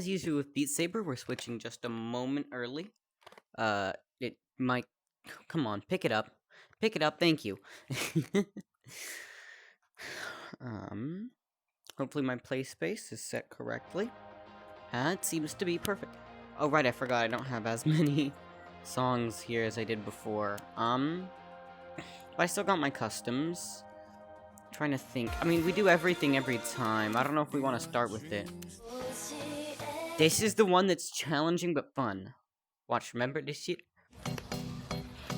as usual with beatsaber, we're switching just a moment early. It might... Come on, pick it up. Pick it up, thank you. Hopefully my play space is set correctly. It seems to be perfect. Oh, right, I forgot I don't have as many songs here as I did before. But I still got my customs. Trying to think. I mean, we do everything every time. I don't know if we want to start with it. This is the one that's challenging but fun. Watch, remember this shit?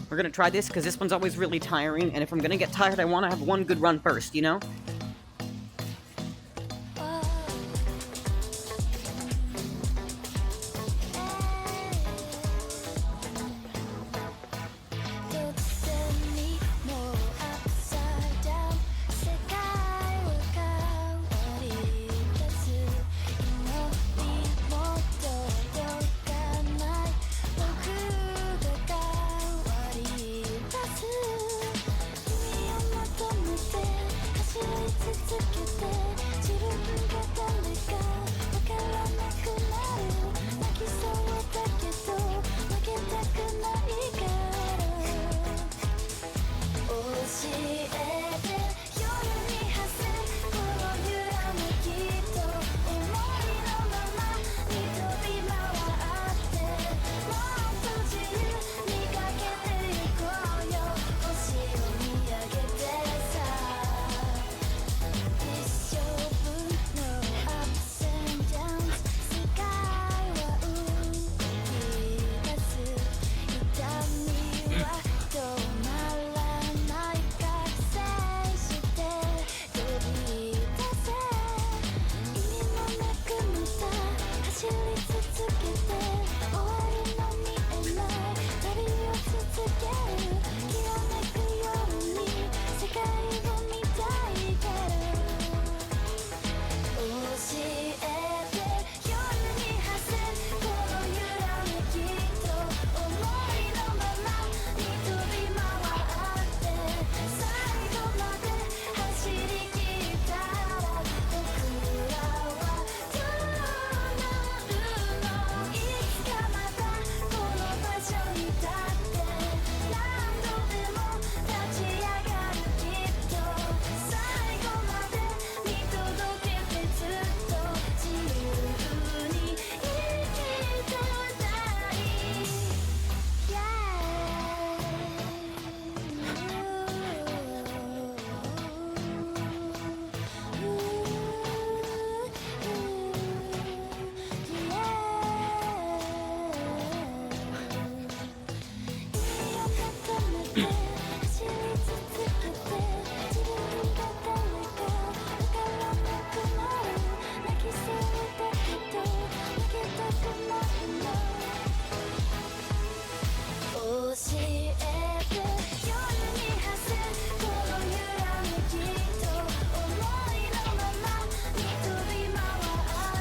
We're gonna try this because this one's always really tiring, and if I'm gonna get tired, I want to have one good run first, you know?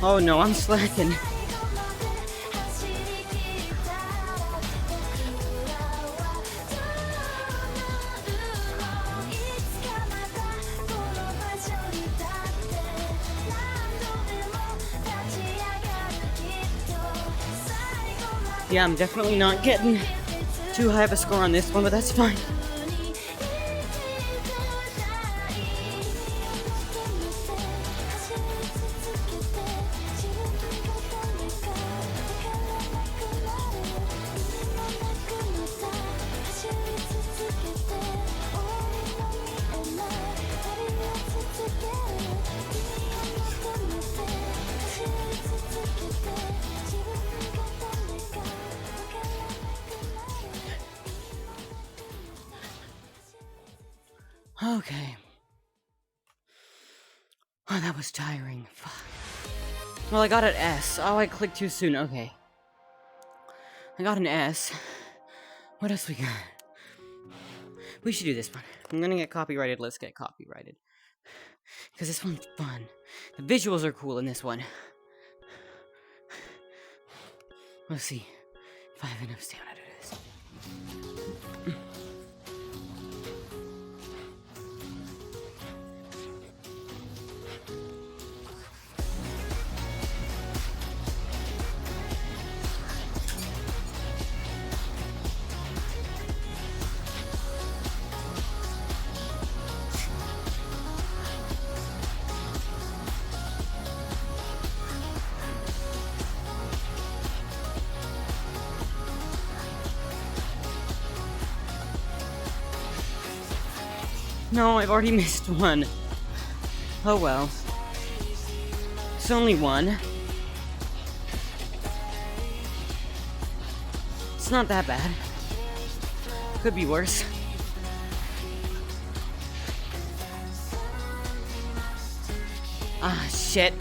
Oh no, I'm slacking. Yeah, I'm definitely not getting too high of a score on this one, but that's fine. Okay. Oh, that was tiring. Fuck. Well, I got an S. Oh, I clicked too soon. Okay. I got an S. What else we got? We should do this one. I'm gonna get copyrighted. Let's get copyrighted. Because this one's fun. The visuals are cool in this one. Let's see if I have enough stamina to do this. No, I've already missed one. Oh well. It's only one. It's not that bad. Could be worse. Ah, shit.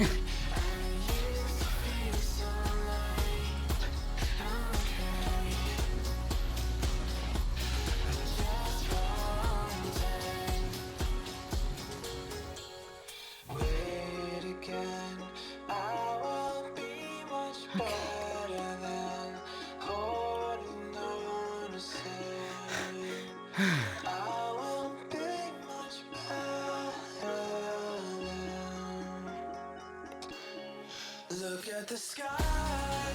Look at the sky,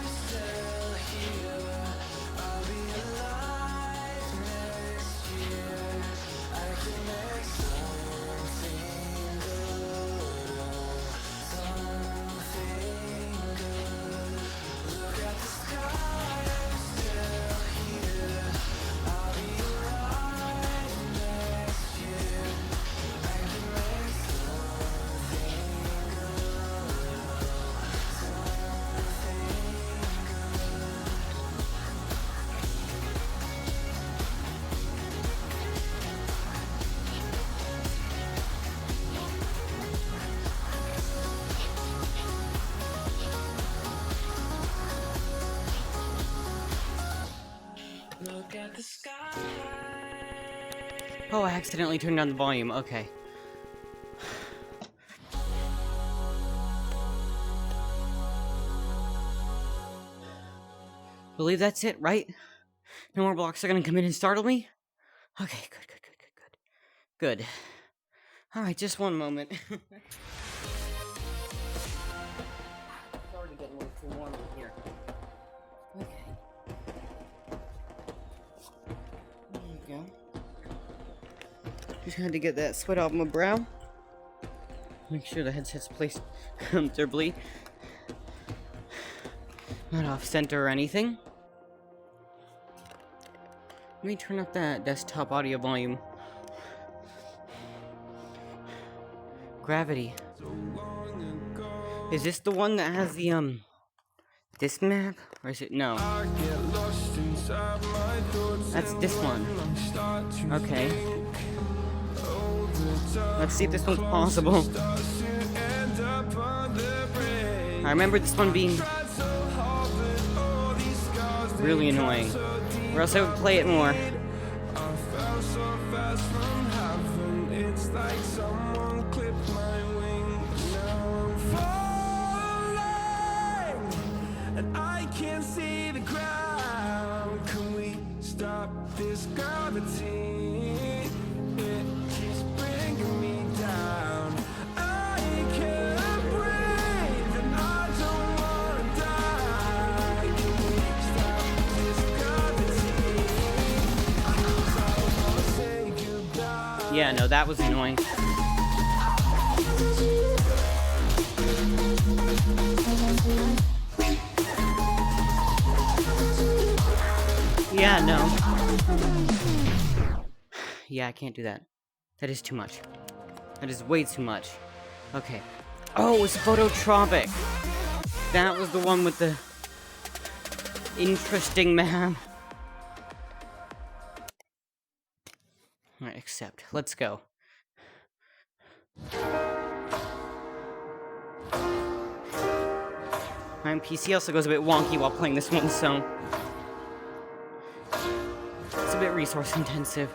still here. I'll be alive next year. I can make something good, something good. Look at the sky, still here. I'll be alive next year. I can make something Look at the sky. Oh, I accidentally turned down the volume. Okay. Believe that's it, right? No more blocks are gonna come in and startle me? Okay, good. Alright, just one moment. It's already getting way too warm in here. Okay. There you go. Just had to get that sweat off my brow. Make sure the headset's placed comfortably. Not off center or anything. Let me turn up that desktop audio volume. Gravity. Is this the one that has the, this map? Or is it? No. That's this one. Okay. Let's see if this one's possible. I remember this one being really annoying. Or else I would play it more. And I can't see the ground. Can we stop this gravity? It keeps bringing me down. I can't breathe and I don't wanna die. Can we stop this gravity? 'Cause I wanna say goodbye. Yeah, no, that was annoying. Yeah, no. Yeah, I can't do that. That is too much. That is way too much. Okay. Oh, it's Phototropic. That was the one with the interesting map. Alright, accept. Let's go. My PC also goes a bit wonky while playing this one, so it's a bit resource intensive.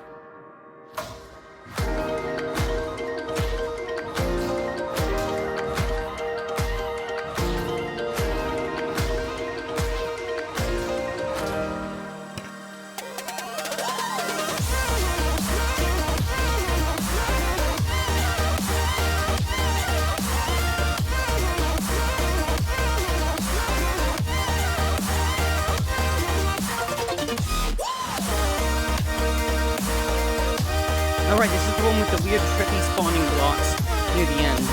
Alright, this is the one with the weird trippy spawning blocks near the end.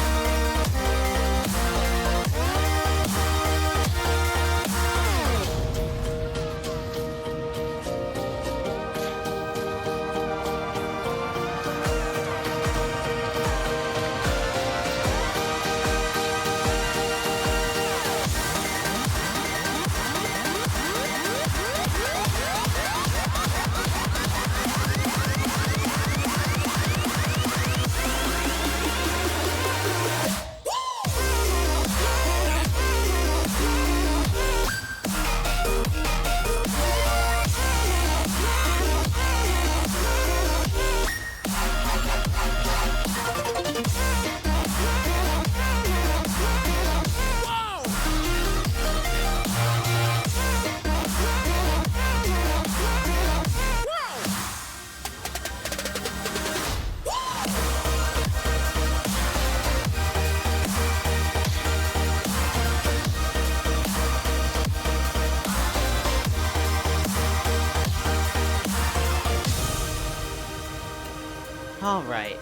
Alright.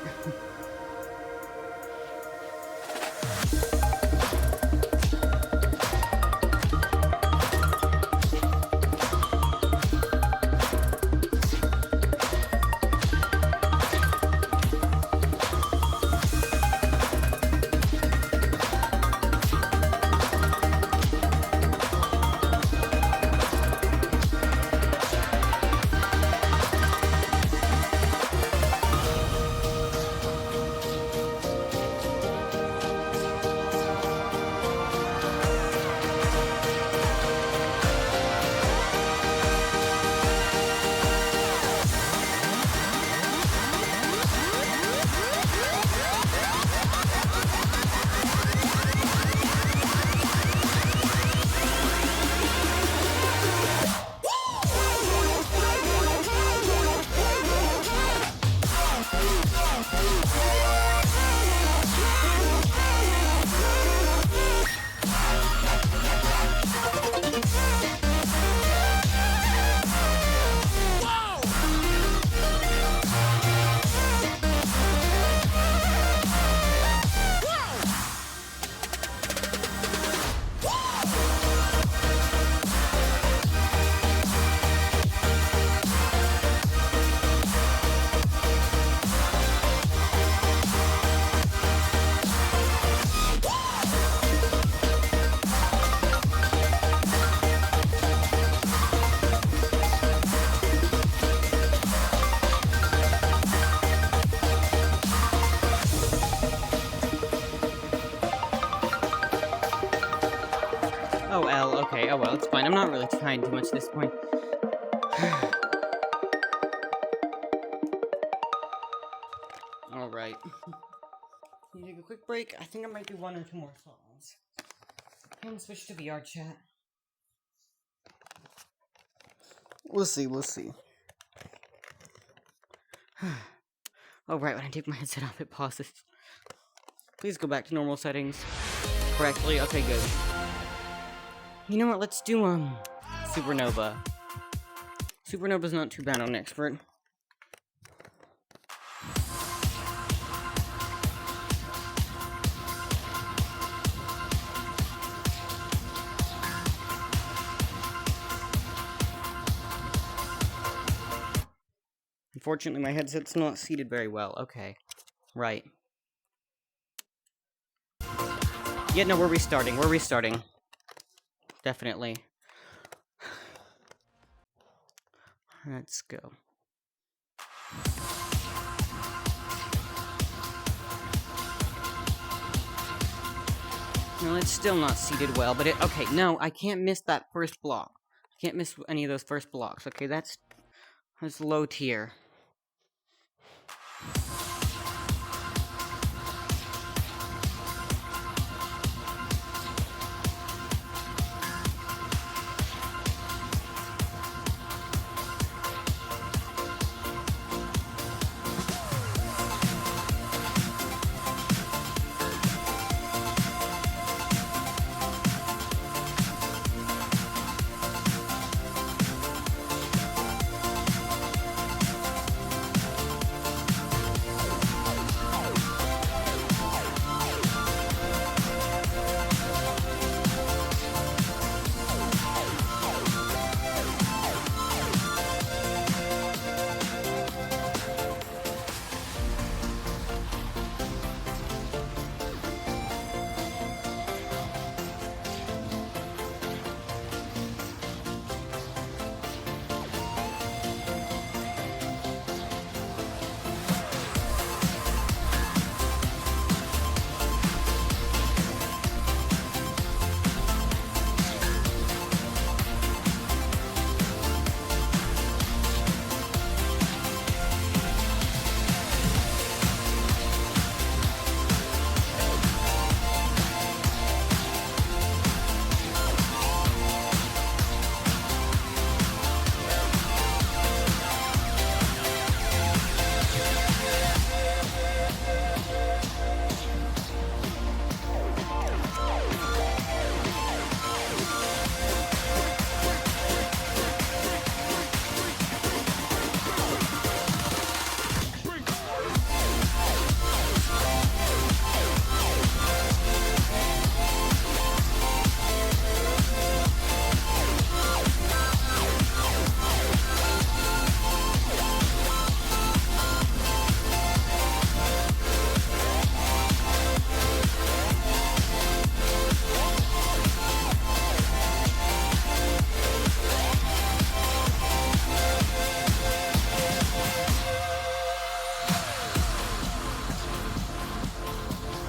Oh, L, okay, oh well, it's fine. I'm not really trying too much at this point. Alright. Can you take a quick break? I think I might do one or two more songs. I'm gonna switch to VR chat. Let's see. Oh, right, when I take my headset off, it pauses. Please go back to normal settings. Correctly? Okay, good. You know what, let's do, Supernova. Supernova's not too bad on Expert. Unfortunately, my headset's not seated very well. Okay. Right. Yeah, no, we're restarting. Definitely. Let's go. No, it's still not seated well, but okay, no, I can't miss that first block. I can't miss any of those first blocks. Okay, that's low tier.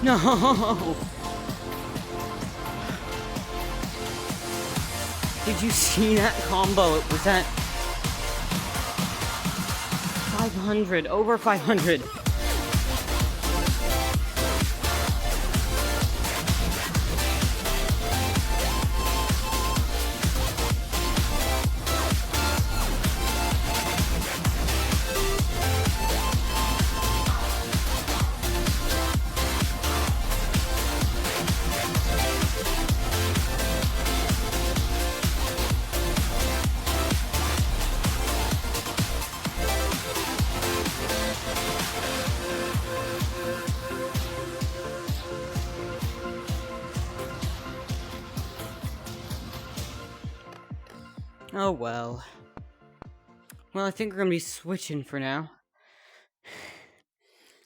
No! Did you see that combo? It was at 500, over 500. Oh well. Well, I think we're gonna be switching for now.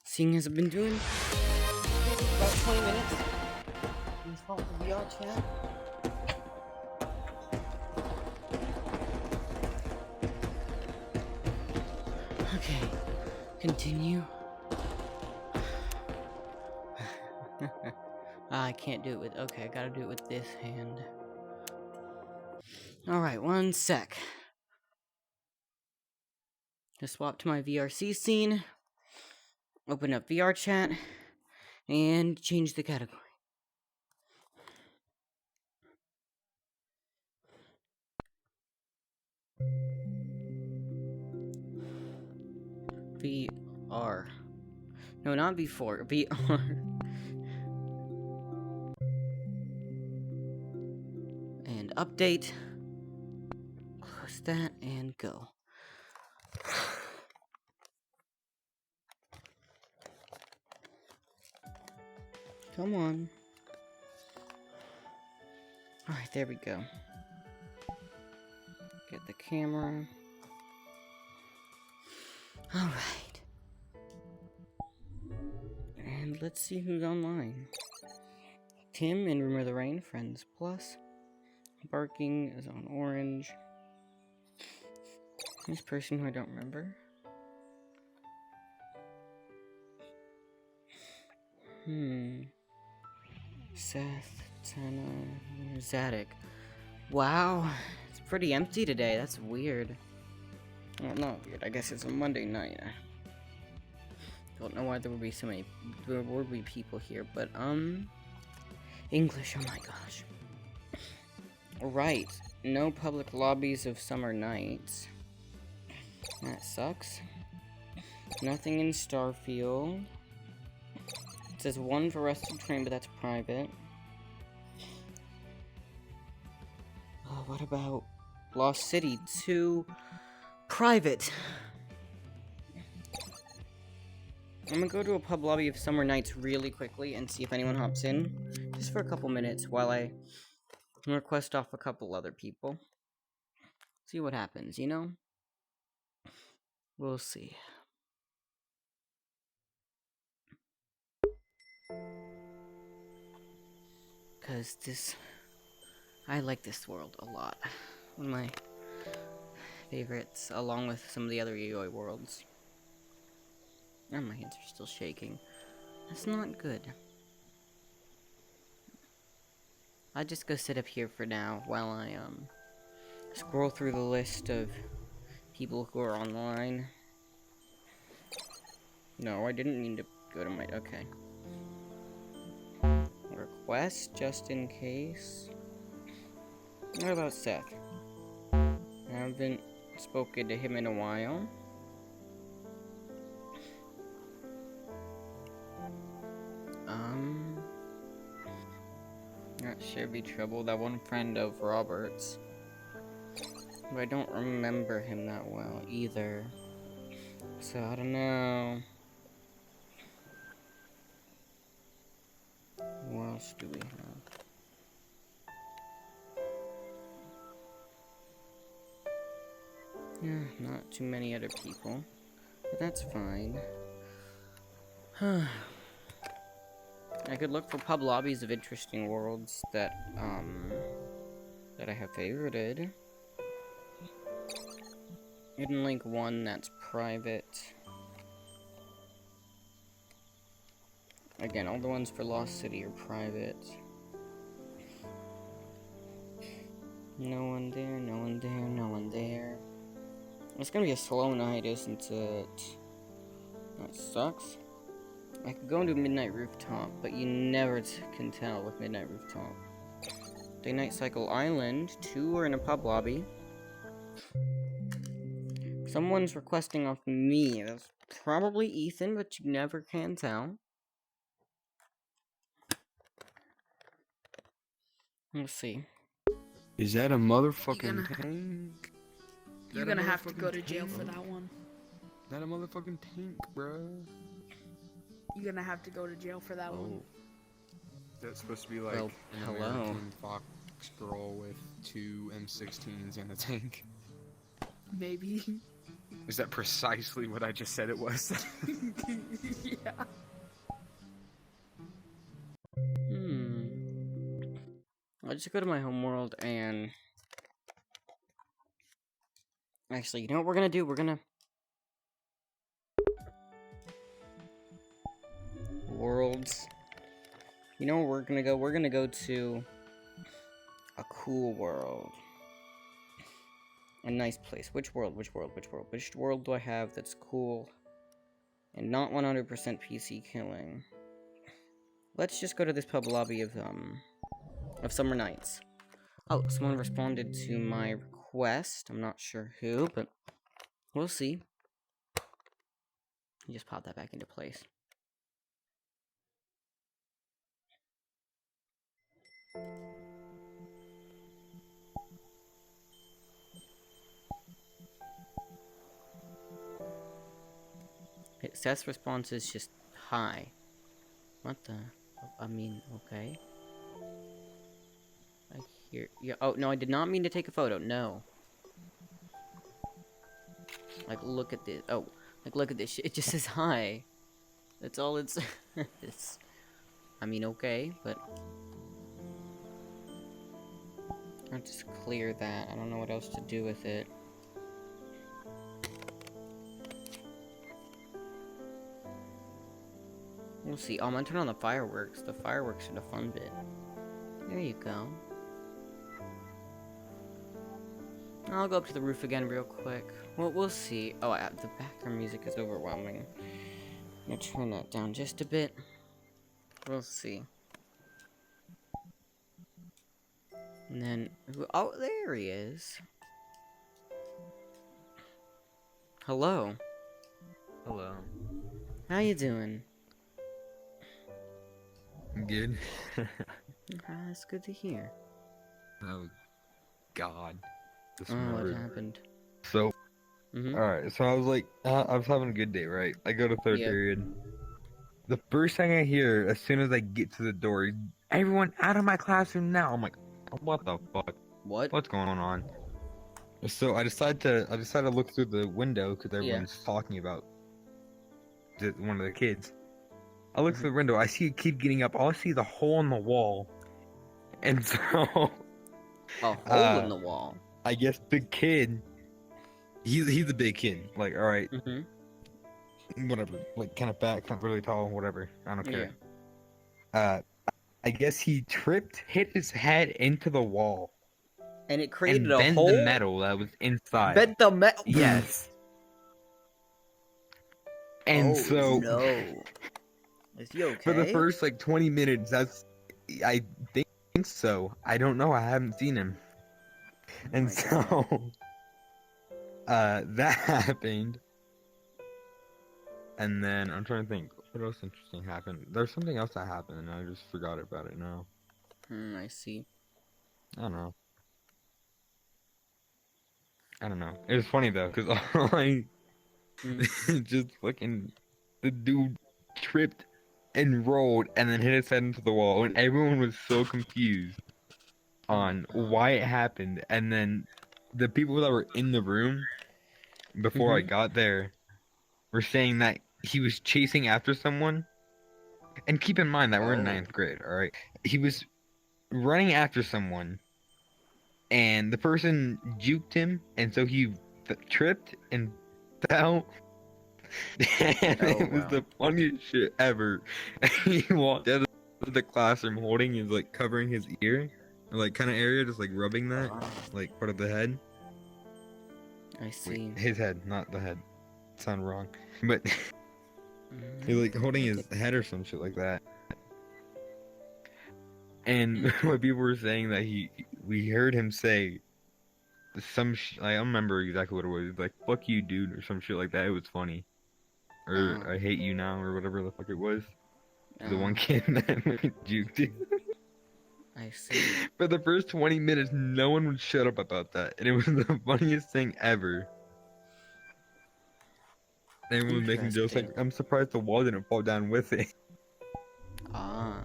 Seeing as I've been doing about 20 minutes. Install the VR chat. Okay. Continue. I can't do it with. Okay, I gotta do it with this hand. Alright, one sec. Just swap to my VRC scene. Open up VR chat. And change the category. VR. No, not V4. VR. And update. Close that and go. Come on. Alright, there we go. Get the camera. Alright. And let's see who's online. Tim in Room of the Rain, Friends Plus. Barking is on orange. This person who I don't remember. Seth, Tana, Zadok. Wow, it's pretty empty today. That's weird. Well, not weird. I guess it's a Monday night. Don't know why there would be so many. There would be people here, but English. Oh my gosh. Right. No public lobbies of summer nights. That sucks. Nothing in Starfield. It says one for Rusted Train, but that's private. Oh, what about Lost City 2? Private. I'm gonna go to a pub lobby of Summer Nights really quickly and see if anyone hops in. Just for a couple minutes while I request off a couple other people. See what happens, you know? We'll see. Cause I like this world a lot. One of my favorites, along with some of the other EOI worlds. And my hands are still shaking. That's not good. I'll just go sit up here for now while I scroll through the list of people who are online. No, I didn't mean to go to my... Okay. Request, just in case. What about Seth? I haven't spoken to him in a while. That should be trouble. That one friend of Robert's. But I don't remember him that well either. So I don't know. What else do we have? Yeah, not too many other people. But that's fine. I could look for pub lobbies of interesting worlds that I have favorited. Hidden Link 1 that's private. Again, all the ones for Lost City are private. No one there, no one there, no one there. It's gonna be a slow night, isn't it? That sucks. I could go into Midnight Rooftop, but you never can tell with Midnight Rooftop. Day-Night Cycle Island, 2 are in a pub lobby. Someone's requesting off me. That's probably Ethan, but you never can tell. Let's see. Is that a motherfucking tank? You're gonna have to go to jail for that one. That a motherfucking tank, bruh. You're gonna have to go to jail for that one. That's supposed to be like Well, an hello. American Fox girl with 2 M16s and a tank. Maybe. Is that precisely what I just said it was? Yeah. I'll just go to my homeworld and... Actually, you know what we're gonna do? We're gonna... Worlds. You know where we're gonna go? We're gonna go to... a cool world. A nice place. Which world? Which world? Which world? Which world do I have that's cool and not 100% PC killing? Let's just go to this pub lobby of Summer Nights. Oh, someone responded to my request. I'm not sure who, but we'll see. Just pop that back into place. Seth's response is just hi. What the? I mean, okay. I hear. Yeah. Oh no, I did not mean to take a photo. No. Like, look at this. Oh, like, look at this. It just says hi. That's all it's. It's. I mean, okay, but I'll just clear that. I don't know what else to do with it. We'll see. Oh, I'm gonna turn on the fireworks. The fireworks are the fun bit. There you go. I'll go up to the roof again real quick. Well, we'll see. Oh, the background music is overwhelming. I'm gonna turn that down just a bit. We'll see. And then... Oh, there he is. Hello. Hello. How you doing? I'm good. That's good to hear. Oh, God. This Oh, what murder. happened? So, Mm-hmm. alright, so I was like, I was having a good day, right? I go to third Yep. period. The first thing I hear, as soon as I get to the door, is, everyone out of my classroom now. I'm like, what the fuck? What? What's going on? So I decided to look through the window because everyone's talking about one of the kids. I look through the window, I see a kid getting up, all I see is a hole in the wall. And so... A hole in the wall. I guess the kid, he's a big kid. Like, alright, Mm-hmm. whatever. Like, kind of fat, kind of really tall, whatever. I don't care. Yeah. I guess he tripped, hit his head into the wall, And it created and a bent hole? the metal that was inside. Bent the metal? Yes. And Oh, so, no. Is he okay? for the first, like, 20 minutes, I think so. I don't know, I haven't seen him. And my God. so, that happened. And then, I'm trying to think, what else interesting happened? There's something else that happened, and I just forgot about it now. I see. I don't know. It was funny, though, because just fucking, the dude tripped and rolled, and then hit his head into the wall, and everyone was so confused on why it happened. And then, the people that were in the room, before I got there, were saying that he was chasing after someone. And keep in mind that we're in 9th grade, alright? He was running after someone, and the person juked him, and so he tripped and fell, And Oh, it was wow. the funniest shit ever. And he walked out of the classroom holding his, like, covering his ear, or, like, kind of area, just, like, rubbing that, like, part of the head. I see. Wait, his head, not the head. Sound wrong. But Mm, he's, like, holding I his get- head or some shit like that. And when people were saying that we heard him say I don't remember exactly what it was, like, fuck you, dude, or some shit like that. It was funny. Or Oh, I hate you now, or whatever the fuck it was. The one oh, kid that juked. I see. For the first 20 minutes, no one would shut up about that. And it was the funniest thing ever. Everyone was making jokes like, Interesting. I'm surprised the wall didn't fall down with it. Ah.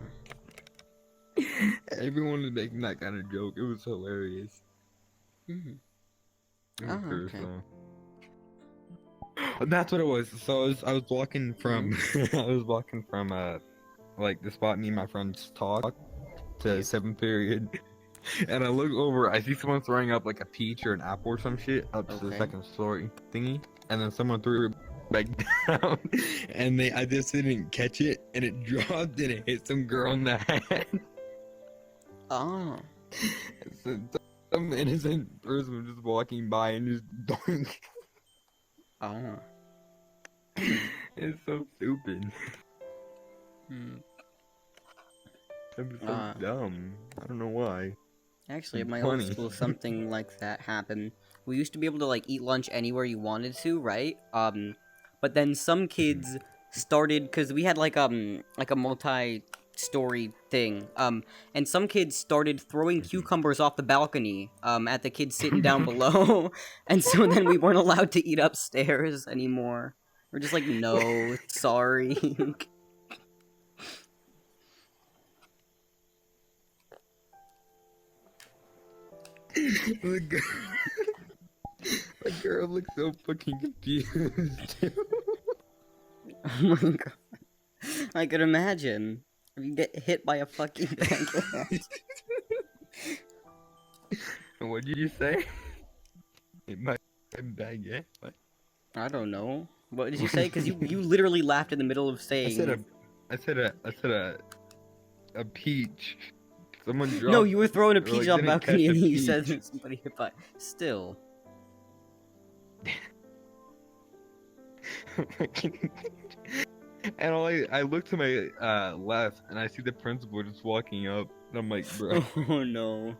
Everyone was making that kind of joke. It was hilarious. Hmm. It was Oh, cursed, okay. though. And that's what it was. So I was walking from I was walking from like the spot me and my friends talk to Yep. 7th period. And I look over, I see someone throwing up like a peach or an apple or some shit up to the Okay. 2nd story thingy. And then someone threw it back down. And I just didn't catch it, and it dropped and it hit some girl in the head. Oh. So some innocent person was just walking by and just doink. Oh. It's so stupid. Hmm. It was so Ah. dumb. I don't know why. Actually, at It's my old funny. school, something like that happened. We used to be able to, like, eat lunch anywhere you wanted to, right? But then some kids started, because we had, like a multi-story thing, and some kids started throwing cucumbers off the balcony, at the kids sitting down below, and so then we weren't allowed to eat upstairs anymore. We're just like, no, sorry. the, girl, the girl looks so fucking confused. Oh my god. I could imagine. If you get hit by a fucking baguette. What did you say? It might baguette. What? I don't know. What did you say? Because you literally laughed in the middle of I saying... said a peach. Someone dropped. No, you were throwing a or, peach like, off the didn't balcony catch and a then you said peach. somebody hit by... Still. And I look to my left and I see the principal just walking up. And I'm like, bro. Oh no.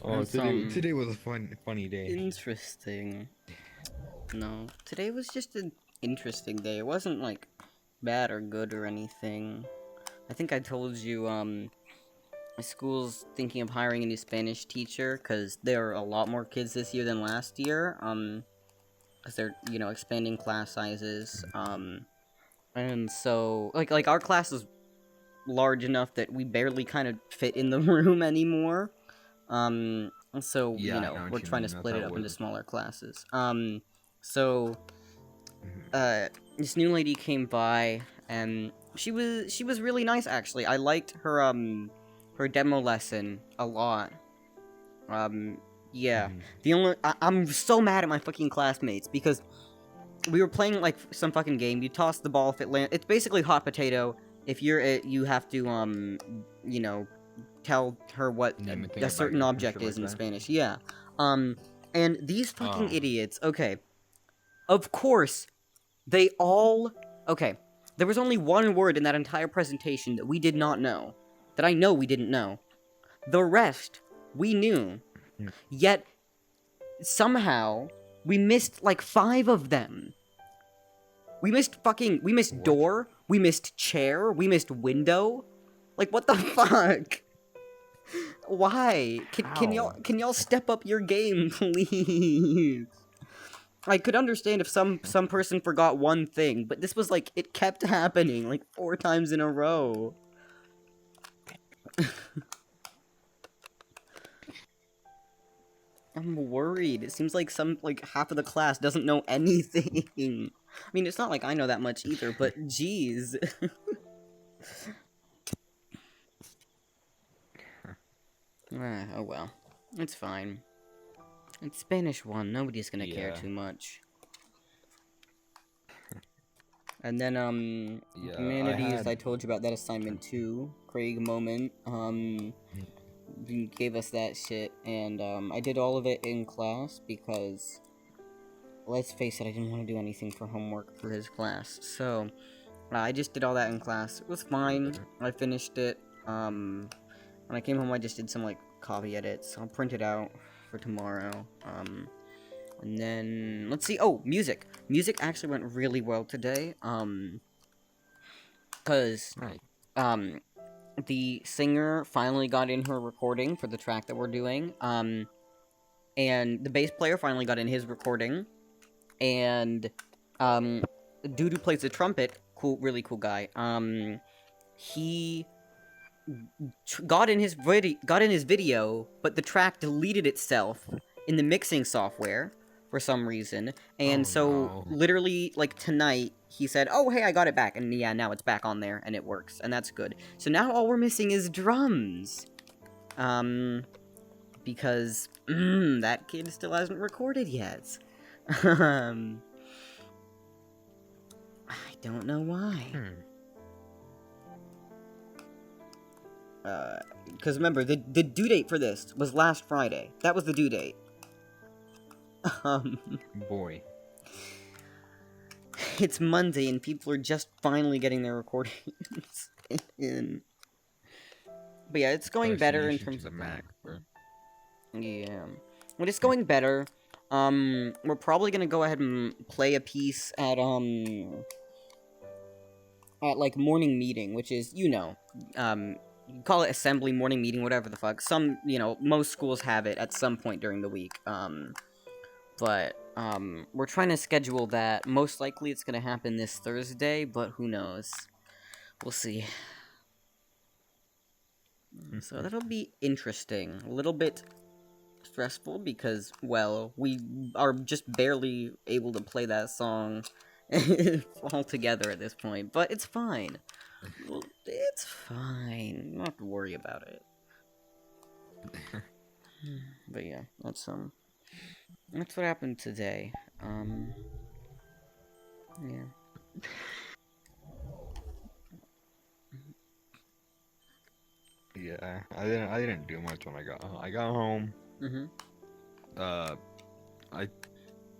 Oh, That's, today was a funny day. Interesting. No. Today was just an interesting day. It wasn't, like, bad or good or anything. I think I told you, my school's thinking of hiring a new Spanish teacher, because there are a lot more kids this year than last year, because they're, you know, expanding class sizes, and so, like, our class is large enough that we barely kind of fit in the room anymore, so, Yeah, you I know, know what we're you trying to mean. That's split how it it up into works. smaller classes, so, Mhm. this new lady came by, and she was really nice, actually. I liked her demo lesson a lot. Yeah. Mhm. The only I'm so mad at my fucking classmates because we were playing like some fucking game. You toss the ball if it lands. It's basically hot potato. If you're it, you have to you know, tell her what Name a thing a about certain you or object shit is like in that? Spanish. Yeah. And these fucking Oh. idiots. Okay. Of course, they all. Okay. There was only one word in that entire presentation that we did not know. That I know we didn't know. The rest, we knew. Mm. Yet, somehow, we missed like 5 of them. We missed What? door, we missed chair, we missed window. Like, what the fuck? Why? Can y'all step up your game, please? I could understand if some person forgot one thing, but this was like, it kept happening, like 4 times in a row. I'm worried. It seems like half of the class doesn't know anything. I mean, it's not like I know that much either, but jeez. Oh well. It's fine. It's Spanish 1. Nobody's gonna care Yeah. too much. And then, Yeah, humanities, I told you about that assignment too. Craig moment, he gave us that shit, and, I did all of it in class because, let's face it, I didn't want to do anything for homework for his class, so, I just did all that in class. It was fine, I finished it, when I came home I just did some, like, copy edits. I'll print it out for tomorrow, and then, let's see, oh, music! Music actually went really well today, cause, Right. the singer finally got in her recording for the track that we're doing, and the bass player finally got in his recording, and, dude who plays the trumpet, really cool guy, he got in his video, but the track deleted itself in the mixing software for some reason, and Oh, so no. literally, like, tonight he said, oh hey, I got it back, and yeah, now it's back on there and it works, and that's good. So now all we're missing is drums, because that kid still hasn't recorded yet. I don't know why. Because remember, the due date for this was last Friday. That was the due date. Boy. It's Monday and people are just finally getting their recordings in. But yeah, it's going better in terms of of Mac, bro. yeah. But it's going better. We're probably gonna go ahead and play a piece at like morning meeting, which is, you know, you call it assembly, morning meeting, whatever the fuck. Some, you know, most schools have it at some point during the week. But we're trying to schedule that. Most likely it's gonna happen this Thursday, but who knows? We'll see. So that'll be interesting. A little bit stressful because, well, we are just barely able to play that song all together at this point, but it's fine. Well, it's fine. You don't have to worry about it. But yeah, that's what happened today. Yeah. Yeah, I didn't do much when I got home. I got home. Mm-hmm. I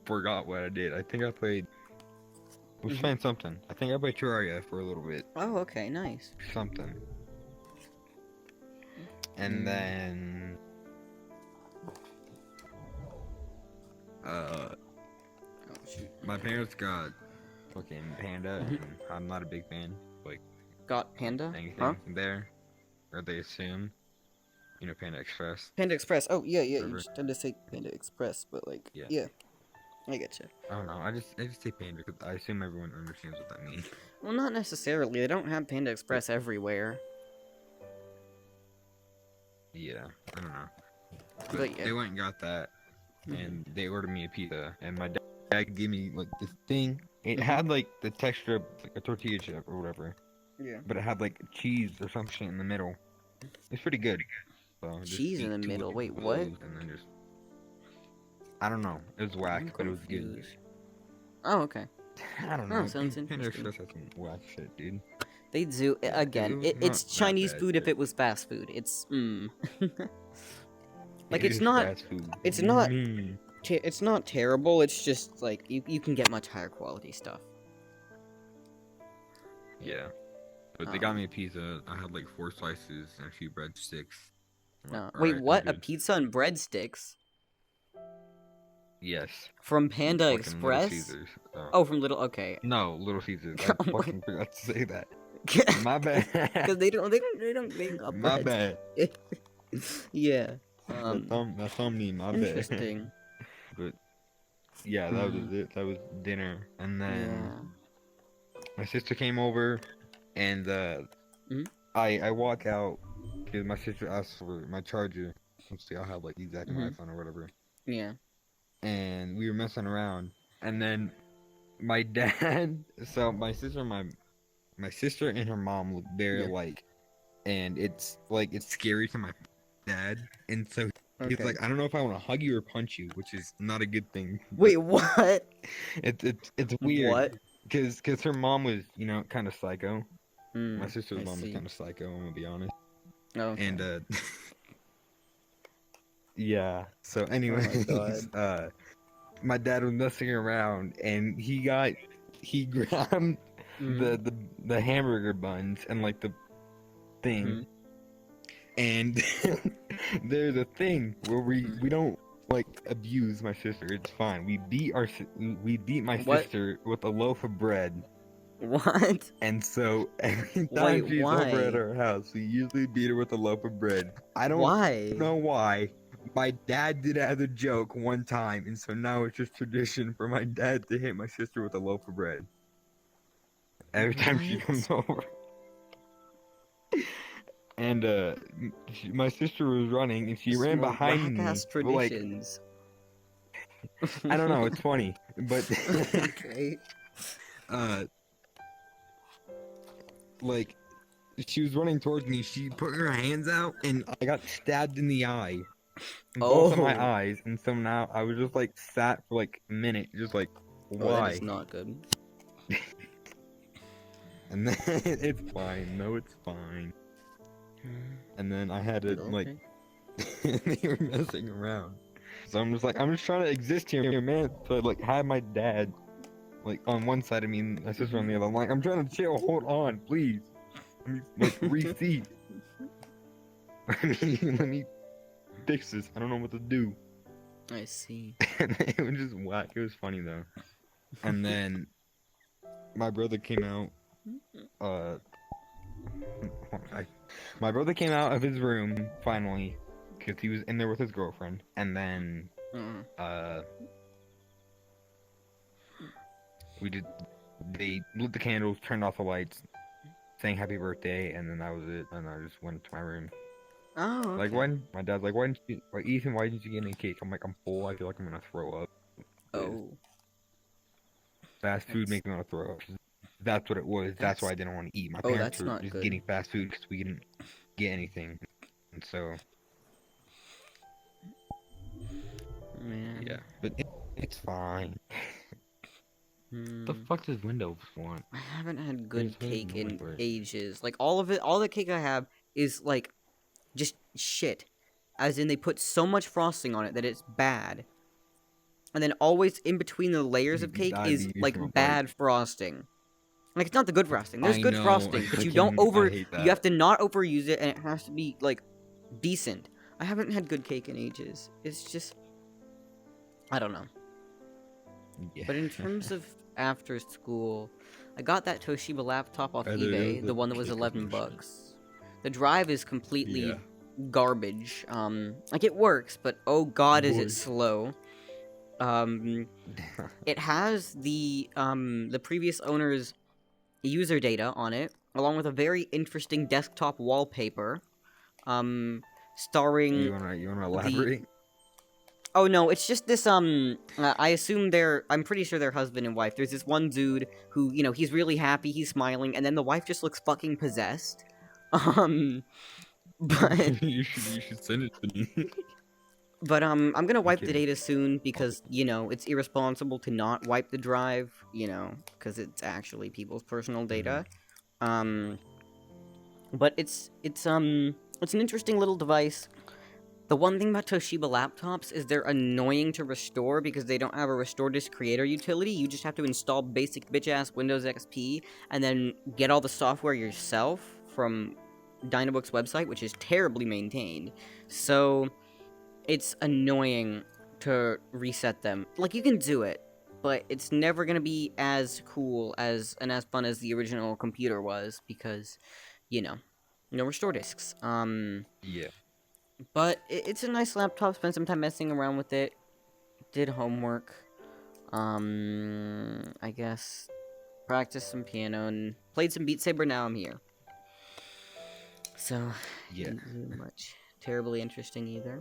forgot what I did. I think I played. I was playing something. I think I played Terraria for a little bit. Oh, okay, nice. Something. And then Oh, shoot. my parents got fucking Panda, and I'm not a big fan. Like, Got Panda? anything Huh? there, or they assume, you know, Panda Express. Panda Express. Oh, yeah, you Whatever. just tend to say Panda Express, but like, Yeah. yeah. I getcha. I don't know. I just say Panda because I assume everyone understands what that means. Well, not necessarily. They don't have Panda Express everywhere. Yeah, I don't know. But yeah. They went and got that, and they ordered me a pizza, and my dad gave me like this thing. It had like the texture of like a tortilla chip or whatever, Yeah. but it had like cheese or some shit in the middle. It's pretty good. So just Cheese in eat the two middle? of Wait, those what? And then just, I don't know. It was whack, I'm but it was good. confused. Oh, okay. I don't Oh, know. sounds Panda interesting. Express has some whack shit, dude. They do again. was It's not that Chinese bad, food if but- it was fast food. It's like It it's is not. fast food. It's not. Mm. It's not terrible. It's just like you can get much higher quality stuff. Yeah. But they got me a pizza. I had like 4 slices and a few breadsticks. I'm No. like, Wait, "Alright, what? I'm A good." pizza and breadsticks Yes. from Panda Fucking Little Express? Caesars. Oh, from Little. Okay. No, Little Caesars. I Oh my- fucking forgot to say that. My bad. Because they don't make up My bread. bad. Yeah. That's on me. My bad. Interesting. But yeah, that was it. That was dinner, and then Yeah. my sister came over, and Mhm. I walk out because my sister asked for my charger. Let's see, I'll have like the exact Mhm. iPhone or whatever. Yeah. And we were messing around, and then my dad. So my sister and her mom look very Yeah. alike, and it's like it's scary to my dad, and so He's Okay. like, I don't know if I want to hug you or punch you, which is not a good thing. Wait, what? It's weird What? because her mom was, you know, kind of psycho. My sister's I mom was see. kind of psycho, I'm gonna be honest. Okay. And yeah. So Oh my anyways, god. my dad was messing around and he grabbed Mm. the hamburger buns and like the thing, Mm. and there's a thing where we don't like abuse my sister. It's fine. We beat my What? sister with a loaf of bread. What? And so every Wait, time she's over at why? our house, we usually beat her with a loaf of bread. I don't Why? know why. My dad did it as a joke one time, and so now it's just tradition for my dad to hit my sister with a loaf of bread every time she What? comes over. And my sister was running, and she ran Some behind me. whack-ass But, like, traditions. I don't know, it's funny, but Okay. uh, like, she was running towards me. She put her hands out, and I got stabbed in the eye, in both of my Oh. eyes. And so now I was just like sat for like a minute, just like, Oh, that why? is not good. And then it's fine. No, it's fine. And then I had to like, Okay. they were messing around. So I'm just like, I'm just trying to exist here, man. So I like had my dad like on one side of me and my sister on the other. I'm like, I'm trying to chill. Hold on, please. Let me like reseat. Let me fix this. I don't know what to do. I see. And it was just whack. It was funny though. And then my brother came out. My brother came out of his room finally because he was in there with his girlfriend. And then they lit the candles, turned off the lights, sang happy birthday, and then that was it. And I just went to my room. Oh, okay. Like, my dad's like, Ethan, why didn't you get any cake? I'm like, I'm full. I feel like I'm gonna throw up. Oh. Fast food makes me want to throw up. That's what it was. That's why I didn't want to eat. My Oh, parents that's were not just good. getting fast food because we didn't get anything. And so, Man. yeah. But it's fine. Hmm. The fuck does Windows want? I haven't had good There's cake no in word. ages. Like, all of it, all the cake I have is, like, just shit. As in, they put so much frosting on it that it's bad. And then always in between the layers of cake is, like, bad frosting. Like, it's not the good frosting. There's I good know, frosting, but I you don't I hate that. you have to not overuse it, and it has to be, like, decent. I haven't had good cake in ages. It's just, I don't know. Yeah. But in terms of after school, I got that Toshiba laptop off There eBay, is the a one that was cake 11 promotion. bucks. The drive is completely Yeah. garbage. Like it works, but oh god, is it Boy. slow. It has the previous owner's user data on it, along with a very interesting desktop wallpaper. Starring you wanna elaborate? Oh no, it's just this, I assume I'm pretty sure they're husband and wife. There's this one dude who, you know, he's really happy, he's smiling, and then the wife just looks fucking possessed. But, you should send it to me. I'm gonna wipe the kidding. data soon because, you know, it's irresponsible to not wipe the drive, you know, because it's actually people's personal data. But it's an interesting little device. The one thing about Toshiba laptops is they're annoying to restore because they don't have a restore disk creator utility. You just have to install basic bitch-ass Windows XP and then get all the software yourself from Dynabook's website, which is terribly maintained. So, it's annoying to reset them. Like, you can do it, but it's never gonna be as cool as and as fun as the original computer was because, you know, no restore disks. Yeah. But it's a nice laptop. Spent some time messing around with it. Did homework. I guess practiced some piano and played some Beat Saber. Now I'm here. So, Yeah. didn't do much terribly interesting either.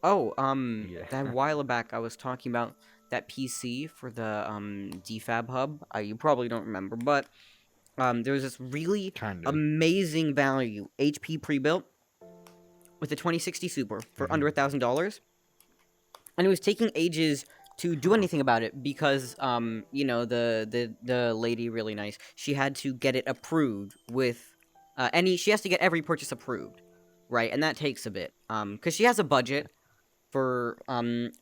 Oh, Yeah. that while back I was talking about that PC for the DFAB hub. You probably don't remember, but there was this really Kinda. amazing value HP pre-built with a 2060 Super for under $1,000, and it was taking ages to do anything about it because, you know, the lady, really nice, she had to get it approved with, she has to get every purchase approved, right? And that takes a bit, because she has a budget for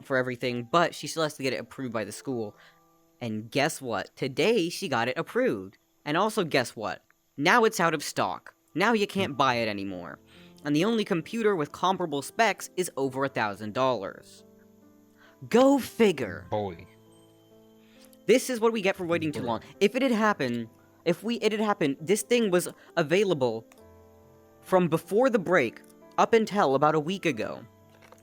everything, but she still has to get it approved by the school. And guess what? Today, she got it approved. And also, guess what? Now it's out of stock. Now you can't buy it anymore. And the only computer with comparable specs is over $1,000. Go figure. Boy. This is what we get for waiting too long. If it had happened, this thing was available from before the break up until about a week ago.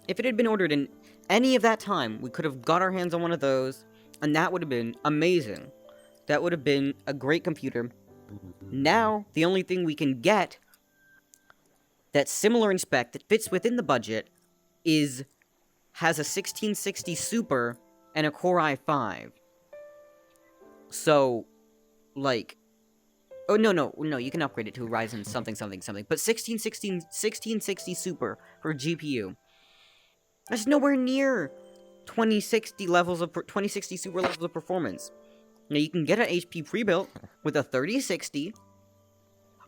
If it had been ordered in any of that time, we could have got our hands on one of those, and that would have been amazing. That would have been a great computer. Now, the only thing we can get that's similar in spec, that fits within the budget, has a 1660 Super and a Core i5. So, like... Oh, no, you can upgrade it to a Ryzen something. But 1660 Super for GPU. That's nowhere near 2060 Super levels of performance. Now, you can get an HP pre-built with a 3060,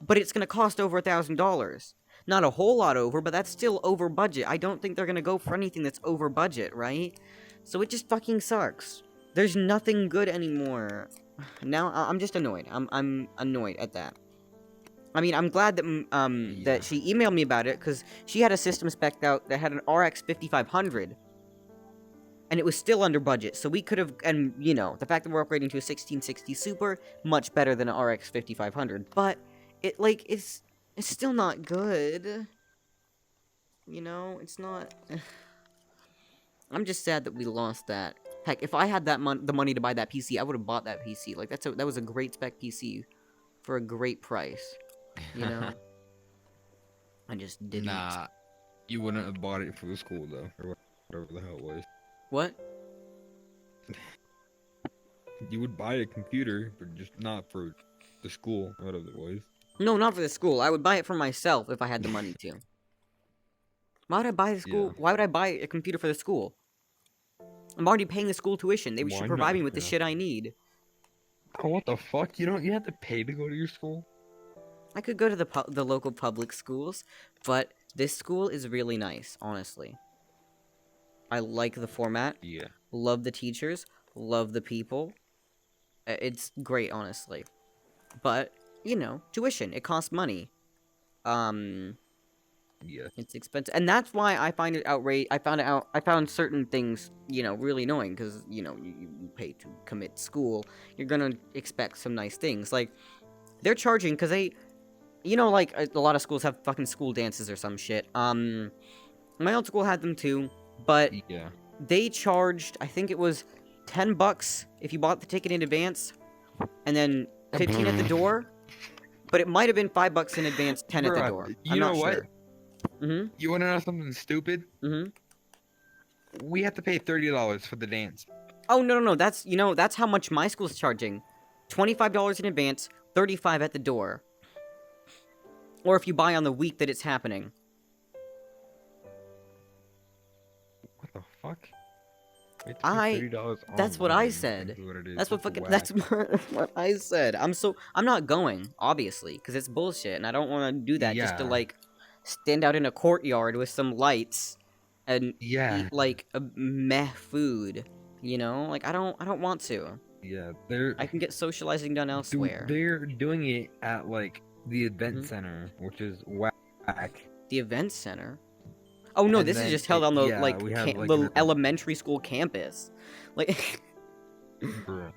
but it's going to cost over $1,000. Not a whole lot over, but that's still over budget. I don't think they're going to go for anything that's over budget, right? So it just fucking sucks. There's nothing good anymore. Now, I'm just annoyed. I'm annoyed at that. I mean, I'm glad that, that she emailed me about it, because she had a system spec'd out that had an RX 5500, and it was still under budget, so we could have, and, you know, the fact that we're upgrading to a 1660 Super, much better than an RX 5500, but, it, like, it's still not good. You know, it's not... I'm just sad that we lost that. Heck, if I had the money to buy that PC, I would have bought that PC. Like, that was a great spec PC for a great price. You know? I just didn't. Nah, you wouldn't have bought it for the school, though, or whatever the hell it was. What? You would buy a computer, but just not for the school, whatever it was. No, not for the school. I would buy it for myself if I had the money to. Why would I buy the school? Yeah. Why would I buy a computer for the school? I'm already paying the school tuition. They Why should provide me not? with the shit I need. Oh, what the fuck? You have to pay to go to your school? I could go to the local public schools, but this school is really nice, honestly. I like the format. Yeah. Love the teachers. Love the people. It's great, honestly. But, you know, tuition. It costs money. Yeah. It's expensive. And that's why I find it outrageous. I found certain things, you know, really annoying. Because, you know, you pay to commit school. You're gonna expect some nice things. Like, they're charging because they... You know, like, a lot of schools have fucking school dances or some shit. My old school had them too, but Yeah. they charged, I think it was $10 if you bought the ticket in advance, and then 15 at the door. But it might have been $5 in advance, 10 at the Bruh, door. you I'm know not what? sure. Mm-hmm. You wanna know something stupid? Mm-hmm. We have to pay $30 for the dance. Oh, no. That's, you know, that's how much my school's charging. $25 in advance, $35 at the door. Or if you buy on the week that it's happening. What the fuck? We have to I- pay $30 that's what I online, said. is what it is. That's what It's fucking, whack. that's what I said. I'm not going, obviously, because it's bullshit, and I don't want to do that just to, Yeah. like, stand out in a courtyard with some lights and Yeah. eat, like, a meh food, you know? Like, I don't want to. Yeah, they're I can get socializing done elsewhere. they're doing it at like the event Mhm. center, which is whack. The event center? Oh, no, And this is then just held on the, yeah, like, we have, like, the an- elementary school campus. Like... Bruh.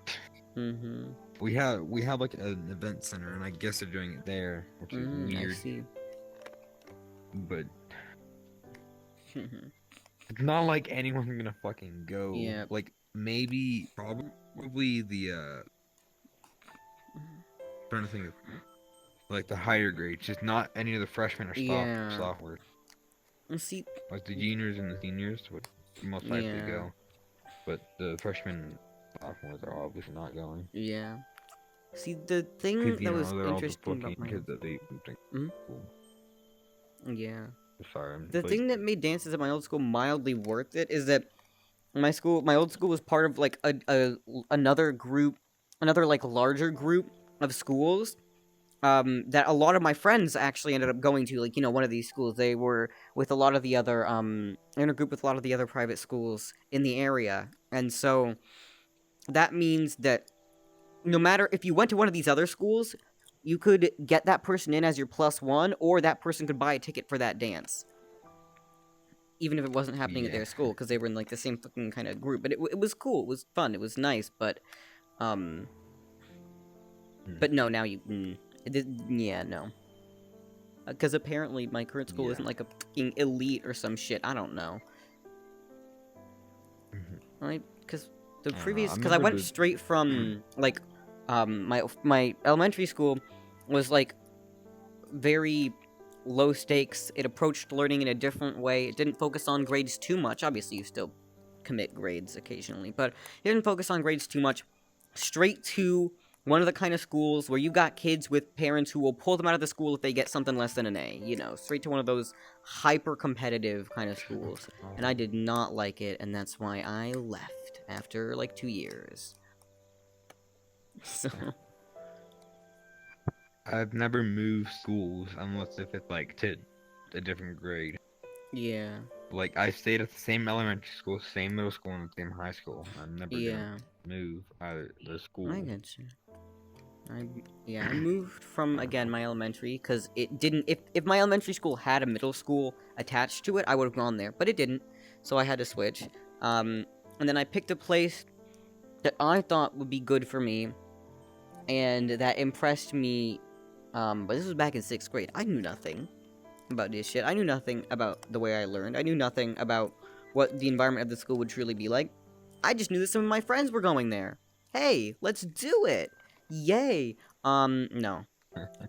Mm-hmm. We have like an event center, and I guess they're doing it there, which is I weird. see. But it's not like anyone's gonna fucking go. Yeah. Like probably the trying to think of like the higher grades, just not any of the freshmen or Yeah. sophomores. See, Like the juniors and the seniors would most likely Yeah. go, but the freshmen and sophomores are obviously not going. yeah. See, the thing Because that was they're all the interesting fucking about my... kids that they think Mhm. cool. Yeah. Sorry, The like, thing that made dances at my old school mildly worth it is that my old school was part of like another group, another like larger group of schools. That a lot of my friends actually ended up going to, like, you know, one of these schools. They were with a lot of the other, in a group with a lot of the other private schools in the area. And so, that means that no matter if you went to one of these other schools, you could get that person in as your +1, or that person could buy a ticket for that dance. Even if it wasn't happening at yeah. their school, because they were in, like, the same fucking kind of group. But it was cool, it was fun, it was nice, um... But no, now you... yeah, no. Because apparently my current school Yeah. isn't like a fucking elite or some shit. I don't know. Because the I don't know, previous... I Because I remember went straight from, like, my elementary school was, like, very low stakes. It approached learning in a different way. It didn't focus on grades too much. Obviously, you still commit grades occasionally, but it didn't focus on grades too much. Straight to one of the kind of schools where you got kids with parents who will pull them out of the school if they get something less than an A, you know, straight to one of those hyper-competitive kind of schools. And I did not like it, and that's why I left after, like, 2 years. So... I've never moved schools unless if it's like to a different grade. yeah. Like I stayed at the same elementary school, same middle school, and the same high school. I'm never Yeah. gonna move either the school. I get you. I moved from, again, my elementary, because it didn't, if my elementary school had a middle school attached to it, I would have gone there, but it didn't, so I had to switch, and then I picked a place that I thought would be good for me, and that impressed me, but this was back in 6th grade. I knew nothing about this shit. I knew nothing about the way I learned. I knew nothing about what the environment of the school would truly be like. I just knew that some of my friends were going there. Hey, let's do it! Yay! No.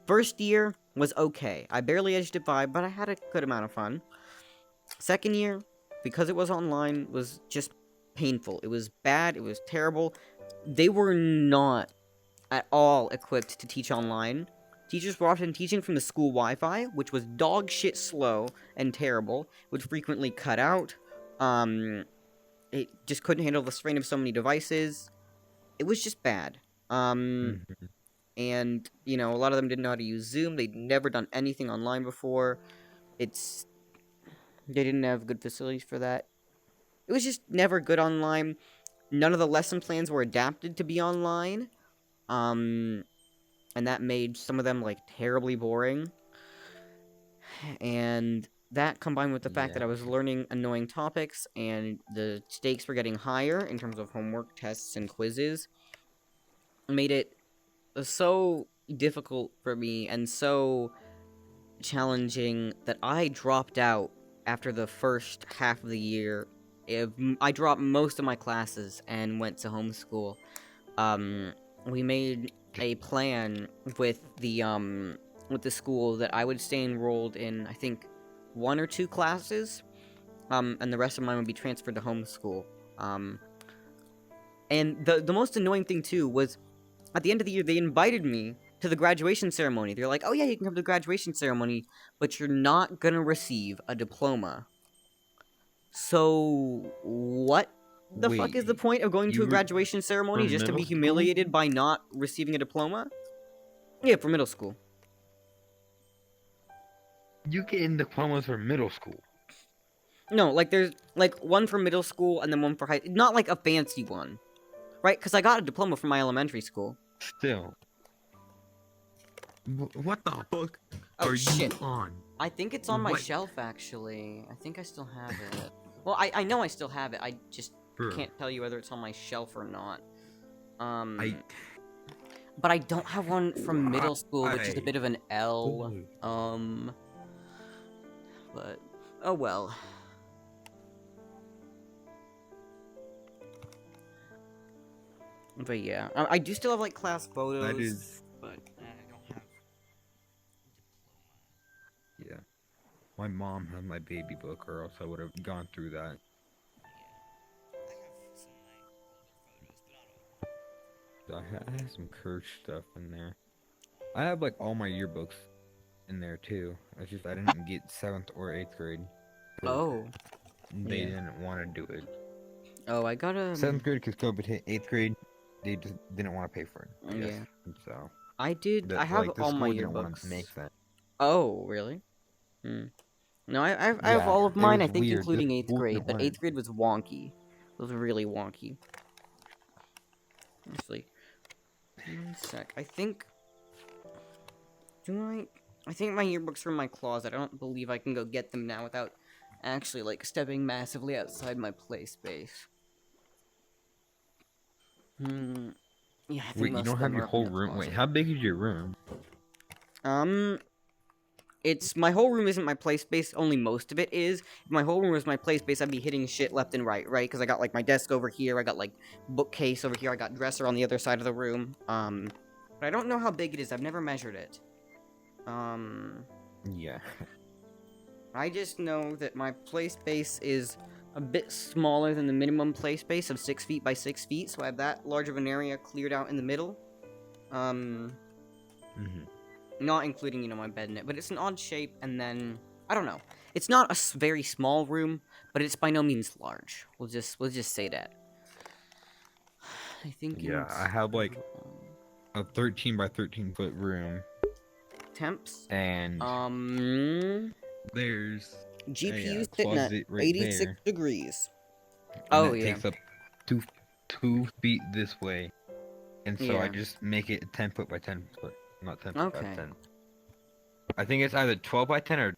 First year was okay. I barely edged it by, but I had a good amount of fun. Second year, because it was online, was just painful. It was bad, it was terrible. They were not at all equipped to teach online. Teachers were often teaching from the school Wi-Fi, which was dog shit slow and terrible, would frequently cut out. It just couldn't handle the strain of so many devices. It was just bad. And, you know, a lot of them didn't know how to use Zoom. They'd never done anything online before. They didn't have good facilities for that. It was just never good online. None of the lesson plans were adapted to be online. And that made some of them, like, terribly boring. And that, combined with the fact that I was learning annoying topics, and the stakes were getting higher in terms of homework, tests, and quizzes, made it so difficult for me, and so challenging, that I dropped out after the first half of the year. I dropped most of my classes and went to homeschool. We made a plan with the school that I would stay enrolled in, I think, 1 or 2 classes, and the rest of mine would be transferred to homeschool. And the most annoying thing, too, was at the end of the year, they invited me to the graduation ceremony. They're like, oh yeah, you can come to the graduation ceremony, but you're not gonna receive a diploma. So, what the fuck is the point of going to a graduation ceremony just to be humiliated by not receiving a diploma? Yeah, for middle school. You get diplomas for middle school. No, like, there's, like, one for middle school and then one for high... Not, like, a fancy one. Right? Because I got a diploma from my elementary school. Still. What the fuck Oh, are shit. you on? I think it's on my What? shelf, actually. I think I still have it. Well, I know I still have it. I just can't tell you whether it's on my shelf or not. But I don't have one from middle school, which is a bit of an L. But, oh well. But yeah, I do still have, like, class photos. That is... But I don't have... Yeah. My mom had my baby book, or else I would have gone through that. I have some Kirsch stuff in there. I have, like, all my yearbooks in there too. It's just I didn't get 7th or 8th grade. 'Cause Oh. they Yeah. didn't want to do it. Oh, I got a. 7th grade because COVID hit. 8th grade, they just didn't want to pay for it. I guess. Yeah. And so I did. I that have like the all my school didn't want yearbooks. to make that. Oh, really? Hmm. No, I have Yeah, all of it mine. I was think weird. The including 8th school grade, didn't but want it. 8th grade was wonky. It was really wonky. Actually, 1 sec. I think. Do I? I think my yearbooks are in my closet. I don't believe I can go get them now without actually like stepping massively outside my play space. Hmm. Yeah, I think Wait, you most don't of have them your are up in whole the room? Wait, closet. how big is your room? It's my whole room isn't my play space. Only most of it is. If my whole room was my play space, I'd be hitting shit left and right, right? Because I got like my desk over here. I got like bookcase over here. I got dresser on the other side of the room. But I don't know how big it is. I've never measured it. Yeah. I just know that my play space is a bit smaller than the minimum play space of 6 feet by 6 feet, so I have that large of an area cleared out in the middle. Not including, my bed in it, but it's an odd shape, and then, I don't know. It's not a very small room, but it's by no means large. We'll just say that. I think Yeah, it's... I have like a 13 by 13 foot room, Temps? and there's GPU a sitting at closet right 86 there, degrees. and Oh, it yeah. takes up two feet this way, and so I Yeah. just make it 10 foot by 10 foot, not 10 foot by Okay. 10. I think it's either 12 by 10 or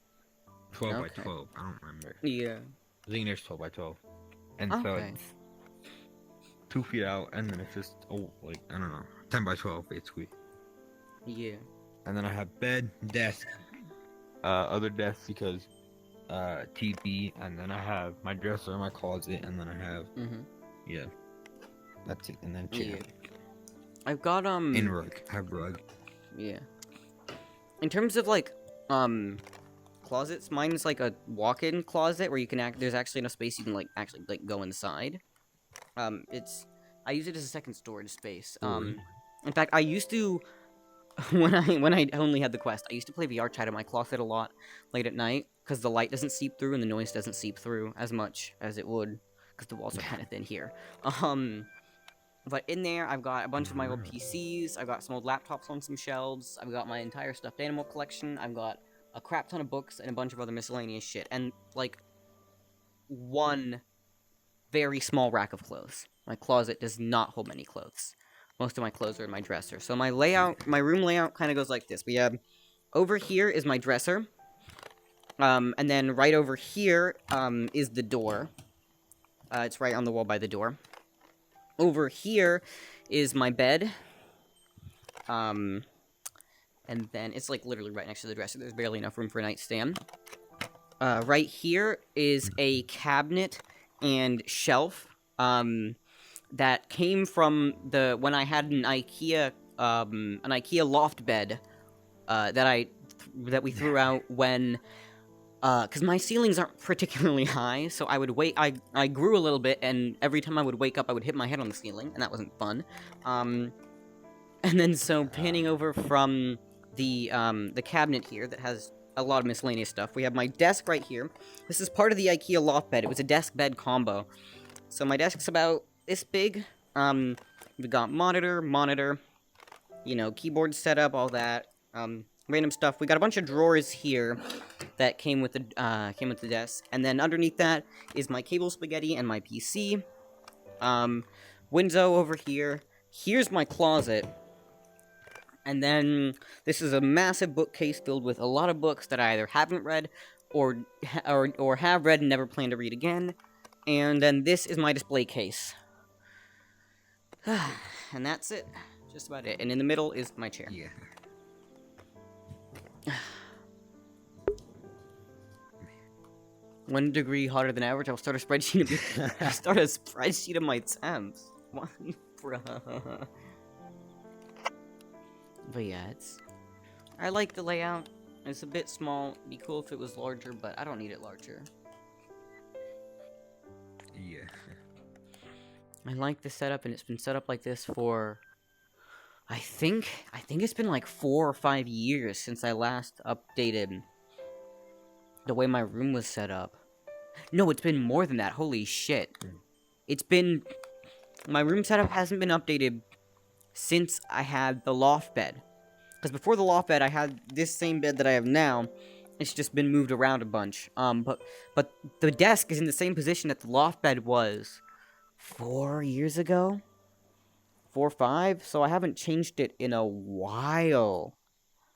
12 by Okay. 12. I don't remember. Yeah. I think there's 12 by 12, and so Okay. it's 2 feet out, and then it's just like I don't know, 10 by 12 basically. Yeah. And then I have bed, desk, other desk because TV, and then I have my dresser, my closet, and then I have yeah, that's it, and then chair. Yeah. I've got, In rug, have rug. Yeah. In terms of, like, closets, mine's like a walk-in closet where you can there's actually enough space you can, like, actually, like, go inside. I use it as a second storage space. In fact, I used to, when I only had the Quest, I used to play VR chat in my closet a lot late at night, because the light doesn't seep through and the noise doesn't seep through as much as it would, because the walls are kind of thin here. But in there, I've got a bunch of my old PCs, I've got some old laptops on some shelves, I've got my entire stuffed animal collection, I've got a crap ton of books, and a bunch of other miscellaneous shit, and, like, one very small rack of clothes. My closet does not hold many clothes. Most of my clothes are in my dresser. So my room layout kind of goes like this. We have, over here is my dresser, and then right over here, is the door. It's right on the wall by the door. Over here is my bed. And then it's like literally right next to the dresser. There's barely enough room for a nightstand. Right here is a cabinet and shelf, that came from when I had an IKEA loft bed, that we threw out when, because my ceilings aren't particularly high, so I grew a little bit, and every time I would wake up, I would hit my head on the ceiling, and that wasn't fun. And then so panning over from the cabinet here that has a lot of miscellaneous stuff, we have my desk right here. This is part of the IKEA loft bed. It was a desk bed combo. So my desk's about this big. We got monitor, keyboard setup, all that, random stuff. We got a bunch of drawers here that came with the desk, and then underneath that is my cable spaghetti and my PC. Window over here. Here's my closet. And then this is a massive bookcase filled with a lot of books that I either haven't read or have read and never plan to read again. And then this is my display case. And that's it. Just about it. And in the middle is my chair. Yeah. 1 degree hotter than average. I'll start a spreadsheet of my temps. What? Bruh. But yeah, I like the layout. It's a bit small. It'd be cool if it was larger, but I don't need it larger. Yeah. I like the setup, and it's been set up like this for, I think it's been like 4 or 5 years since I last updated the way my room was set up. No, it's been more than that. Holy shit. It's been... My room setup hasn't been updated since I had the loft bed. Because before the loft bed, I had this same bed that I have now. It's just been moved around a bunch. But the desk is in the same position that the loft bed was 4 years ago? 4 or 5? So I haven't changed it in a while.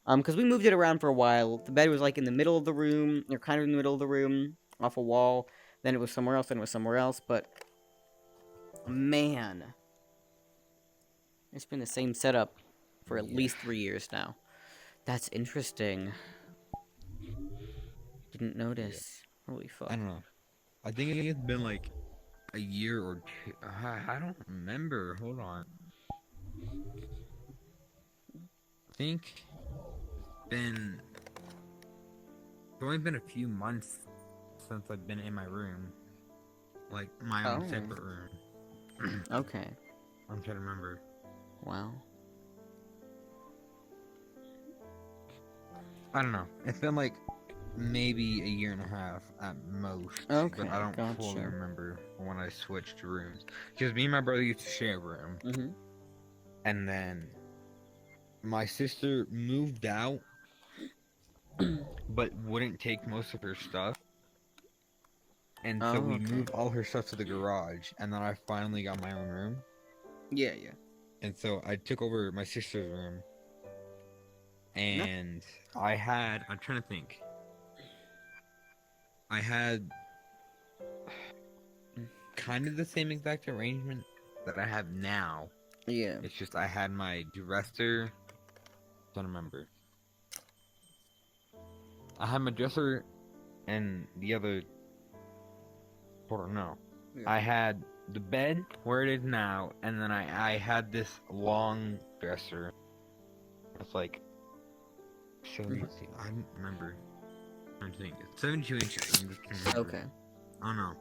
Because we moved it around for a while. The bed was, like, in the middle of the room, or kind of in the middle of the room, off a wall. Then it was somewhere else, then it was somewhere else, but... Man. It's been the same setup for at least 3 years now. That's interesting. Didn't notice. Holy fuck. I don't know. I think it's been like a year or two. I don't remember. Hold on. I think it's only been a few months since I've been in my room. Like, my own separate room. Okay. I'm trying to remember. Wow. I don't know. It's been like maybe a year and a half at most. Okay, But I don't fully gotcha. remember when I switched rooms. Because me and my brother used to share a room. Mm-hmm. And then my sister moved out, but wouldn't take most of her stuff. And so we okay. moved all her stuff to the garage. And then I finally got my own room. Yeah, yeah. And so I took over my sister's room. And I'm trying to think. I had kind of the same exact arrangement that I have now. Yeah. It's just I had my dresser. Don't remember. I had my dresser and the other. Hold on, no. Yeah. I had the bed where it is now, and then I had this long dresser. It's like 72. I don't remember. I'm trying to think. It's 72 inches. I'm just trying to remember. Okay. I don't know.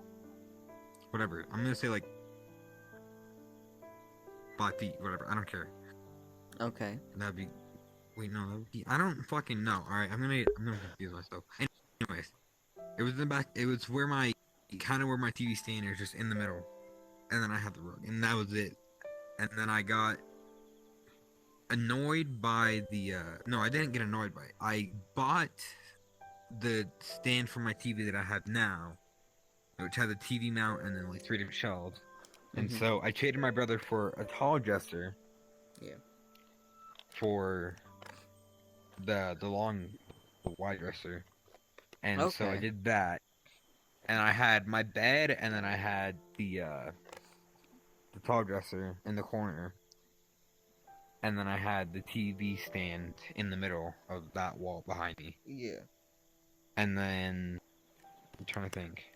Whatever. I'm gonna say like 5 feet. Whatever. I don't care. Okay. That'd be. Wait, no. That would be. I don't fucking know. All right. I'm gonna confuse myself. Anyways, it was in the back. It was where my where my TV stand is, just in the middle, and then I had the rug, and that was it. And then I got annoyed by the. No, I didn't get annoyed by it. I bought the stand for my TV that I have now, which had the TV mount and then like 3 different shelves. And Mhm. so I traded my brother for a tall dresser. Yeah. For the wide dresser. And so I Okay. did that. And I had my bed, and then I had the tall dresser in the corner. And then I had the TV stand in the middle of that wall behind me. Yeah. And then I'm trying to think.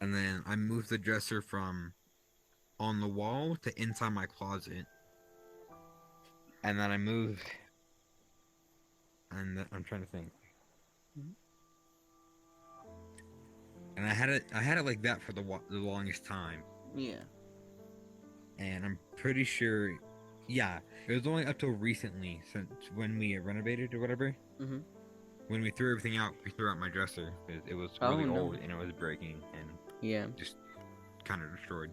And then I moved the dresser from on the wall to inside my closet. And then I moved. And I'm trying to think. And I had it like that for the longest time. Yeah. And I'm pretty sure, yeah, it was only up till recently, since when we renovated or whatever. Mhm. When we threw everything out, we threw out my dresser. It was Oh, really no. old and it was breaking and Yeah. just kind of destroyed.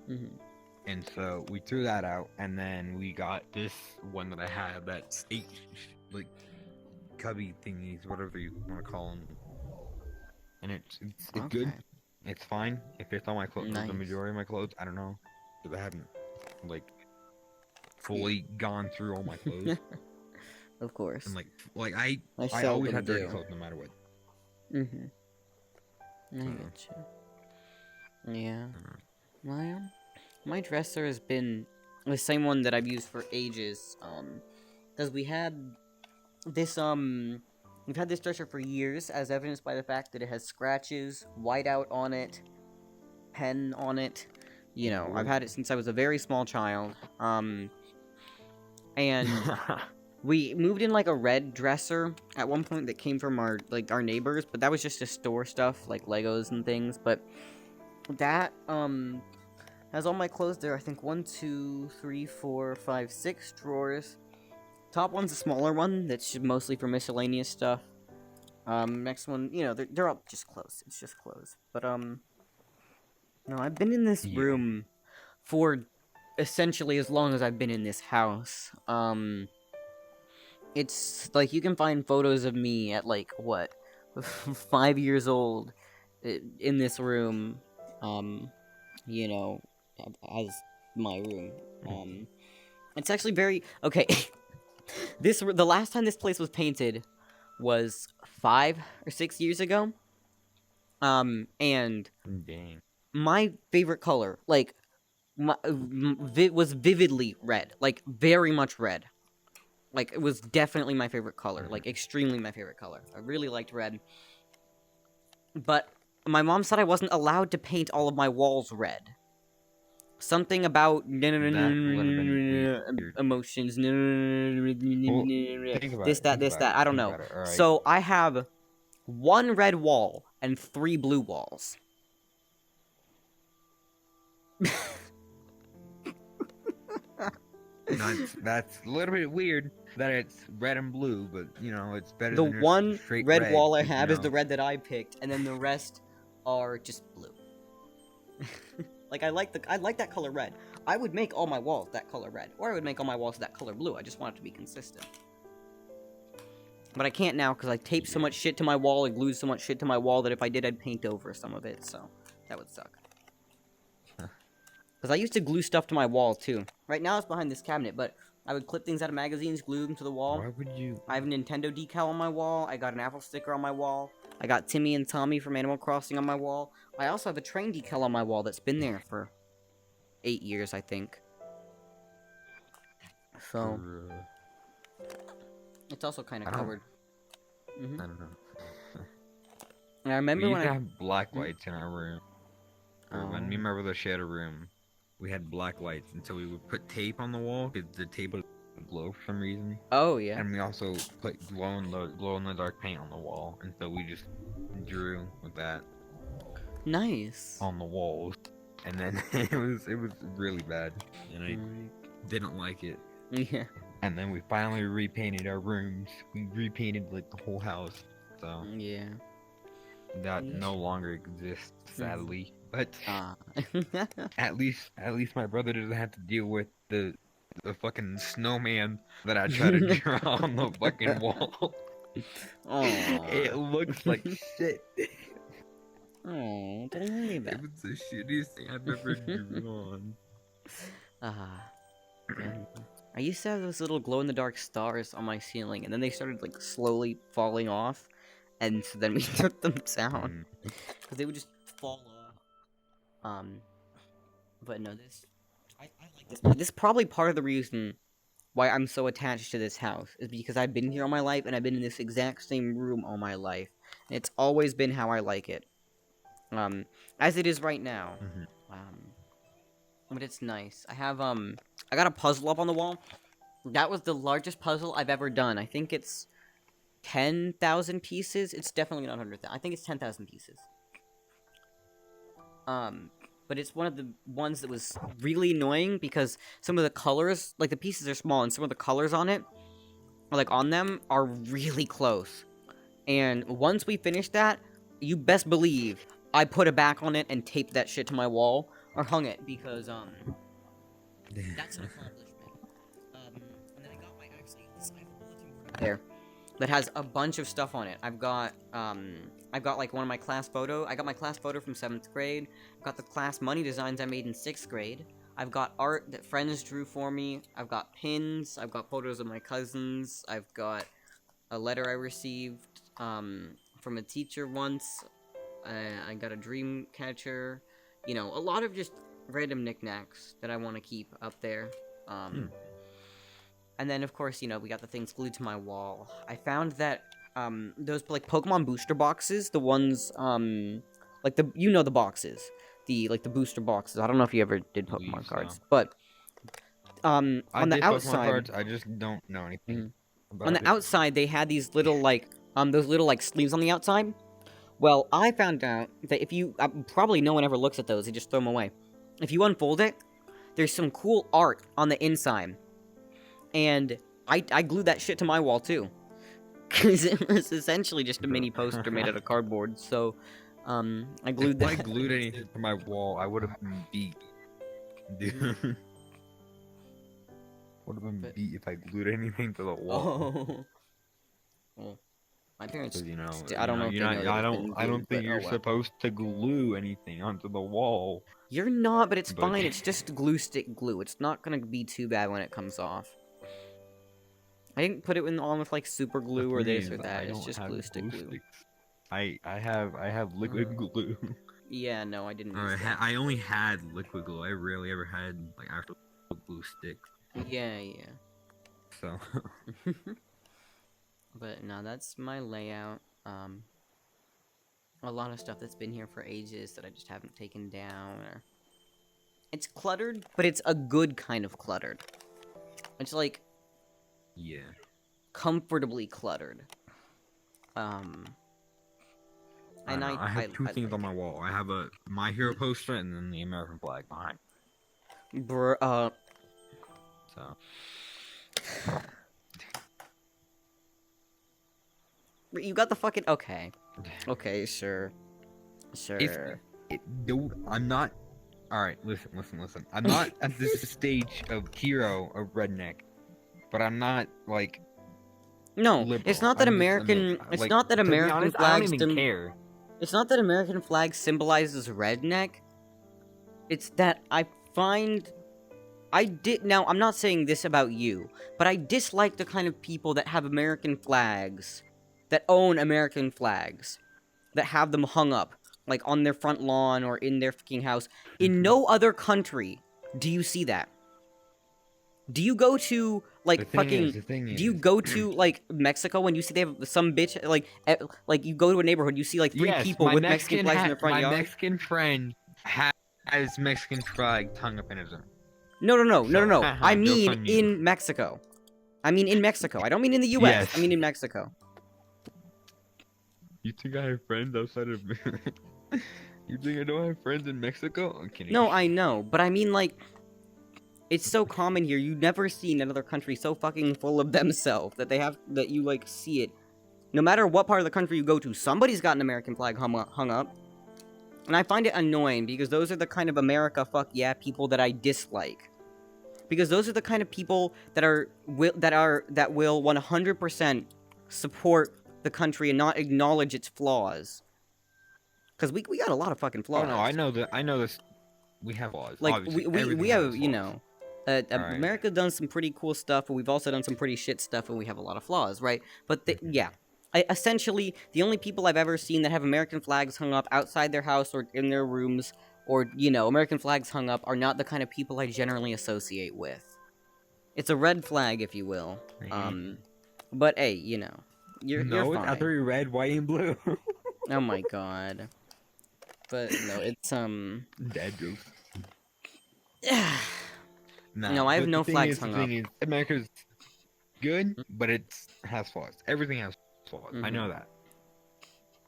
Mhm. And so we threw that out, and then we got this one that I had, that like cubby thingies, whatever you want to call them. And it's good. Okay. It's fine. It fits all my clothes. Nice. The majority of my clothes. I don't know, because I haven't like fully gone through all my clothes. Of course. And like I always seldom have dirty do. clothes no matter what. Mhm. I So- get you. Yeah. My dresser has been the same one that I've used for ages. Because we've had this dresser for years, as evidenced by the fact that it has scratches, whiteout on it, pen on it. You know, I've had it since I was a very small child. And we moved in like a red dresser at one point that came from our neighbors, but that was just to store stuff like Legos and things. But that Has all my clothes there. I think 1, 2, 3, 4, 5, 6 drawers. Top one's a smaller one that's mostly for miscellaneous stuff. Next one, you know, they're all just clothes. It's just clothes. But, no, I've been in this Yeah. room for essentially as long as I've been in this house. It's, like, you can find photos of me at, like, what, 5 years old in this room, you know, as my room. It's actually very, okay, the last time this place was painted was 5 or 6 years ago, and Dang. my favorite color, like, was vividly red, like, very much red. Like, it was definitely my favorite color, like, extremely my favorite color. I really liked red. But my mom said I wasn't allowed to paint all of my walls red. Something about That would have been weird. emotions, Think about this, it. that, Think this, about that, it. I don't Think know. about it. All right. So I have 1 red wall and 3 blue walls. That's a little bit weird that it's red and blue, but you know it's better The than just one straight red wall I 'cause, have you is the know, red that I picked, and then the rest are just blue. Like, I like that color red. I would make all my walls that color red, or I would make all my walls that color blue. I just want it to be consistent. But I can't now because I taped so much shit to my wall and glued so much shit to my wall that if I did, I'd paint over some of it, so that would suck. Because I used to glue stuff to my wall, too. Right now it's behind this cabinet, but I would clip things out of magazines, glue them to the wall. Why would you? I have a Nintendo decal on my wall. I got an Apple sticker on my wall. I got Timmy and Tommy from Animal Crossing on my wall. I also have a train decal on my wall that's been there for 8 years, I think. So, it's also kind of I don't- covered. I don't know. And I remember We when used to I... have black lights in our room. Or when me and Oh. my brother shared a room, we had black lights, and so we would put tape on the wall because the tape would glow for some reason. Oh, yeah. And we also put glow in the dark paint on the wall, and so we just drew with that Nice. on the walls. And then it was really bad, and I didn't like it. Yeah. And then we finally repainted our rooms. We repainted like the whole house, so Yeah. that no longer exists, sadly. But Ah. at least my brother doesn't have to deal with the fucking snowman that I try to draw on the fucking wall. Aw. It looks like shit. Oh, don't worry about It was the shittiest thing I've ever drawn. Man. I used to have those little glow-in-the-dark stars on my ceiling, and then they started, like, slowly falling off, and so then we took them down, because they would just fall off. But no, I like this. This is probably part of the reason why I'm so attached to this house, is because I've been here all my life, and I've been in this exact same room all my life, and it's always been how I like it. As it is right now. But it's nice. I have, I got a puzzle up on the wall. That was the largest puzzle I've ever done. I think it's 10,000 pieces. It's definitely not 100,000. I think it's 10,000 pieces. But it's one of the ones that was really annoying because some of the colors, like the pieces are small, and some of the colors on it, or like on them, are really close. And once we finished that, you best believe I put a back on it and taped that shit to my wall, or hung it, because, that's an accomplishment. And then I got I have a bulletin board there that has a bunch of stuff on it. I've got like one of my class photo. I got my class photo from 7th grade. I've got the class money designs I made in 6th grade. I've got art that friends drew for me. I've got pins. I've got photos of my cousins. I've got a letter I received, from a teacher once. I got a dream catcher. You know, a lot of just random knickknacks that I want to keep up there. And then, of course, you know, we got the things glued to my wall. I found that, those, like, Pokemon booster boxes, the ones, like, you know the boxes. The booster boxes. I don't know if you ever did Believe Pokemon so. cards, but, on I the did Pokemon outside... cards, I just don't know anything about On the it. outside, they had these little, like, those little, like, sleeves on the outside. Well, I found out that if you... probably no one ever looks at those, they just throw them away. if you unfold it, there's some cool art on the inside. And I glued that shit to my wall, too. Because it was essentially just a mini poster made out of cardboard, so, I glued If I that. glued anything to my wall, I would have been beat. Dude. Would have been beat if I glued anything to the wall. Oh. Well, my parents, 'Cause, you know, I don't know if they know that I it's don't. been I don't glued, think but you're oh well. supposed to glue anything onto the wall. You're not, but it's But- fine. It's just glue stick glue. It's not gonna be too bad when it comes off. I didn't put it on with like super glue The or thing this or is, that. I It's don't just have glue stick glue. sticks. I have liquid glue. Yeah, no, I didn't Or use that. I only had liquid glue. I rarely ever had like actual glue sticks. Yeah, yeah. So But no, that's my layout. A lot of stuff that's been here for ages that I just haven't taken down. Or... It's cluttered, but it's a good kind of cluttered. It's like yeah. comfortably cluttered. And I have two things like on my wall. I have a My Hero poster and then the American flag behind. So You got the fucking... Okay. Okay, sure. Sure. Dude, I'm not. All right, listen. I'm not at this stage of hero of redneck, but I'm not like. No, liberal. it's not that I'm just a American... mid. It's Like, not that to be American honest, I flags... don't even care. It's not that American flag symbolizes redneck. It's that I find... Now, I'm not saying this about you, but I dislike the kind of people that have American flags, that own American flags, that have them hung up, like on their front lawn or in their fucking house. In no other country do you see that. Do you go to, like, The thing do you go to, like, Mexico when you see they have some bitch, like, you go to a neighborhood, you see, like, three people with Mexican flags in their front yard? My Mexican friend has Mexican flag hung up in his room. No. I Joke's mean on you. in Mexico. I mean in Mexico. I don't mean in the U.S. Yes. I mean in Mexico. You think I have friends outside of? You think I don't have friends in Mexico? I'm kidding. No, I know, but I mean, like, it's so common here. You've never seen another country so fucking full of themselves that you, like, see it. No matter what part of the country you go to, somebody's got an American flag hung up. And I find it annoying, because those are the kind of America fuck yeah people that I dislike. Because those are the kind of people that will 100% support the country and not acknowledge its flaws. Because we got a lot of fucking flaws. Oh no, I know this. We have flaws. Like, Obviously, we everything have, has you flaws. know, Alright. America's done some pretty cool stuff, but we've also done some pretty shit stuff, and we have a lot of flaws, right? But, yeah. Essentially, the only people I've ever seen that have American flags hung up outside their house or in their rooms, or, you know, American flags hung up, are not the kind of people I generally associate with. It's a red flag, if you will. But, hey, you know, you're fine. I thought you red, white, and blue. Oh my god. But, no, it's, Dad jokes. No, I have but no the thing flags is, the hung thing is, America's good, but it has flaws. Everything has flaws. I know that.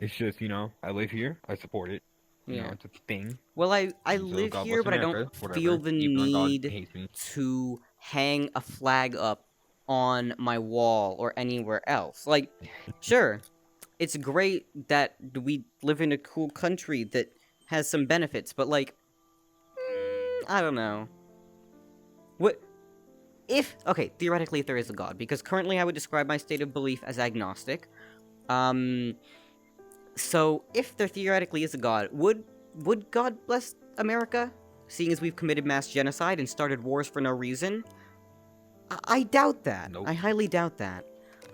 It's just, you know, I live here. I support it. You know, it's a thing. Well, I So live God here, bless but I America, don't whatever, feel the even though God need hates me. to hang a flag up on my wall or anywhere else. Like, sure, it's great that we live in a cool country that has some benefits, but, like, I don't know. Okay, theoretically, if there is a god, because currently I would describe my state of belief as agnostic. So, if there theoretically is a god, would God bless America? Seeing as we've committed mass genocide and started wars for no reason? I doubt that. Nope. I highly doubt that.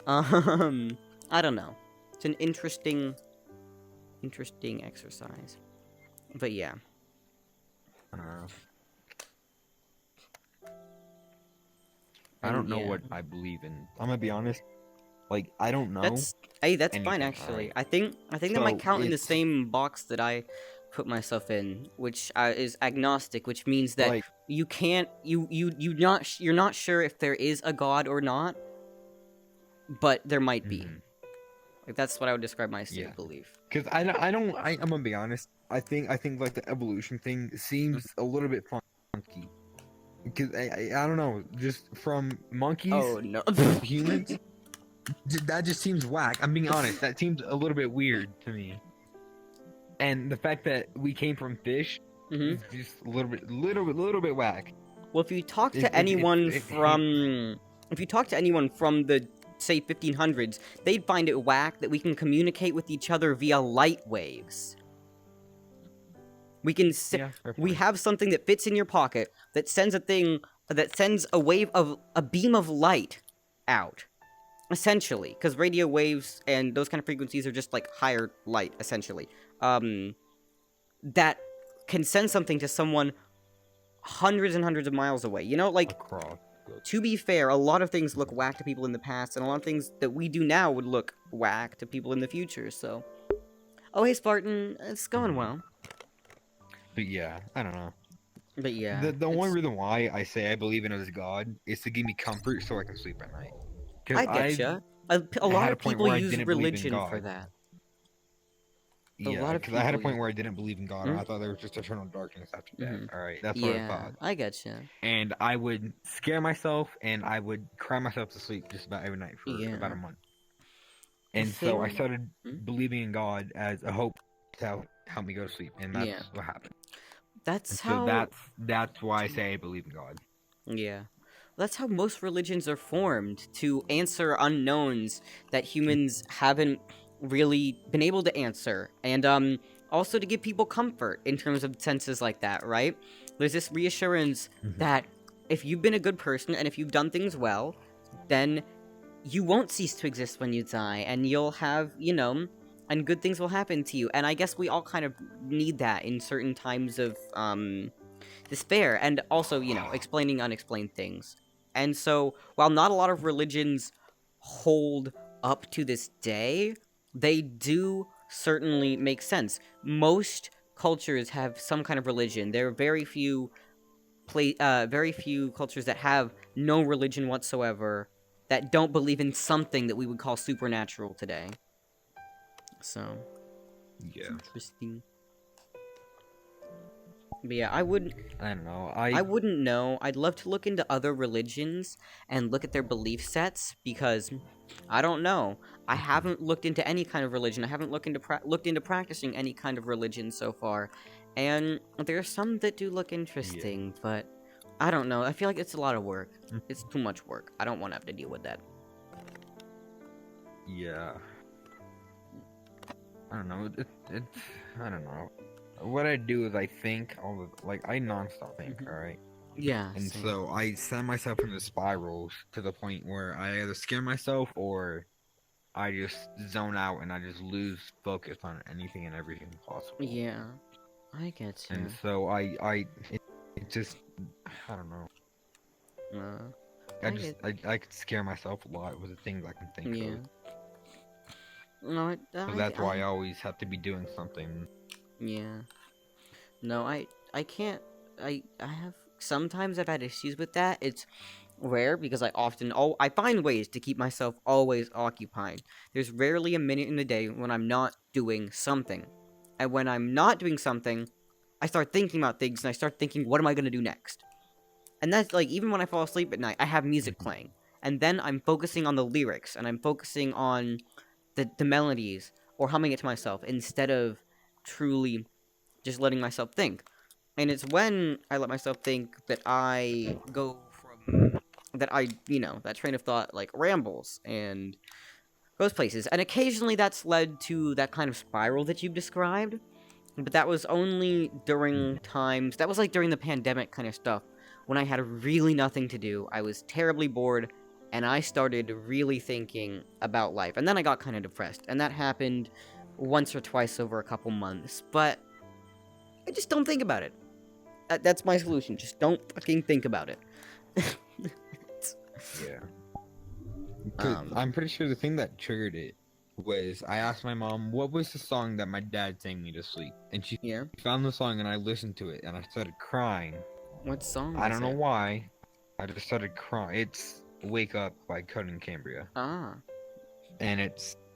I don't know. It's an interesting exercise. But yeah. I don't know Yeah. what I believe in. I'm gonna be honest. Like, I don't know. That's anything, fine actually. alright. I think that might So, count in the it's- same box that I put myself in, which is agnostic, which means that Like, you can't you're not sure if there is a god or not, but there might be. mhm. Like that's what I would describe my state Yeah. of belief. Cause I'm gonna be honest. I think like the evolution thing seems a little bit funky. Because I don't know, just from monkeys Oh no. to humans, that just seems whack. I'm being honest. That seems a little bit weird to me. And the fact that we came from fish hmm is just a little bit whack. Well, if you talk to It- anyone it- from, if you talk to anyone from the, say, 1500s, they'd find it whack that we can communicate with each other via light waves. We can, Yeah, fair we point. have something that fits in your pocket that sends a beam of light out, essentially, because radio waves and those kind of frequencies are just like higher light, essentially. That can send something to someone hundreds and hundreds of miles away. You know, like, Across. to be fair, a lot of things look whack to people in the past, and a lot of things that we do now would look whack to people in the future, so... Oh, hey, Spartan, it's going well. But yeah, I don't know. But yeah, The only it's- reason why I say I believe in as God is to give me comfort so I can sleep at night. 'Cause I getcha. A lot had a of point people where I use didn't believe in religion for God. that. Yeah, lot of because I had a people point where I didn't believe in God. Hmm? I thought there was just eternal darkness after death. Mhm. All right, that's what I Yeah, thought. I getcha. And I would scare myself, and I would cry myself to sleep just about every night for Yeah. about a month. The And so I thing- started Hmm? believing in God as a hope to help me go to sleep, and that's Yeah. what happened. That's And how... so that's why I say I believe in God. Yeah. That's how most religions are formed, to answer unknowns that humans haven't really been able to answer. And, also to give people comfort in terms of senses like that, right? There's this reassurance Mhm. that if you've been a good person and if you've done things well, then you won't cease to exist when you die, and you'll have, you know, and good things will happen to you. And I guess we all kind of need that in certain times of, despair, and also, you know, explaining unexplained things. And so, while not a lot of religions hold up to this day, they do certainly make sense. Most cultures have some kind of religion. There are very few cultures that have no religion whatsoever, that don't believe in something that we would call supernatural today. So, Yeah. interesting. But yeah, I wouldn't know. I wouldn't know. I'd love to look into other religions and look at their belief sets, because I don't know. I haven't looked into any kind of religion. I haven't looked into practicing any kind of religion so far. And there are some that do look interesting, but I don't know. I feel like it's a lot of work. It's too much work. I don't want to have to deal with that. Yeah. I don't know. It's I don't know. What I do is I think I nonstop think, Mhm. alright? Yeah. And same. so I send myself into spirals to the point where I either scare myself or I just zone out and I just lose focus on anything and everything possible. Yeah. I get you. And so it just I don't know. I could scare myself a lot with the things I can think Yeah. of. No, So that's why I always have to be doing something. Yeah. No, I can't. I have sometimes I've had issues with that. It's rare because I find ways to keep myself always occupied. There's rarely a minute in the day when I'm not doing something. And when I'm not doing something, I start thinking about things and I start thinking, what am I going to do next? And that's like, even when I fall asleep at night, I have music playing. And then I'm focusing on the lyrics and I'm focusing on the melodies or humming it to myself instead of truly just letting myself think. And it's when I let myself think that I go from that train of thought like rambles and goes places. And occasionally that's led to that kind of spiral that you've described. But that was only during times, that was like during the pandemic kind of stuff, when I had really nothing to do. I was terribly bored, and I started really thinking about life. And then I got kind of depressed, and that happened once or twice over a couple months. But I just don't think about it. That's my solution. Just don't fucking think about it. Yeah. 'Cause I'm pretty sure the thing that triggered it was I asked my mom what was the song that my dad sang me to sleep, and she Yeah. found the song and I listened to it and I started crying. What song I is don't know it? why. I just started crying. It's "Wake Up" by Conan Cambria, Ah, and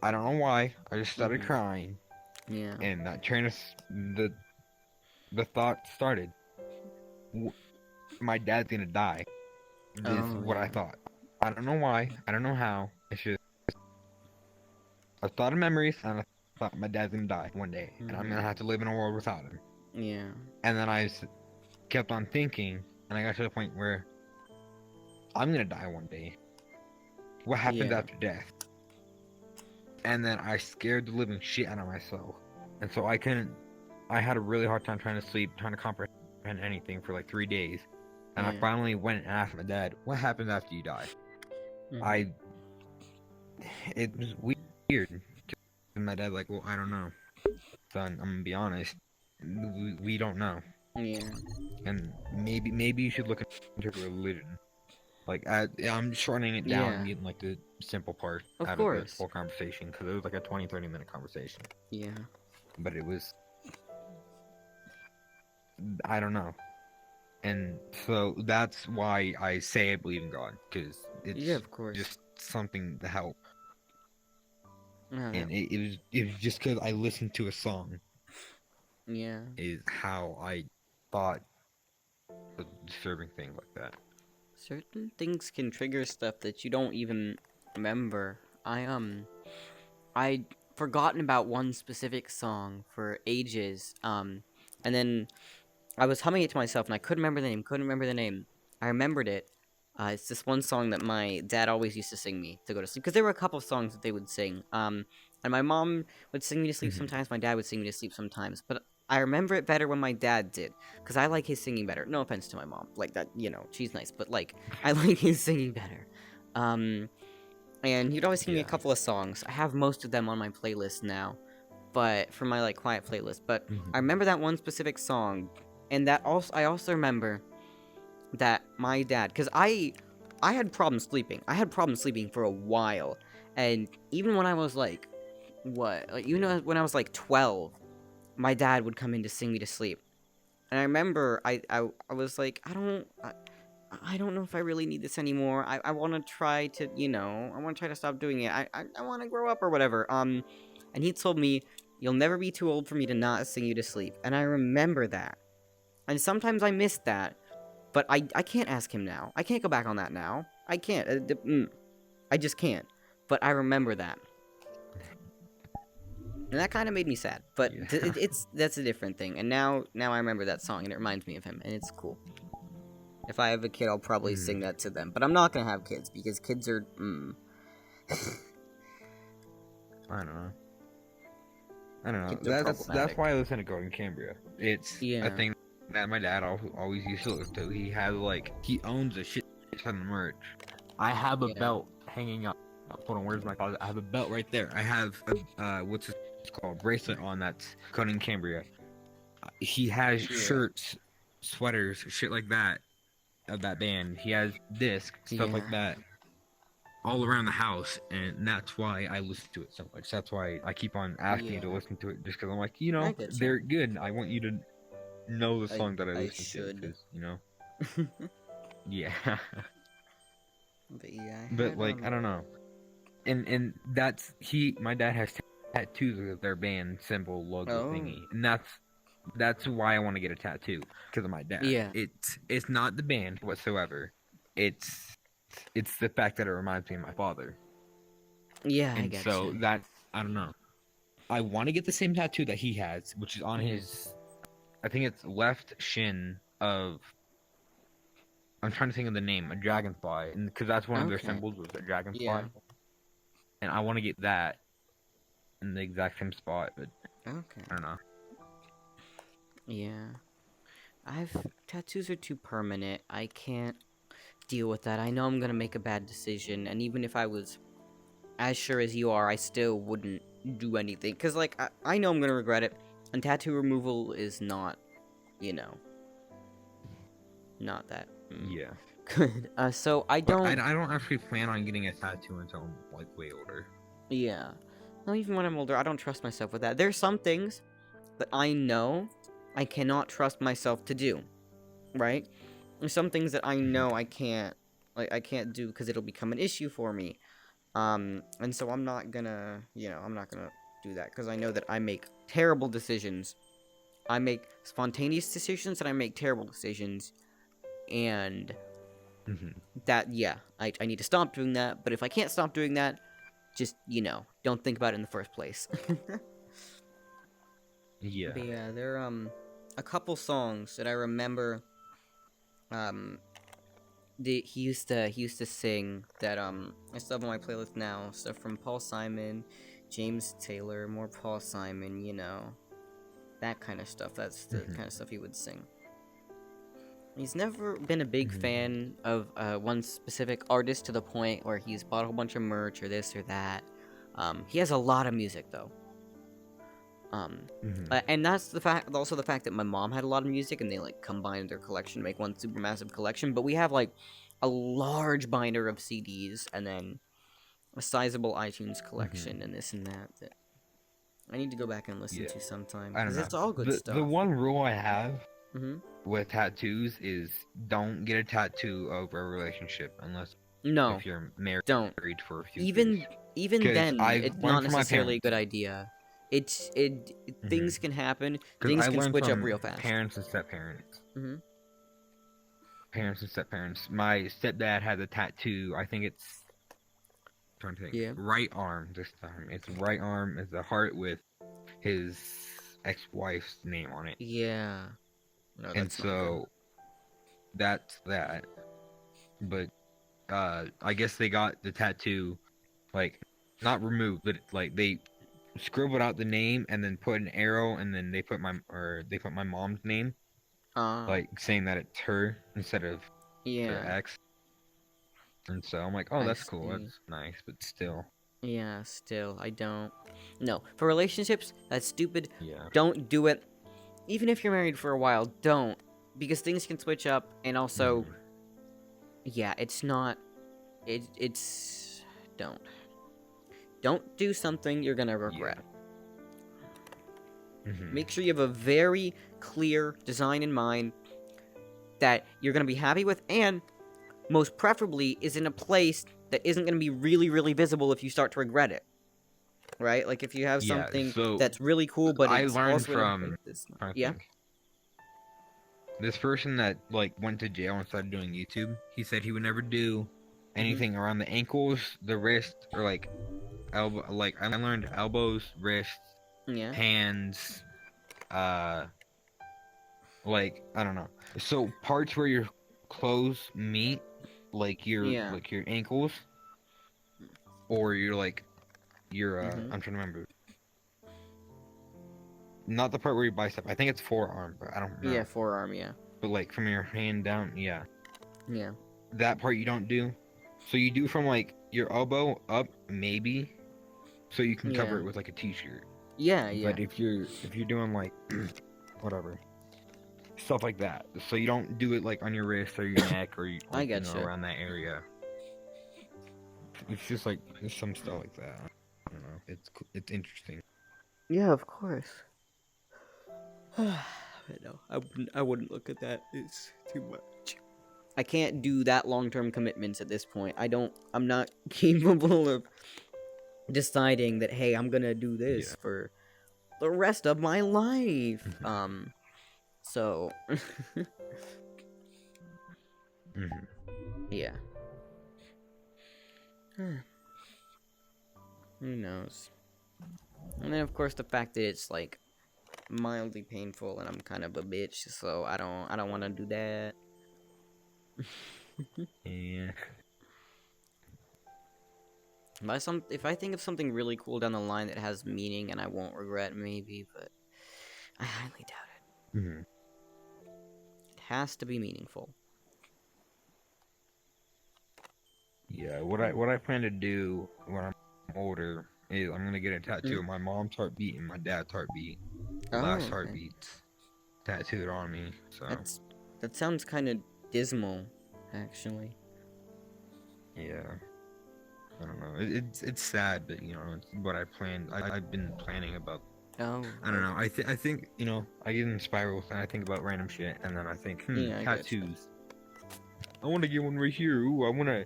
I don't know why. I just started Mhm. crying, yeah. and that the the thought started. My dad's gonna die. This is Oh, what I yeah. thought. I don't know why. I don't know how. It's just I thought of memories, and I thought my dad's gonna die one day, and I'm gonna have to live in a world without him. Yeah. And then kept on thinking, and I got to the point where I'm gonna die one day. What happens Yeah. after death? And then I scared the living shit out of myself, and so I couldn't. I had a really hard time trying to sleep, trying to comprehend anything for like 3 days. And I Yeah. finally went and asked my dad, "What happens after you die?" Mhm. It was weird. And my dad like, "Well, I don't know, son. I'm gonna be honest. We don't know. Yeah. And maybe you should look into religion." Like I'm shortening it down Yeah. and getting like the simple part Of out of the course. whole conversation because it was like a 20-30 minute conversation. Yeah. But it was, I don't know. And so that's why I say I believe in God, because it's Yeah, of course. just something to help. No, And it was just because I listened to a song yeah. is how I thought a disturbing thing like that. Certain things can trigger stuff that you don't even remember. I'd forgotten about one specific song for ages. And then I was humming it to myself and I couldn't remember the name. I remembered it. It's this one song that my dad always used to sing me to go to sleep. Because there were a couple of songs that they would sing. And my mom would sing me to sleep Mhm. sometimes, my dad would sing me to sleep sometimes. But I remember it better when my dad did. Because I like his singing better. No offense to my mom. Like, that, she's nice. But, like, I like his singing better. And he'd always sing me a Yeah. couple of songs. I have most of them on my playlist now. But, for my, like, quiet playlist. But Mhm. I remember that one specific song. And I also remember that my dad, because I had problems sleeping. I had problems sleeping for a while, and even when I was like, when I was like 12, my dad would come in to sing me to sleep, and I remember I was like, I don't know if I really need this anymore. I want to try to, I want to try to stop doing it. I want to grow up or whatever. And he told me, you'll never be too old for me to not sing you to sleep, and I remember that. And sometimes I miss that, but I can't ask him now. I can't go back on that now. I can't. I just can't. But I remember that. And that kind of made me sad. But Yeah. that's a different thing. And now I remember that song and it reminds me of him and it's cool. If I have a kid, I'll probably sing that to them. But I'm not gonna have kids because kids are I don't know. I don't know. Kids are That's problematic. why I listen to Golden Cambria. It's Yeah. a thing that my dad always used to listen to. He owns a shit ton of merch. I have a Yeah. belt hanging up. Hold on, where's my closet? I have a belt right there. I have a what's it called, bracelet on that's Golden Cambria. He has shirts, sweaters, shit like that of that band. He has discs, stuff like Yeah. that, all around the house, and that's why I listen to it so much. That's why I keep on asking you to Yeah. listen to it, just because I'm like, I get you. they're good. I want you to know the I- song that I I listen should. to, because yeah. But yeah, I But had like, I don't know, and my dad has tattoos of their band symbol logo Oh. thingy, and that's why I want to get a tattoo, because of my dad. Yeah. It's not the band whatsoever. It's the fact that it reminds me of my father. Yeah, I And get so you. that, I don't know. I want to get the same tattoo that he has, which is on Mhm. his, I think it's left shin of, I'm trying to think of the name, a dragonfly, and because that's one of their Okay. symbols was a dragonfly. Yeah. And I want to get that in the exact same spot, but Okay. I don't know. Yeah. Tattoos are too permanent. I can't deal with that. I know I'm gonna make a bad decision, and even if I was as sure as you are, I still wouldn't do anything. Because, like, I know I'm gonna regret it, and tattoo removal is not, not that Yeah. good. So I But don't. I don't actually plan on getting a tattoo until I'm like way older. Yeah. No, even when I'm older, I don't trust myself with that. There's some things that I know I cannot trust myself to do, right? There's some things that I know I can't do because it'll become an issue for me. And so I'm not gonna do that because I know that I make terrible decisions I make spontaneous decisions and I make terrible decisions, and that, yeah, I need to stop doing that. But if I can't stop doing that, just, don't think about it in the first place. Yeah. But yeah, there are a couple songs that I remember. He used to sing that I still have on my playlist now. Stuff from Paul Simon, James Taylor, more Paul Simon, that kind of stuff. That's the kind of stuff he would sing. He's never been a big fan of one specific artist to the point where he's bought a whole bunch of merch or this or that. He has a lot of music though. And that's also the fact that my mom had a lot of music, and they like combined their collection to make one super massive collection. But we have like a large binder of CDs, and then a sizable iTunes collection, and this and that. That I need to go back and listen to sometime, I don't because know. it's all good stuff. The one rule I have Mm-hmm. with tattoos is don't get a tattoo over a relationship unless No, if you're married don't. for a few Even years. even 'Cause then, I've it's learned not from my necessarily a parents. good idea. Things can happen. 'Cause Things I can learned switch up from real fast. parents and step-parents. Mm-hmm. Parents and step-parents. My stepdad has a tattoo. I think it's trying to think. Yeah. Right arm this time. It's right arm. It's a heart with his ex-wife's name on it. Yeah. No, And that's not good. so that's that. But I guess they got the tattoo like not removed, but like they scribbled out the name and then put an arrow and then they put my mom's name, like saying that it's her instead of her Yeah. ex. And so I'm like, oh, I that's cool. see. That's nice, but still. Yeah, still, I don't. No, for relationships, that's stupid. Yeah. Don't do it. Even if you're married for a while, don't. Because things can switch up, and also, yeah, it's not. It's. Don't. Don't do something you're gonna regret. Make sure you have a very clear design in mind that you're gonna be happy with, and most preferably is in a place that isn't gonna be really, really visible if you start to regret it. Right? Like if you have Yeah, something so that's really cool, but I it's learned also in a from place that's not- I Yeah. think, this person that like went to jail and started doing YouTube. He said he would never do anything around the ankles, the wrist, or like elbow. Like I learned elbows, wrists, Yeah. hands, like I don't know. So parts where your clothes meet, like your ankles, or your I'm trying to remember. Not the part where your bicep. I think it's forearm, but I don't know. Yeah, forearm, yeah. But like from your hand down, yeah. Yeah. That part you don't do. So you do from like your elbow up, maybe. So you can cover Yeah. it with like a t-shirt. Yeah, yeah. But if you're doing like whatever stuff like that, so you don't do it like on your wrist or your neck or I you know, getcha. around that area. It's just like there's some stuff like that. I don't know. It's interesting. Yeah, of course. No, I wouldn't look at that. It's too much. I can't do that long-term commitments at this point. I'm not capable of deciding that, hey, I'm gonna do this for the rest of my life. So yeah. Who knows? And then of course the fact that it's like mildly painful and I'm kind of a bitch, so I don't want to do that. Yeah. If I think of something really cool down the line that has meaning and I won't regret, maybe, but I highly doubt it. It has to be meaningful. Yeah, what I plan to do when I'm older is I'm gonna get a tattoo of my mom's heartbeat and my dad's heartbeat. Last okay. heartbeats tattooed on me. So That sounds kind of dismal, actually. yeah, I don't know. It's sad, but you know, it's what I planned. I've been planning about. Oh. I don't know. I think you know, I get in spirals and I think about random shit, and then I think, Yeah, I get you. tattoos. I want to get one right here. Ooh, I want to.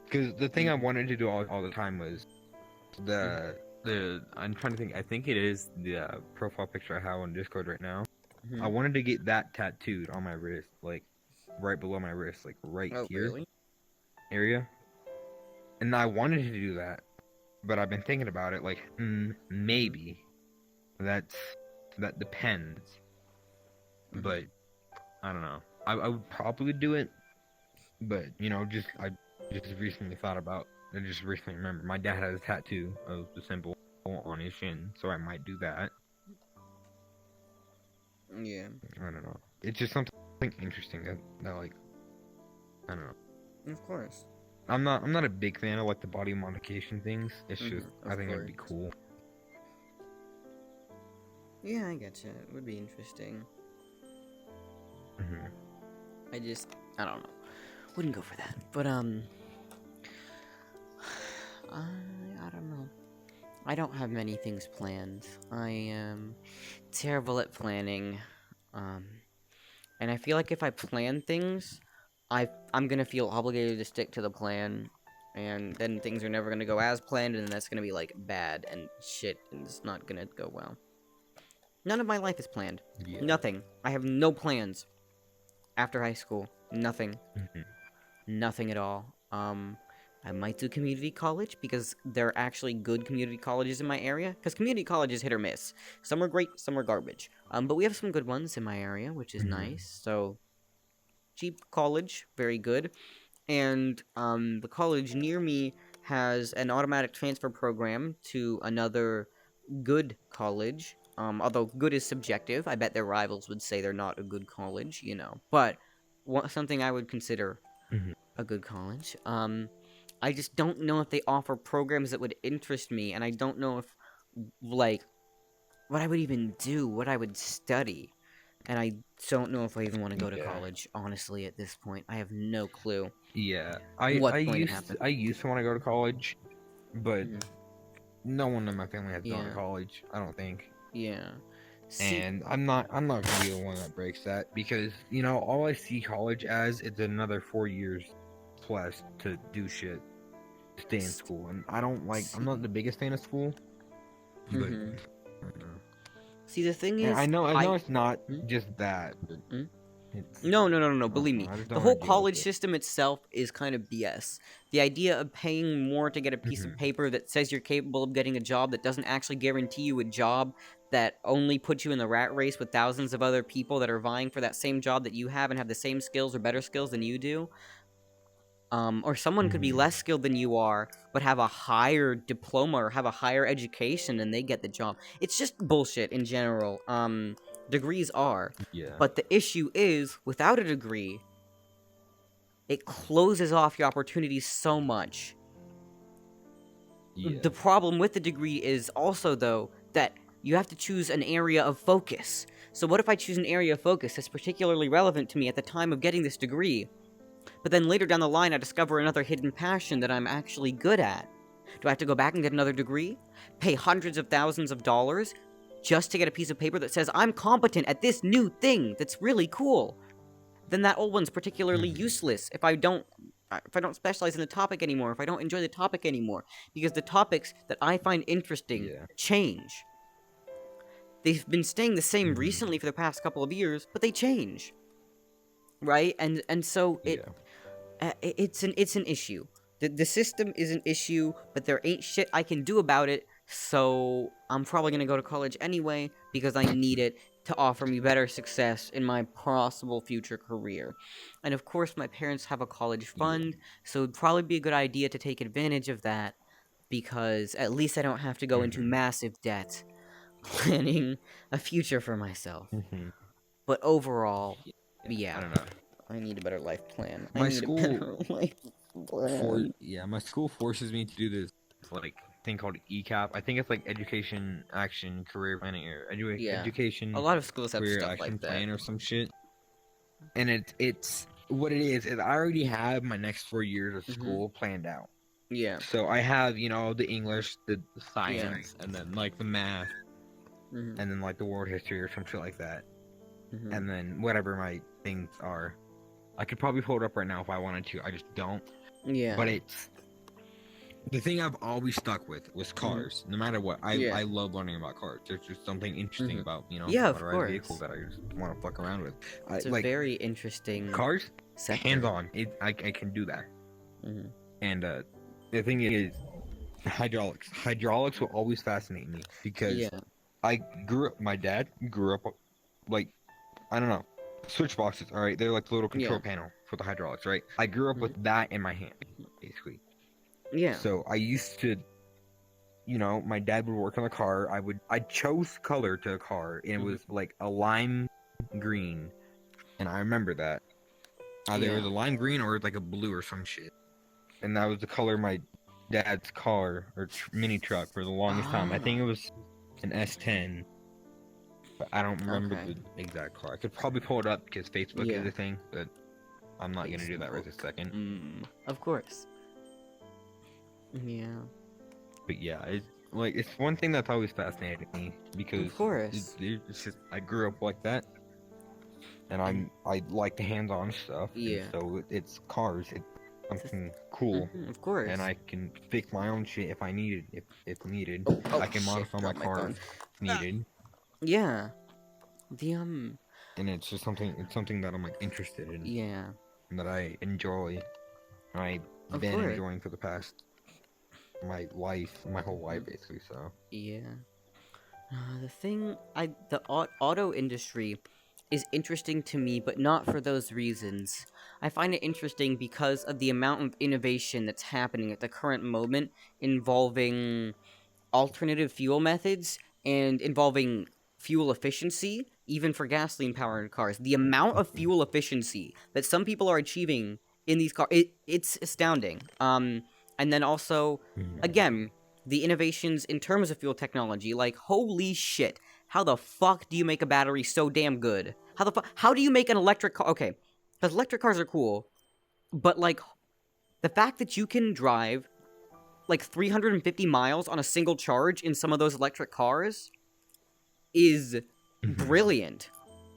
Because the thing I wanted to do all the time was the I'm trying to think. I think it is the profile picture I have on Discord right now. I wanted to get that tattooed on my wrist, like right below my wrist, like right Oh, here really? area. And I wanted to do that, but I've been thinking about it, like, maybe. That depends. But I don't know. I would probably do it, but I just recently thought about. I just recently remembered my dad has a tattoo of the symbol on his shin, so I might do that. Yeah. I don't know. It's just something interesting that like, I don't know. Of course. I'm not a big fan of like the body modification things. It's just I Of think it'd be course. cool. Yeah, I get you. It would be interesting. I don't know. Wouldn't go for that. But, I don't know. I don't have many things planned. I am terrible at planning. And I feel like if I plan things, I'm gonna feel obligated to stick to the plan. And then things are never gonna go as planned, and then that's gonna be, like, bad and shit, and it's not gonna go well. None of my life is planned. Yeah. Nothing. I have no plans after high school. Nothing. Nothing at all. I might do community college because there are actually good community colleges in my area. Because community college is hit or miss. Some are great, some are garbage. But we have some good ones in my area, which is nice. So, cheap college, very good. And the college near me has an automatic transfer program to another good college. Although good is subjective, I bet their rivals would say they're not a good college, But something I would consider a good college. I just don't know if they offer programs that would interest me, and I don't know if, like, what I would even do, what I would study. And I don't know if I even want to go to college, honestly, at this point. I have no clue. Yeah, What's I going to happen. used to want to go to college, but no one in my family has gone to Yeah. college. I don't think, Yeah. See, and I'm not gonna be the one that breaks that because all I see college as is another 4 years plus to do shit, stay in school, and I don't like. I'm not the biggest fan of school, but I don't know. see, the thing And is, I know it's not just that. But it's, No. Believe me, I just the don't whole wanna deal with college it. system itself is kind of BS. The idea of paying more to get a piece of paper that says you're capable of getting a job that doesn't actually guarantee you a job, that only puts you in the rat race with thousands of other people that are vying for that same job that you have and have the same skills or better skills than you do. Or someone could be less skilled than you are, but have a higher diploma or have a higher education and they get the job. It's just bullshit in general. Degrees are. Yeah. But the issue is, without a degree, it closes off your opportunities so much. Yeah. The problem with the degree is also, though, that you have to choose an area of focus. So what if I choose an area of focus that's particularly relevant to me at the time of getting this degree, but then later down the line I discover another hidden passion that I'm actually good at? Do I have to go back and get another degree? Pay hundreds of thousands of dollars just to get a piece of paper that says I'm competent at this new thing that's really cool? Then that old one's particularly useless if I don't specialize in the topic anymore, if I don't enjoy the topic anymore, because the topics that I find interesting change. They've been staying the same recently for the past couple of years, but they change, right? And so it's an issue. The system is an issue, but there ain't shit I can do about it. So I'm probably gonna go to college anyway because I need it to offer me better success in my possible future career. And of course, my parents have a college fund, so it'd probably be a good idea to take advantage of that because at least I don't have to go into massive debt planning a future for myself. But overall, yeah, I don't know. I need a better life plan. My I need school- a better life plan. My school forces me to do this like thing called ECAP. I think it's like Education Action Career Planning or Education A lot of schools have Career stuff Action like that. Plan or some shit. And it's what it is I already have my next 4 years of school planned out. Yeah. So I have the English, the science, and then like the math, and then like the world history or some shit like that. And then whatever my things are. I could probably pull it up right now if I wanted to. I just don't. Yeah. But it's the thing I've always stuck with was cars. No matter what, Yeah. I love learning about cars. There's just something interesting about Yeah, of motorized vehicles course. that I just want to fuck around with. It's a Like very interesting cars, sector. hands on. I can do that. Mhm. And the thing is, hydraulics. Hydraulics will always fascinate me because Yeah. I grew up. My dad grew up like I don't know, switch boxes. All right, they're like the little control Yeah. panel for the hydraulics, right? I grew up with that in my hand, basically. Yeah. So I used to, my dad would work on the car. I chose color to a car, and it was like a lime green, and I remember that. Either it was a lime green or like a blue or some shit, and that was the color of my dad's car or mini truck for the longest time. I think it was an S10. But I don't remember Okay. the exact car. I could probably pull it up because Facebook Yeah. is a thing, but I'm not gonna do that right this second. Of course. Yeah. But yeah, it's one thing that's always fascinated me because Of course. it's just I grew up like that, and I like the hands-on stuff. and Yeah. so it's cars. It's something cool, Of course. and I can fix my own shit if I needed. If needed, Oh, I can shit, modify my dropped my car phone. if needed. Yeah. The And it's just something that I'm like interested in. Yeah. And that I enjoy. And I've Of been course. enjoying for the past my whole life basically. So Yeah. The auto industry is interesting to me, but not for those reasons. I find it interesting because of the amount of innovation that's happening at the current moment involving alternative fuel methods and involving fuel efficiency, even for gasoline-powered cars. The amount of fuel efficiency that some people are achieving in these cars, it's astounding. And then also, again, the innovations in terms of fuel technology, like, holy shit, how the fuck do you make a battery so damn good? How do you make an electric car? Okay, because electric cars are cool, but, like, the fact that you can drive like 350 miles on a single charge in some of those electric cars is brilliant,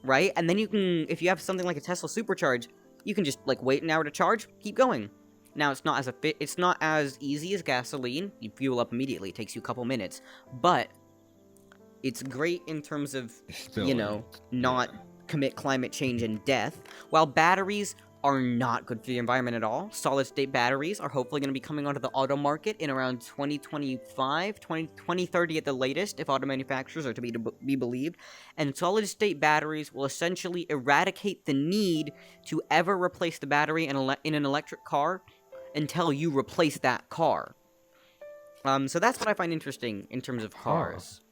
right? And then you can, if you have something like a Tesla Supercharge, you can just like wait an hour to charge, keep going. Now it's not as easy as gasoline. You fuel up immediately; it takes you a couple minutes, but it's great in terms of still, not commit climate change and death. While batteries are not good for the environment at all. Solid-state batteries are hopefully going to be coming onto the auto market in around 2025, 2030 at the latest, if auto manufacturers are to be believed. And solid-state batteries will essentially eradicate the need to ever replace the battery in an electric car until you replace that car. So that's what I find interesting in terms of cars.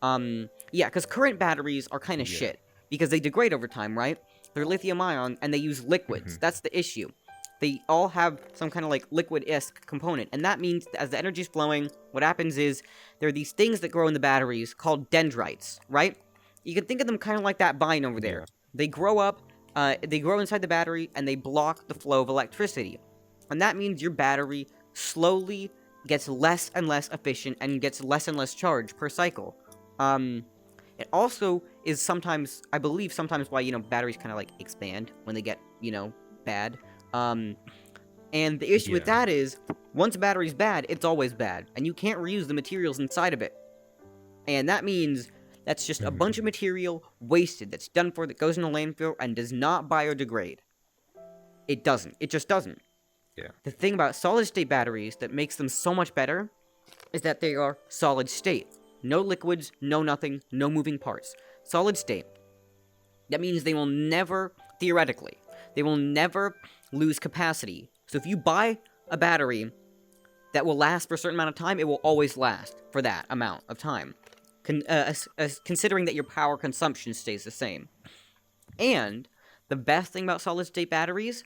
Yeah, because current batteries are kind of shit, because they degrade over time, right? They're lithium-ion, and they use liquids. That's the issue. They all have some kind of, like, liquid-esque component, and that means that as the energy's flowing, what happens is there are these things that grow in the batteries called dendrites, right? You can think of them kind of like that vine over there. They grow up, they grow inside the battery, and they block the flow of electricity. And that means your battery slowly gets less and less efficient and gets less and less charge per cycle. It also is sometimes, I believe sometimes why, batteries kind of, like, expand when they get, bad. And the issue with that is, once a battery's bad, it's always bad. And you can't reuse the materials inside of it. And that means that's just a bunch of material wasted, that's done for, that goes in a landfill and does not biodegrade. It doesn't. It just doesn't. Yeah. The thing about solid-state batteries that makes them so much better is that they are solid-state. No liquids, no nothing, no moving parts. Solid state. That means they will never, theoretically, they will never lose capacity. So if you buy a battery that will last for a certain amount of time, it will always last for that amount of time. Considering that your power consumption stays the same. And the best thing about solid-state batteries,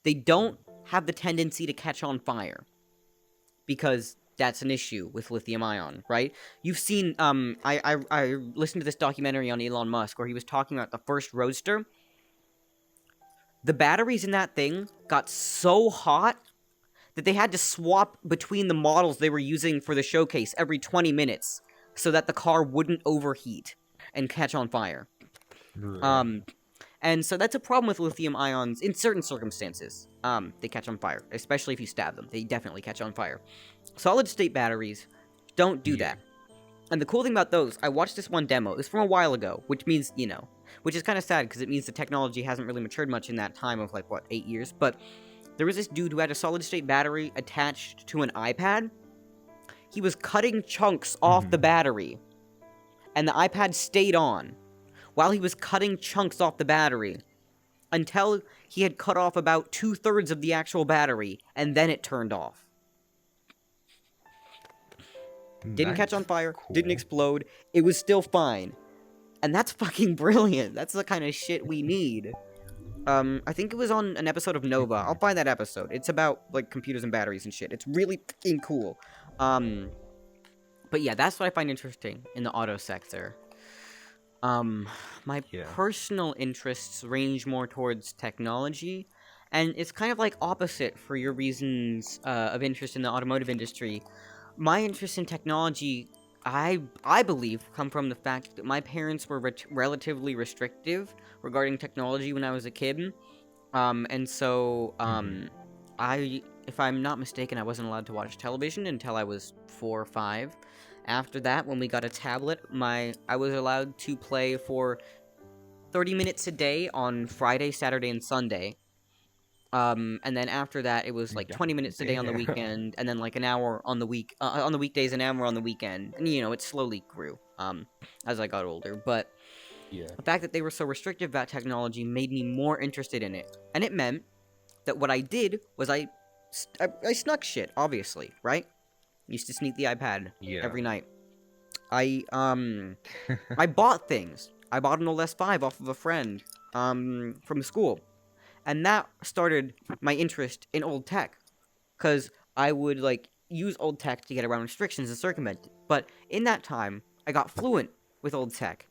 they don't have the tendency to catch on fire. Because that's an issue with lithium-ion, right? You've seen, I listened to this documentary on Elon Musk where he was talking about the first Roadster. The batteries in that thing got so hot that they had to swap between the models they were using for the showcase every 20 minutes so that the car wouldn't overheat and catch on fire. And And so that's a problem with lithium ions in certain circumstances. They catch on fire, especially if you stab them. They definitely catch on fire. Solid state batteries don't do that. And the cool thing about those, I watched this one demo. It was from a while ago, which means, which is kind of sad because it means the technology hasn't really matured much in that time of, 8 years. But there was this dude who had a solid state battery attached to an iPad. He was cutting chunks off the battery, and the iPad stayed on while he was cutting chunks off the battery until he had cut off about 2/3 of the actual battery, and then it turned off. Didn't catch on fire, didn't explode, it was still fine. And that's fucking brilliant. That's the kind of shit we need. I think it was on an episode of Nova. I'll find that episode. It's about, computers and batteries and shit. It's really fucking cool. But yeah, that's what I find interesting in the auto sector. My personal interests range more towards technology, and it's kind of opposite for your reasons of interest in the automotive industry. My interest in technology, I believe, come from the fact that my parents were relatively restrictive regarding technology when I was a kid. And so, if I'm not mistaken, I wasn't allowed to watch television until I was 4 or 5. After that, when we got a tablet, I was allowed to play for 30 minutes a day on Friday, Saturday, and Sunday. And then after that, it was 20 minutes a day on the weekend, and then an hour on the weekdays, an hour on the weekend. And it slowly grew as I got older. But the fact that they were so restrictive about technology made me more interested in it, and it meant that what I did was I snuck shit, obviously, right? Used to sneak the iPad every night. I bought things. I bought an old S5 off of a friend from school. And that started my interest in old tech. Because I would, use old tech to get around restrictions and circumvent it. But in that time, I got fluent with old tech.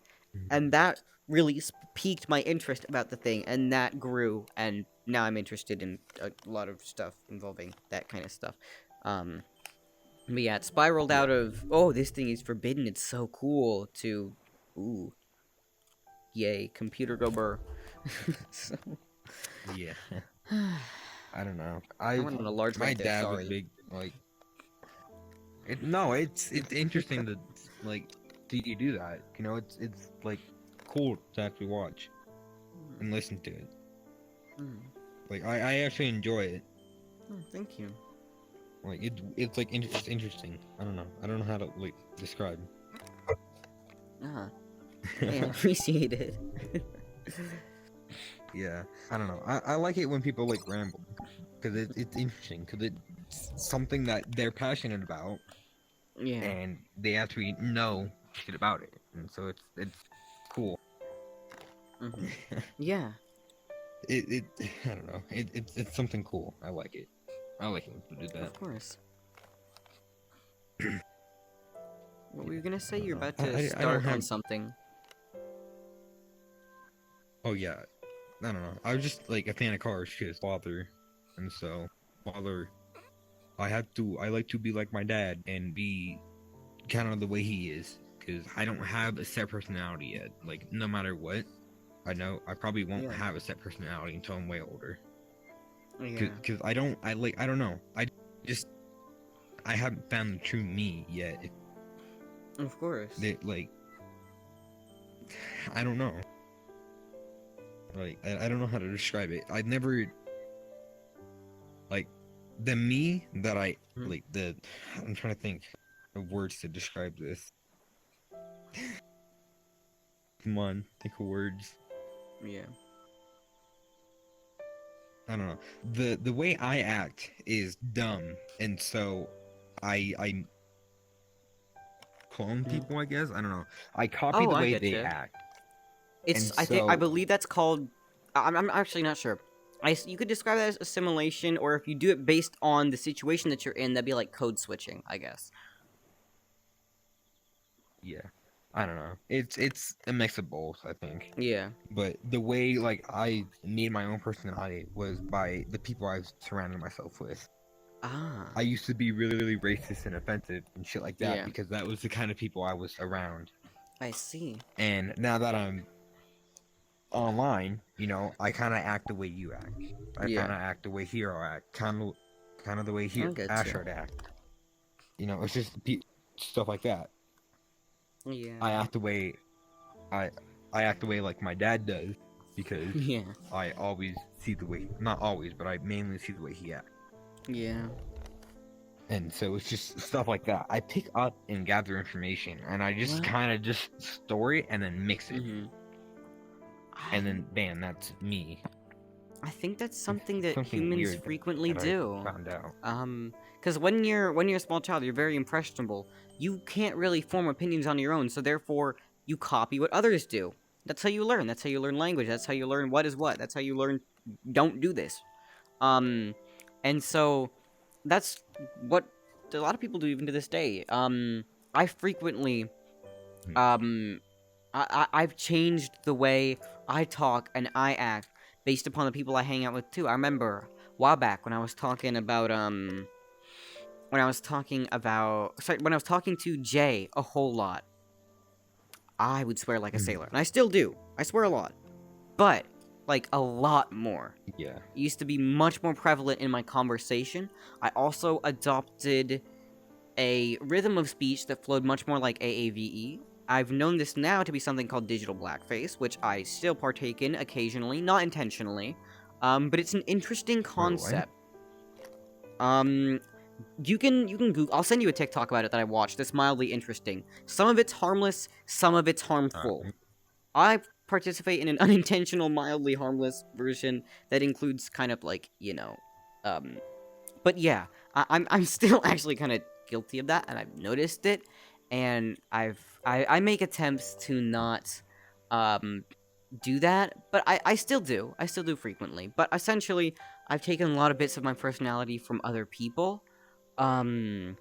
And that really piqued my interest about the thing. And that grew. And now I'm interested in a lot of stuff involving that kind of stuff. But yeah, it spiraled out of, oh, this thing is forbidden, it's so cool, to, ooh, yay, computer go burr. So... Yeah. I don't know. I went on a large my rant there, dad sorry. was big, it's interesting to, you do that. It's cool to actually watch and listen to it. I actually enjoy it. Oh, thank you. It's interesting. I don't know how to describe. Yeah, I appreciate it. Yeah, I don't know. I like it when people ramble, because it's interesting, because it's something that they're passionate about. Yeah. And they actually know shit about it, and so it's cool. Yeah. I don't know. It's something cool. I like it. I like it when people do that. Of course. What were you gonna say? You're about to start on something. Oh yeah. I don't know. I was just a fan of cars because father, and so father, I like to be like my dad and be kind of the way he is, because I don't have a set personality yet. No matter what, I know I probably won't have a set personality until I'm way older. Yeah. Because I don't know. I haven't found the true me yet. Of course. I don't know. I don't know how to describe it. I've never, the me that I'm trying to think of words to describe this. Come on, think of words. Yeah. I don't know. The way I act is dumb, and so I clone people, I guess. I don't know. I copy the way they act. It's I believe that's called. I'm actually not sure. You could describe that as assimilation, or if you do it based on the situation that you're in, that'd be code switching, I guess. Yeah, I don't know. It's a mix of both, I think. Yeah. But the way I made my own personality was by the people I've surrounded myself with. Ah. I used to be really, really racist and offensive and shit like that because that was the kind of people I was around. I see. And now that I'm online, I kind of act the way you act. I Yeah. kind of act the way Hero act. Kind of the way I get Asher you. act. It's just stuff like that. Yeah. I act the way I I act the way like my dad does because Yeah. I always see the way, not always, but I mainly see the way he acts. Yeah. And so it's just stuff like that. I pick up and gather information, and I just Well- kind of just store it and then mix it, Mhm. and then bam, that's me. I think that's something that Something humans weird frequently that I do. found out. Because when you're a small child, you're very impressionable. You can't really form opinions on your own, so therefore you copy what others do. That's how you learn. That's how you learn language. That's how you learn what is what. That's how you learn don't do this. And so that's what a lot of people do even to this day. I frequently, I've changed the way I talk and I act based upon the people I hang out with too. I remember a while back when I was talking about when I was talking to Jay a whole lot, I would swear like a sailor, and I still do. I swear a lot, but like a lot more. Yeah. It used to be much more prevalent in my conversation. I also adopted a rhythm of speech that flowed much more like AAVE. I've known this now to be something called digital blackface, which I still partake in occasionally, not intentionally. But it's an interesting concept. You can Google. I'll send you a TikTok about it that I watched. That's mildly interesting. Some of it's harmless, some of it's harmful. I participate in an unintentional, mildly harmless version that includes kind of like But yeah, I'm still actually kind of guilty of that, and I've noticed it, and I make attempts to not do that, but I still do. I still do frequently. But essentially, I've taken a lot of bits of my personality from other people. I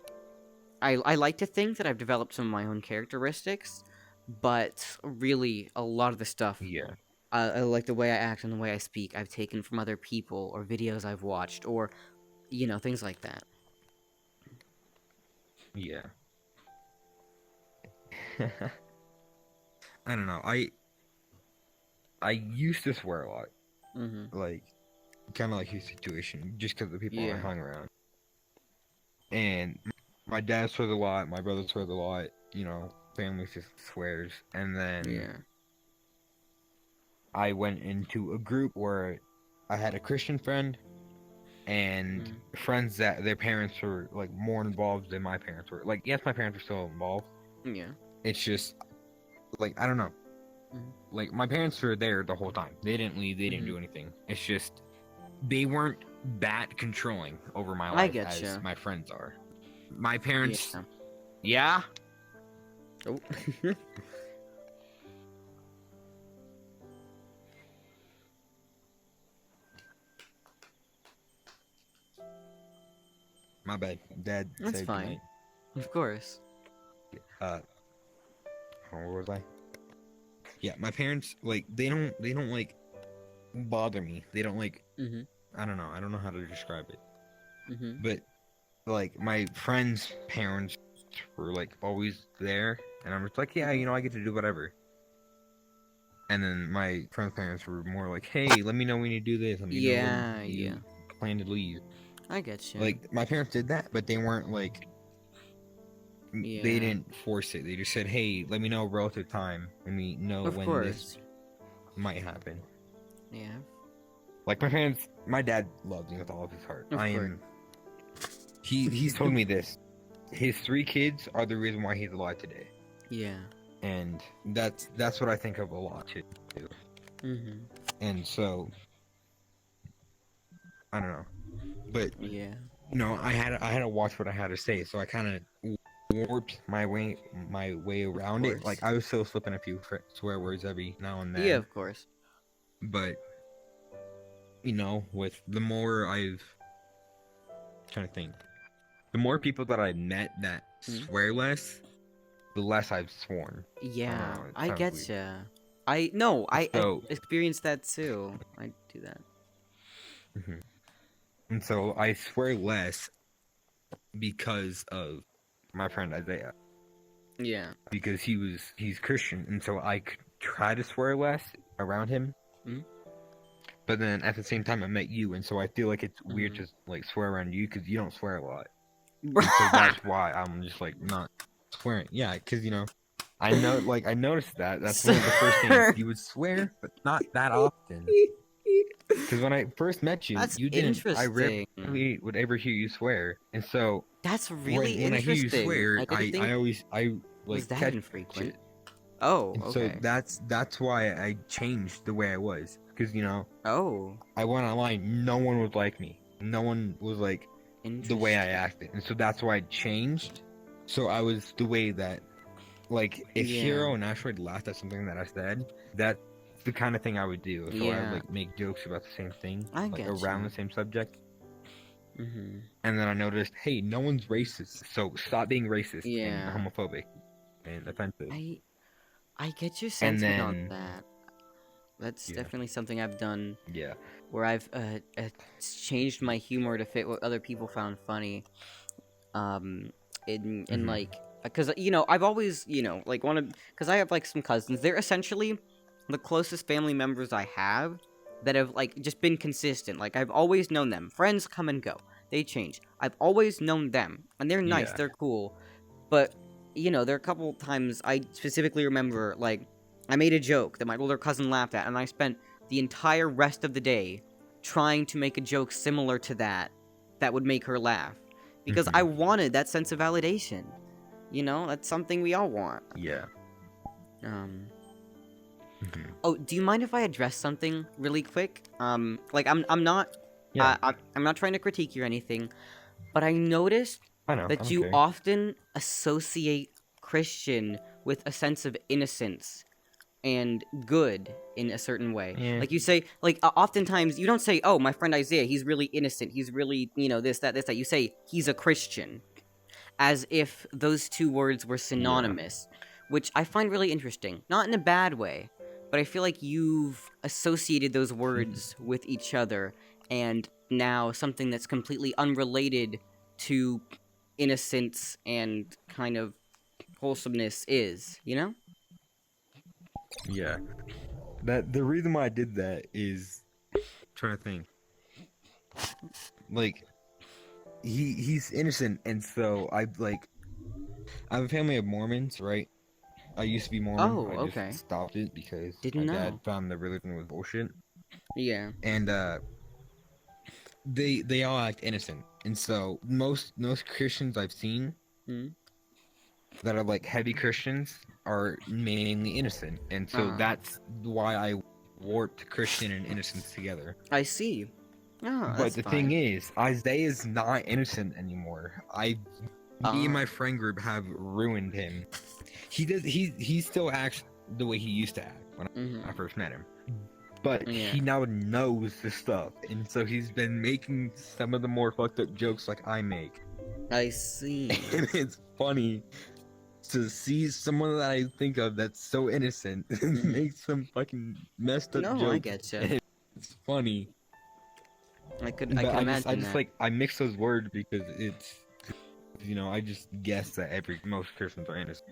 like to think that I've developed some of my own characteristics, but really, a lot of the stuff, Yeah. I like the way I act and the way I speak, I've taken from other people or videos I've watched or, things like that. Yeah. I don't know. I used to swear a lot, Mm-hmm. like kind of like your situation, just because of the people I Yeah. hung around. And my dad swears a lot. My brother swears a lot. Family just swears. And then Yeah. I went into a group where I had a Christian friend and friends that their parents were like more involved than my parents were. Like, yes, my parents were still involved. Yeah. It's just like I don't know. Like my parents were there the whole time. They didn't leave. They didn't do anything. It's just they weren't that controlling over my I life getcha. as my friends are. My parents, Yeah. yeah. Oh. My bad. Dad. That's said fine. goodnight. Of course. Where was I? Yeah, my parents like they don't like bother me. They don't like Mm-hmm. I don't know. I don't know how to describe it. Mm-hmm. But like my friends' parents were like always there, and I'm just like, yeah, I get to do whatever. And then my friends' parents were more like, hey, let me know when you do this. Let me know when you plan to leave. I get you. Like my parents did that, but they weren't like they didn't force it. They just said, hey, let me know relative time. Let me know of when course. this might happen. Yeah. Like my dad loves me with all of his heart. Of course. He's told me this. His 3 kids are the reason why he's alive today. Yeah. And that's what I think of a lot too. Mm-hmm. And so I don't know. But Yeah. I had to watch what I had to say, so I kind of warped my way around it. course. Like I was still slipping a few swear words every now and then. Yeah, of course. But with the more trying to think, the more people that I met that swear less, the less I've sworn. Yeah, know, it I sounds get weird. ya. I So- experienced that too. I do that. And so I swear less because of my friend Isaiah. Yeah. Because he's Christian, and so I could try to swear less around him, Mhm. But then at the same time, I met you, and so I feel like it's weird Mhm. to like swear around you because you don't swear a lot. And so that's why I'm just like not swearing. Yeah, because I know, like I noticed that. That's one of the first things you would swear, but not that often. Because when I first met you, That's you didn't. I interesting. rarely would ever hear you swear, and so That's really when I hear you interesting. swear, I didn't think I always was like that catch infrequent. it, Oh, and so okay. that's why I changed the way I was. Because Oh, I went online, no one was like me. No one was like the way I interesting. acted, and so that's why I changed. So I was the way that, like, if Yeah. Hero and Asteroid laughed at something that I said, that's the kind of thing I would do. So I would Yeah. like make jokes about the same thing, I like get around you. the same subject. Mm-hmm. And then I noticed, hey, no one's racist, so stop being racist and Yeah. homophobic and offensive. I get your And sentiment on then, that. That's yeah, definitely something I've done yeah, where I've changed my humor to fit what other people found funny. In Mhm. like, because I've always like because I have like some cousins. They're essentially the closest family members I have that have like just been consistent. Like I've always known them. Friends come and go. They change. I've always known them, and they're nice. yeah, They're cool. But there are a couple times I specifically remember like I made a joke that my older cousin laughed at, and I spent the entire rest of the day trying to make a joke similar to that would make her laugh because I Mhm. wanted that sense of validation. That's something we all want. yeah. Um. Mhm. Oh, do you mind if I address something really quick? Like I'm not, Yeah, I'm not trying to critique you or anything, but I noticed I know. I that don't you care. often associate Christian with a sense of innocence and good in a certain way. Yeah. Like you say, like oftentimes you don't say, "Oh, my friend Isaiah, he's really innocent. He's really, this, that, this, that." You say he's a Christian, as if those two words were Yeah. synonymous, which I find really interesting. Not in a bad way, but I feel like you've associated those words with each other, and now something that's completely unrelated to innocence and kind of wholesomeness is. Yeah. That the reason why I did that is trying to think. Like he's innocent, and so I have a family of Mormons, right? I used to be Mormon. Oh, I just okay. stopped it because my Didn't dad know. found the religion was bullshit. Yeah. And they all act innocent. And so most Christians I've seen Hmm? that are like heavy Christians are mainly innocent. And so Ah, that's why I warped Christian and innocence together. I see. Ah, But that's the thing fine. is, Isaiah is not innocent anymore. Me and Ah, my friend group have ruined him. He still acts the way he used to act when I mm-hmm. first met him. But Yeah. he now knows the stuff, and so he's been making some of the more fucked up jokes like I make. I see. And it's funny to see someone that I think of that's so innocent Mhm. make some fucking messed up No, I jokes. getcha. It's funny. I But could I imagine just that. like I mix those words because it's I just guess that most Christians are innocent.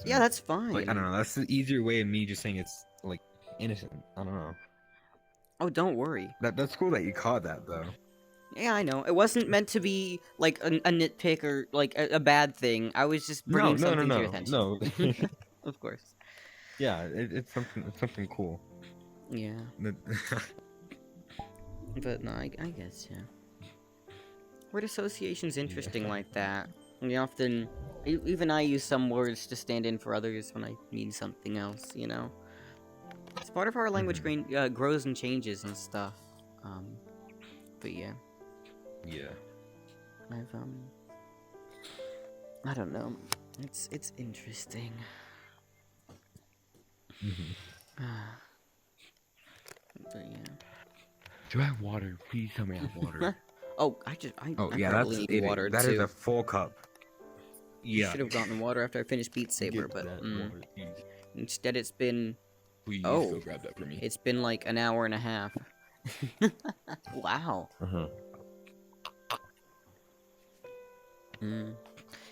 Yeah, that's Like I don't fine. know, that's the easier way of me just saying it's like innocent. I don't know. Oh, don't worry. That's cool that you caught that though. Yeah, I know. It wasn't meant to be like a nitpick or like a bad thing. I was just No, bringing no, no, something to your no, attention. no. Of course. Yeah, it's something cool. Yeah, That- but no, I guess, yeah. Word association's interesting yeah. like that. We often, even I use some words to stand in for others when I mean something else. It's part of how our language grows and changes and stuff. But yeah, Yeah. I've, I don't know. It's interesting. Mhm. But yeah. Do I have water? Please tell me I have water. Oh, I Oh I yeah, probably that's need it. water That too. is a full cup. You Yeah. should have gotten water after I finished beatsaber, Get but that water, please. instead it's been Please Oh. go grab that for me. it's been like an hour and a half. Wow. Uh-huh.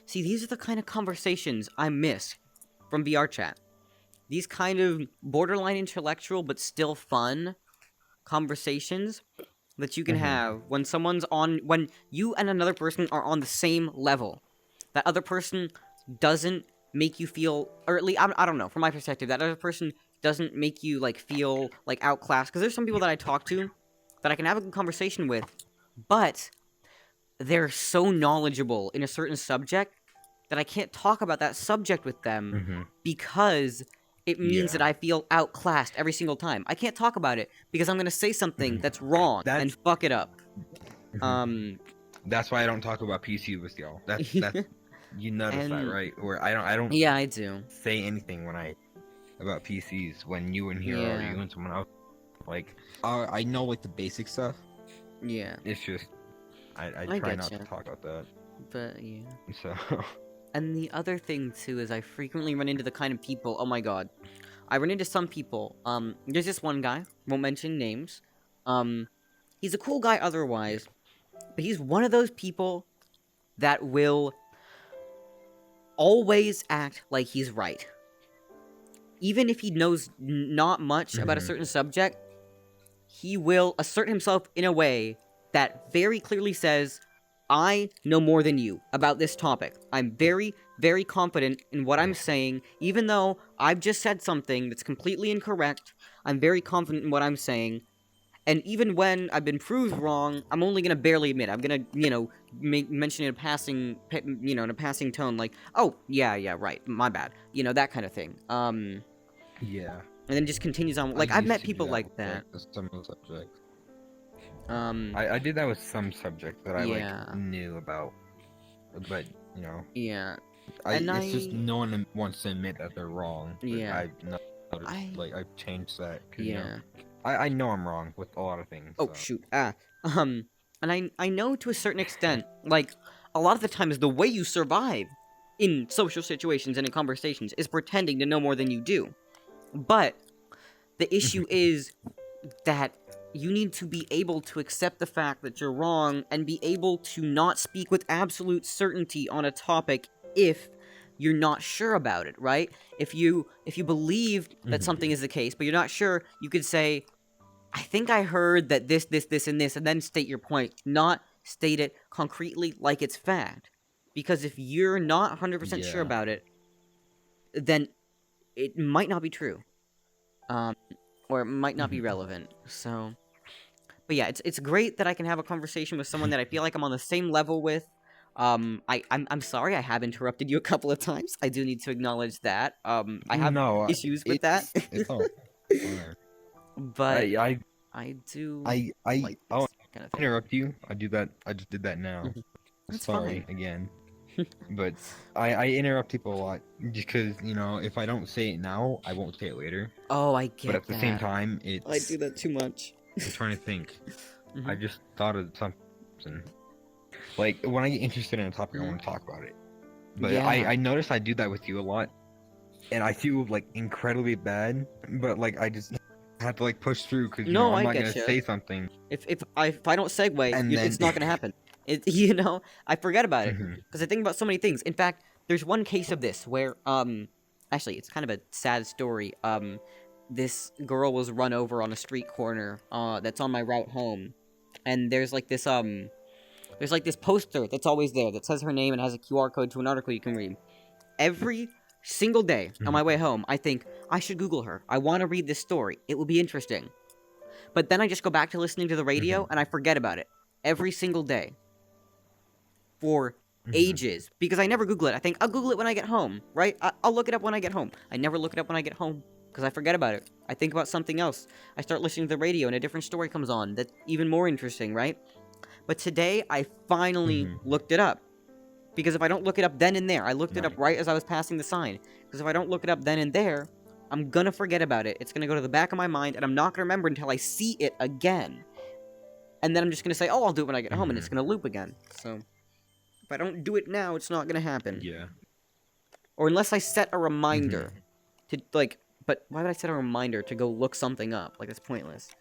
See, these are the kind of conversations I miss from VR chat. These kind of borderline intellectual but still fun conversations that you can Mhm. have when when you and another person are on the same level. That other person doesn't make you feel, or at least, I don't know, from my perspective, that other person doesn't make you, like, feel, like, outclassed. Because there's some people that I talk to that I can have a good conversation with, but they're so knowledgeable in a certain subject that I can't talk about that subject with them Mhm. because it means Yeah. that I feel outclassed every single time. I can't talk about it because I'm gonna say something Mhm. that's wrong and That's fuck it up. Mhm. That's why I don't talk about PC with y'all. That's you notice that, And right? Where I don't yeah, I do. say anything when I about PCs when you and here are Yeah, you and someone else. Like I know like the basic stuff. yeah, it's just I I try get not you. to talk about that. But yeah. So And the other thing too is I frequently run into the kind of people. Oh my god, I run into some people. There's this one guy. Won't mention names. He's a cool guy otherwise, but he's one of those people that will always act like he's right. Even if he knows not much about a Mhm. certain subject, he will assert himself in a way that very clearly says, I know more than you about this topic. I'm very, very confident in what I'm saying, even though I've just said something that's completely incorrect. I'm very confident in what I'm saying. And even when I've been proved wrong, I'm only gonna barely admit. I'm gonna, mention in a in a passing tone, like, "Oh, yeah, right, my bad," that kind of thing. Yeah. And then just continues on. I Like, I've used met to do people that like with that. some of the subjects. I did that with some subjects that I like Yeah, knew about, but you know, yeah, I and it's just no one wants to admit that they're wrong. But yeah, I've noticed I, like I've changed that because yeah. I know I'm wrong with a lot of things. Oh So. shoot, and I know to a certain extent, like, a lot of the times the way you survive in social situations and in conversations is pretending to know more than you do. But the issue is that you need to be able to accept the fact that you're wrong and be able to not speak with absolute certainty on a topic if you're not sure about it, right? If you believe that Mhm. something is the case, but you're not sure, you could say, I think I heard that this, and this, and then state your point, not state it concretely like it's fact. Because if you're not 100% sure yeah. about it, then it might not be true. Um, or it might not be Mhm. relevant. So, but yeah, it's great that I can have a conversation with someone that I feel like I'm on the same level with. I'm sorry I have interrupted you a couple of times. I do need to acknowledge that. I have No, issues with that. It's all fine. But I I do I like I'll this kind of thing. interrupt you. I do that. I just did that now. That's Sorry fine. again, but I interrupt people a lot because if I don't say it now, I won't say it later. Oh, I But get at the same that. time, I do that too much. I'm trying to think. I Mhm. just thought of something. Like when I get interested in a topic, I Mhm. want to talk about it. But Yeah. I notice I do that with you a lot, and I feel like incredibly bad. But like I just have to like push through because No, I'm I not gonna get you. say something If I don't segue, and then it's not gonna happen. I forget about it Mhm. because I think about so many things. In fact, there's one case of this where actually, it's kind of a sad story. This girl was run over on a street corner. That's on my route home, and there's like this poster that's always there that says her name and has a QR code to an article you can read. Every single day on my way home, I think I should Google her. I want to read this story. It will be interesting. But then I just go back to listening to the radio and I forget about it every single day for Mhm. ages because I never Google it. I think I'll Google it when I get home, right? I'll look it up when I get home. I never look it up when I get home because I forget about it. I think about something else. I start listening to the radio and a different story comes on that's even more interesting, right? But today I finally Mhm. looked it up. Because if I don't look it up then and there, I looked it up Nice. right as I was passing the sign. Because if I don't look it up then and there, I'm gonna forget about it. It's gonna go to the back of my mind, and I'm not gonna remember until I see it again. And then I'm just gonna say, oh, I'll do it when I get home, and it's Mhm. gonna loop again. So, if I don't do it now, it's not gonna happen. Yeah. Or unless I set a reminder Mhm. to, like, but why would I set a reminder to go look something up? Like, it's pointless.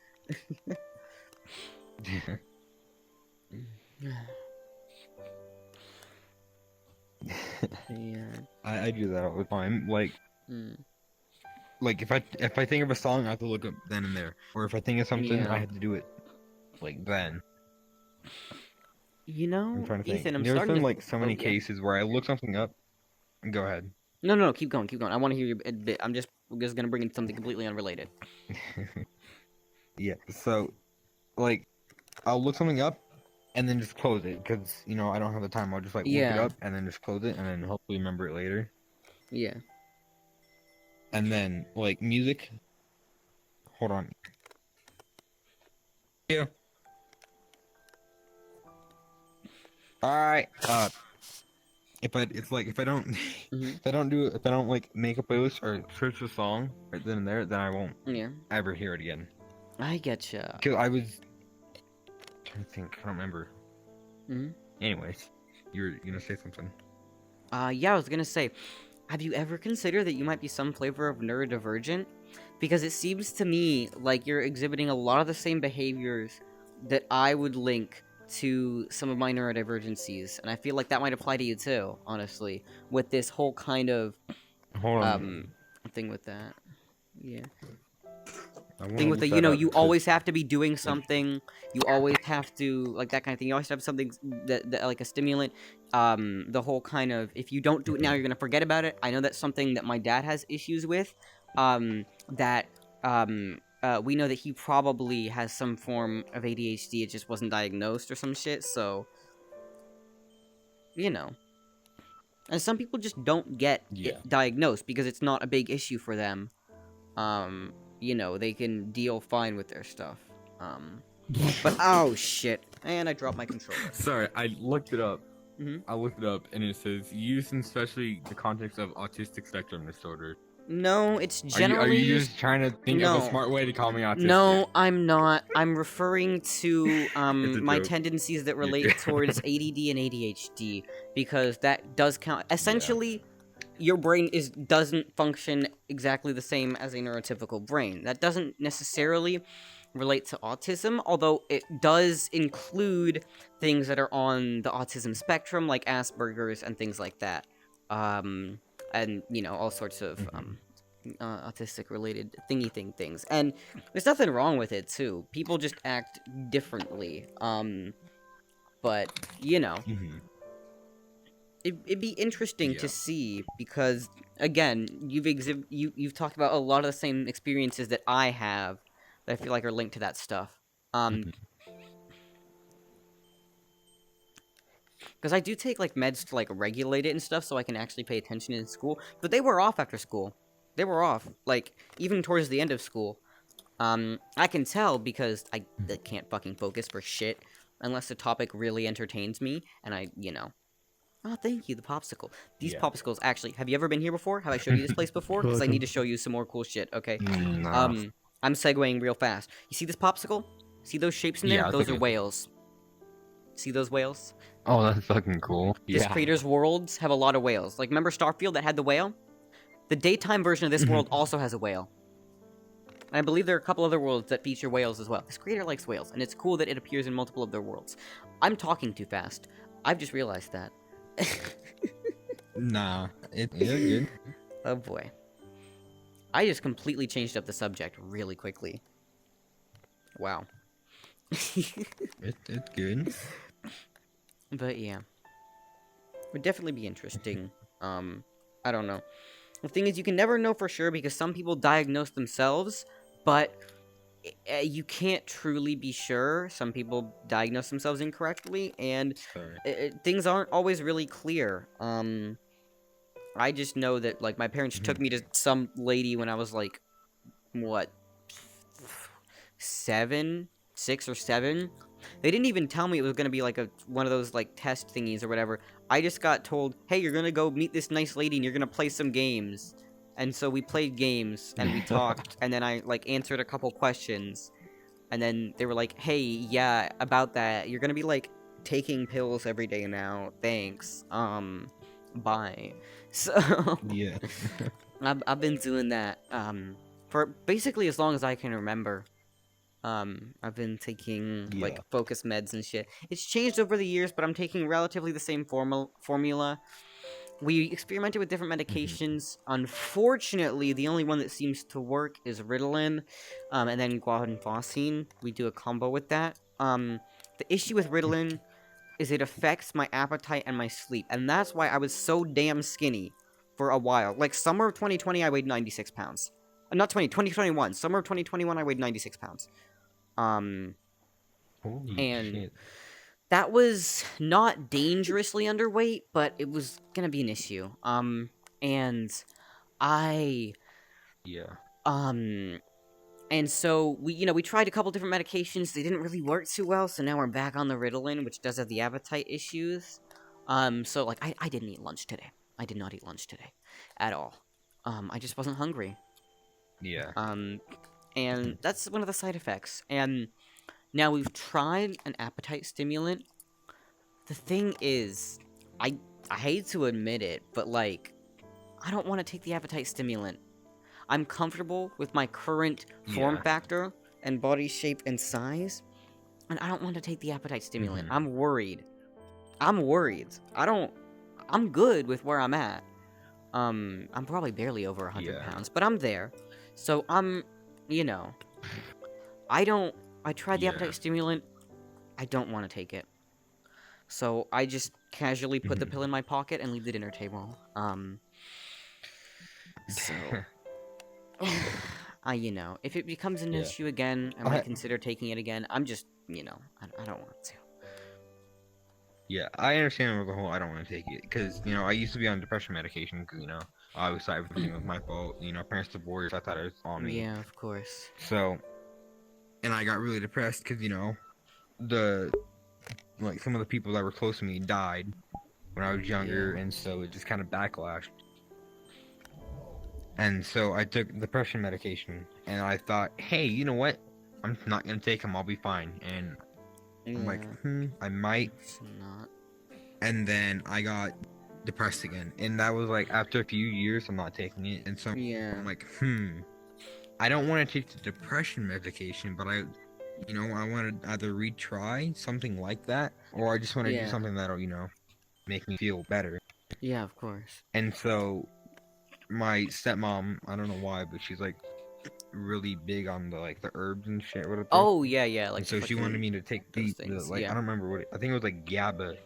Yeah. I do that all the time. Like Mm. like if I think of a song, I have to look up then and there, or if I think of something, Yeah. I have to do it like then. You I'm know, trying to think. Ethan, I'm There's starting been to. like so Oh many yeah. cases where I look something up. Go ahead. No, no, no, keep going, keep going. I want to hear your bit. I'm just gonna bring in something completely unrelated. Yeah. So like I'll look something up and then just close it because I don't have the time. I'll just like look it Yeah, up and then just close it and then hopefully remember it later. yeah. And then like music. Hold on. Yeah. All right. If I don't Hmm. if I don't like make a playlist or search a song right then and there, then I won't Yeah. ever hear it again. I getcha. Cause I was trying to think. I don't remember. Hmm. Anyways, you're gonna say something. Yeah, I was gonna say, have you ever considered that you might be some flavor of neurodivergent? Because it seems to me like you're exhibiting a lot of the same behaviors that I would link to some of my neurodivergencies, and I feel like that might apply to you too, honestly, with this whole kind of Hold on. um thing with that. Yeah. I want Thing to with look the, that up you because always have to be doing something, you always have to, like, that kind of thing, you always have something that like a stimulant, the whole kind of, if you don't do it now, you're gonna forget about it. I know that's something that my dad has issues with, that, we know that he probably has some form of ADHD, it just wasn't diagnosed or some shit, so, you know. And some people just don't get yeah. it diagnosed because it's not a big issue for them. They can deal fine with their stuff. But oh shit. And I dropped my controller. Sorry, I looked it up. Mhm. I looked it up and it says used in especially the context of autistic spectrum disorder. No, it's Are you generally just trying to think of a no. smart way to call me autistic? No, I'm not. I'm referring to It's a my joke. tendencies that You're relate good. towards ADD and ADHD because that does count. Essentially, your brain doesn't function exactly the same as a neurotypical brain. That doesn't necessarily relate to autism, although it does include things that are on the autism spectrum, like Asperger's and things like that. And all sorts of autistic related things. And there's nothing wrong with it too. People just act differently. But Mhm. it'd be interesting to Yeah. see because again, you've talked about a lot of the same experiences that I have that I feel like are linked to that stuff. Mhm. Because I do take like meds to like regulate it and stuff, so I can actually pay attention in school. But they were off after school. They were off like even towards the end of school. I can tell because I can't fucking focus for shit unless the topic really entertains me, and Oh, thank you, the popsicle. These Yeah. popsicles, actually, have you ever been here before? Have I showed you this place before? Because I need to show you some more cool shit, okay? Nah. I'm segueing real fast. You see this popsicle? See those shapes in there? Yeah, it's Those are okay. whales. See those whales? Oh, that's fucking cool. This Yeah. creator's worlds have a lot of whales. Like, remember Starfield that had the whale? The daytime version of this Mhm. world also has a whale. And I believe there are a couple other worlds that feature whales as well. This creator likes whales, and it's cool that it appears in multiple of their worlds. I'm talking too fast. I've just realized that. Nah. You're good. Oh boy. I just completely changed up the subject really quickly. Wow. It's good. But yeah. Would definitely be interesting. I don't know. The thing is, you can never know for sure because some people diagnose themselves, but you can't truly be sure. Some people diagnose themselves incorrectly, and Sorry. things aren't always really clear. I just know that, like, my parents Mhm. took me to some lady when I was, like, what, 6 or 7? They didn't even tell me it was gonna be, like, one of those, like, test thingies or whatever. I just got told, hey, you're gonna go meet this nice lady and you're gonna play some games. And so we played games, and we talked, and then I, like, answered a couple questions. And then they were like, hey, yeah, about that, you're gonna be, like, taking pills every day now. Thanks. Bye. So, Yeah. I've been doing that, for basically as long as I can remember. I've been taking, like, Yeah. focus meds and shit. It's changed over the years, but I'm taking relatively the same formula. we experimented with different medications. Unfortunately, the only one that seems to work is Ritalin, and then guanfacine. We do a combo with that. The issue with Ritalin is it affects my appetite and my sleep, and that's why I was so damn skinny for a while. Like, summer of 2020, I weighed 96 pounds. Not 2021. Summer of 2021, I weighed 96 pounds. Holy And shit. that was not dangerously underweight, but it was gonna be an issue. And I, Yeah. and so we tried a couple different medications. They didn't really work too well, so now we're back on the Ritalin, which does have the appetite issues. So, like, I didn't eat lunch today. I did not eat lunch today. At all. I just wasn't hungry. Yeah. And that's one of the side effects. And now we've tried an appetite stimulant. The thing is, I hate to admit it, but, like, I don't want to take the appetite stimulant. I'm comfortable with my current form Yeah. factor and body shape and size, and I don't want to take the appetite stimulant. Mhm. I'm worried. I'm good with where I'm at. I'm probably barely over 100 Yeah. pounds, but I'm there. So I tried the Yeah. appetite stimulant. I don't want to take it. So I just casually put the Mhm. pill in my pocket and leave the dinner table. So if it becomes an Yeah. issue again, I might consider taking it again. I'm just, I don't want to. Yeah, I understand with the whole I don't want to take it because I used to be on depression medication because I always thought everything was my fault. Parents divorced, I thought it was on me. Yeah, of course. So, and I got really depressed because some of the people that were close to me died when I was younger, Yeah. and so it just kind of backlashed. And so I took depression medication, and I thought, hey, you know what? I'm not gonna take them. I'll be fine. And I'm like, I might. It's not. And then I got depressed again, and that was like after a few years I'm not taking it, and so Yeah. I'm like, I don't want to take the depression medication, but I want to either retry something like that, or I just want to do Yeah. something that'll make me feel better. Yeah, of course. And so my stepmom, I don't know why, but she's like really big on the herbs and shit. Whatever. Oh, yeah, like and so she wanted me to take those the things, I yeah. don't remember what I think it was like GABA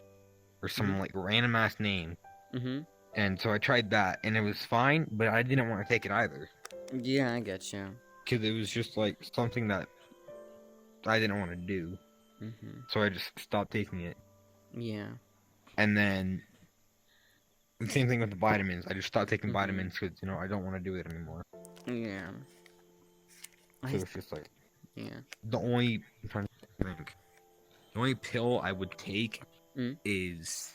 or some like random ass name. Mm-hmm. And so I tried that, and it was fine, but I didn't want to take it either. Yeah, I get you. Because it was just like something that I didn't want to do. Mm-hmm. So I just stopped taking it. Yeah. And then the same thing with the vitamins. I just stopped taking Mhm. vitamins because I don't want to do it anymore. Yeah. So it's just like Yeah. the only I'm trying to think. The only pill I would take is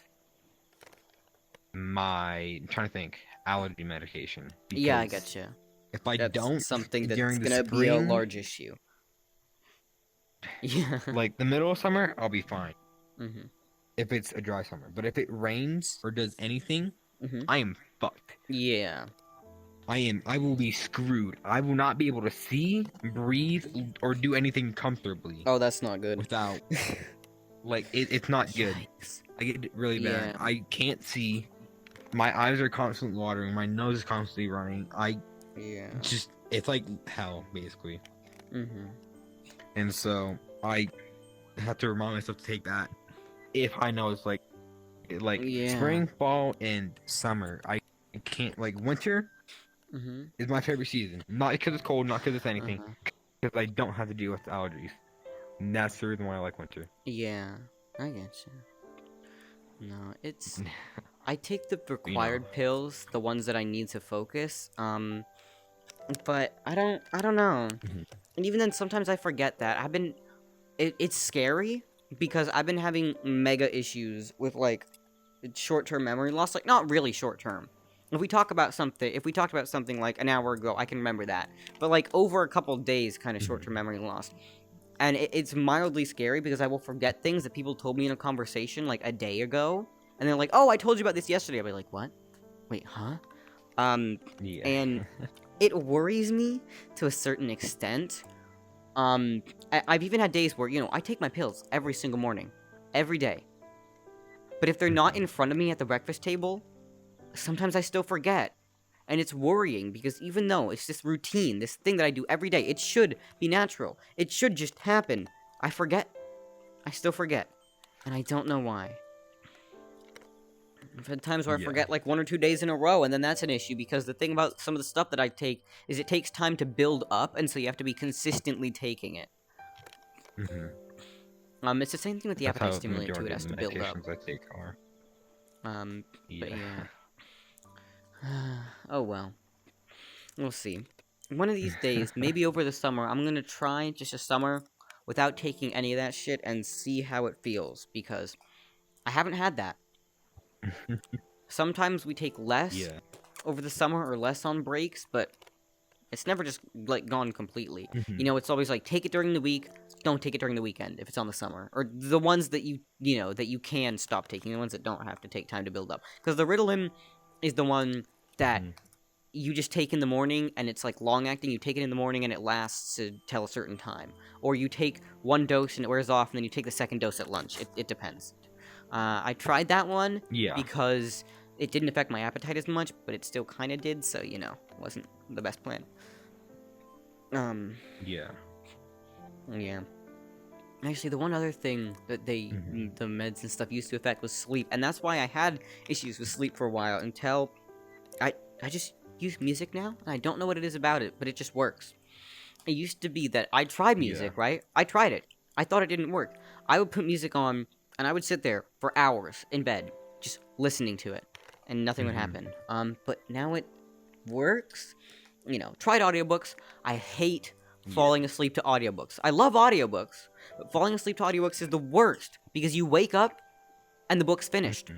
I'm trying to think, allergy medication. Yeah, I Because get you. if I That's don't something that's during the gonna be a spring, large issue. Yeah. like the middle of summer, I'll be fine. Mm-hmm. If it's a dry summer. But if it rains or does anything, Mm-hmm. I am fucked. Yeah. I will be screwed. I will not be able to see, breathe, or do anything comfortably Oh, that's not good. without, it's not good. Yikes. I get it really bad. Yeah. I can't see. My eyes are constantly watering. My nose is constantly running. Yeah. It's like hell, basically. Mm-hmm. And so I have to remind myself to take that if I know it's Yeah. spring, fall, and summer. I can't winter Mm-hmm. is my favorite season. Not because it's cold, not because it's anything, Uh-huh. because I don't have to deal with allergies. And that's the reason why I like winter. Yeah. I get you. No, it's... I take the required pills, the ones that I need to focus, but I don't know. Mhm. And even then, sometimes I forget that. It's scary, because I've been having mega issues with, short-term memory loss. Like, not really short-term. If we talked about something, like, an hour ago, I can remember that. But, over a couple days, kind of short-term memory loss. And it's mildly scary, because I will forget things that people told me in a conversation, a day ago. And they're like, oh, I told you about this yesterday. I'll be like, what? Wait, huh? Yeah. And it worries me to a certain extent. I've even had days where, I take my pills every single morning. Every day. But if they're not in front of me at the breakfast table, sometimes I still forget. And it's worrying because even though it's this routine, this thing that I do every day, it should be natural. It should just happen. I forget. I still forget. And I don't know why. I've had times where I Yeah. forget like 1 or 2 days in a row, and then that's an issue because the thing about some of the stuff that I take is it takes time to build up, and so you have to be consistently taking it. It's the same thing with the That's how appetite the stimulant too. It majority has of to build up. medications I take are. But yeah. Oh well. We'll see. One of these days, maybe over the summer, I'm gonna try just a summer without taking any of that shit and see how it feels, because I haven't had that. Sometimes we take less Yeah. over the summer or less on breaks, but it's never just, like, gone completely. You know, it's always like, take it during the week, don't take it during the weekend if it's on the summer. Or the ones that you know, that you can stop taking, the ones that don't have to take time to build up. Because the Ritalin is the one that you just take in the morning, and it's, like, long-acting. You take it in the morning, and it lasts till a certain time. Or you take one dose, and it wears off, and then you take the second dose at lunch. It depends. I tried that one Yeah. because it didn't affect my appetite as much, but it still kind of did, so, you know, it wasn't the best plan. Yeah. Yeah. Actually, the one other thing that the meds and stuff used to affect was sleep, and that's why I had issues with sleep for a while until I just use music now, and I don't know what it is about it, but it just works. It used to be that I tried music, right? I tried it. I thought it didn't work. I would put music on, and I would sit there for hours in bed, just listening to it, and nothing would happen. But now it works. You know, tried audiobooks. I hate falling asleep to audiobooks. I love audiobooks, but falling asleep to audiobooks is the worst because you wake up and the book's finished.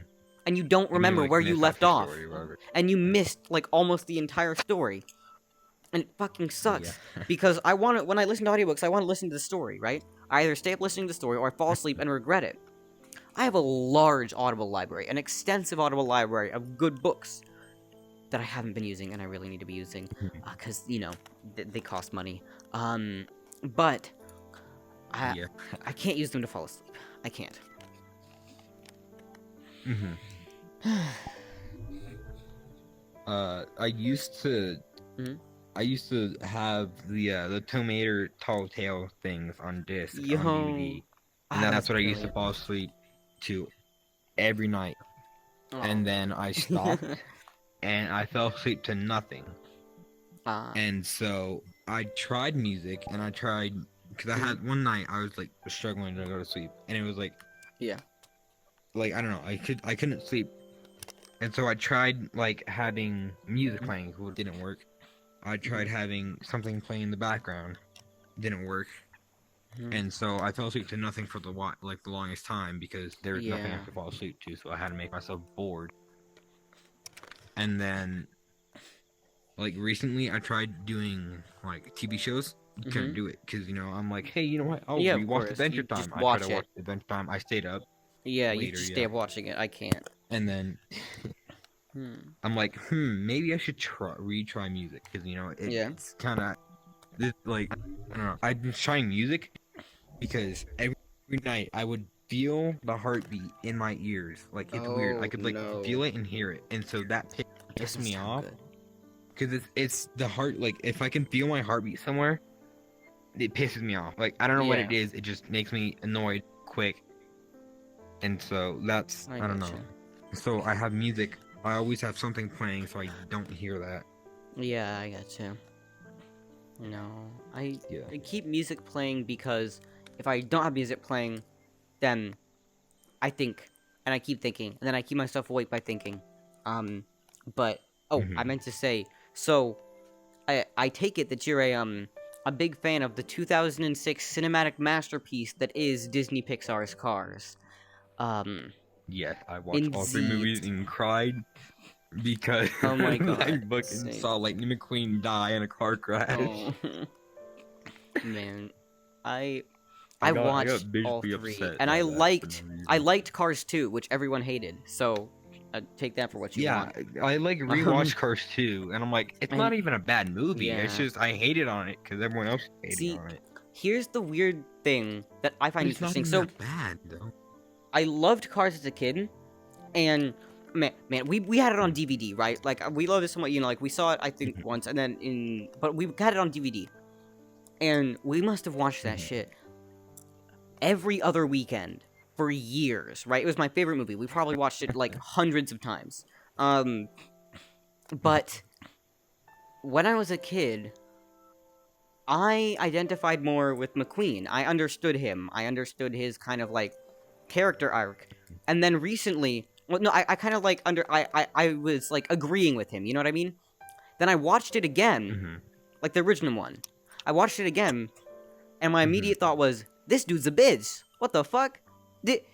And you don't remember where you left off. And you missed, like, almost the entire story. And it fucking sucks. Because when I listen to audiobooks, I want to listen to the story, right? I either stay up listening to the story or I fall asleep and regret it. I have a large Audible library, an extensive Audible library of good books that I haven't been using and I really need to be using. Because, you know, they cost money. But I can't use them to fall asleep. I can't. I used to have the Tomato Tall Tale things on disc on DVD, and that's what I used to fall asleep to every night. And then I stopped, and I fell asleep to nothing. And so I tried music, and I tried because I had one night I was like struggling to go to sleep, and it was like like I don't know, I couldn't sleep. And so I tried, like, having music playing, it didn't work. I tried having something playing in the background, didn't work. And so I fell asleep to nothing for the longest time because there was nothing I could fall asleep to, so I had to make myself bored. And then, like, recently I tried doing, like, TV shows. Couldn't do it because, you know, I'm like, hey, you know what? Oh, we watched Adventure Time. I tried to watch Adventure Time. I stayed up. Yeah, you just stay up watching it. I can't. And then I'm like, maybe I should retry music because, you know, it's kind of like, I don't know. I've been trying music because every night I would feel the heartbeat in my ears. Like, it's weird. I could like feel it and hear it, and so that pissed me off because it's the heart. Like, if I can feel my heartbeat somewhere, it pisses me off. Like, I don't know what it is. It just makes me annoyed quick. And so that's, I don't know. So I have music. I always have something playing so I don't hear that. Yeah, I got you. No, I keep music playing because if I don't have music playing, then I think, and I keep thinking, and then I keep myself awake by thinking. But, I meant to say, so, I take it that you're a big fan of the 2006 cinematic masterpiece that is Disney Pixar's Cars. Yes, I watched all 3 movies and cried because oh my god, I fucking saw Lightning McQueen die in a car crash. Oh. Man, I watched all 3, and I liked Cars 2, which everyone hated. So take that for what you want. Yeah, I like rewatched Cars 2, and I'm like, it's not even a bad movie. It's just I hated on it because everyone else hated on it. Here's the weird thing that I find interesting. It's not even that bad though. I loved Cars as a kid, and man, we had it on DVD, right? Like we love this somewhat, you know, like we saw it I think once, and then but we got it on DVD, and we must have watched that shit every other weekend for years, right? It was my favorite movie. We probably watched it like hundreds of times. But when I was a kid, I identified more with McQueen. I understood him. I understood his kind of like character arc. And then recently, well, no, I kind of like I was like agreeing with him. You know what I mean? Then I watched it again, like the original one. I watched it again, and my immediate thought was, "This dude's a bitch. What the fuck?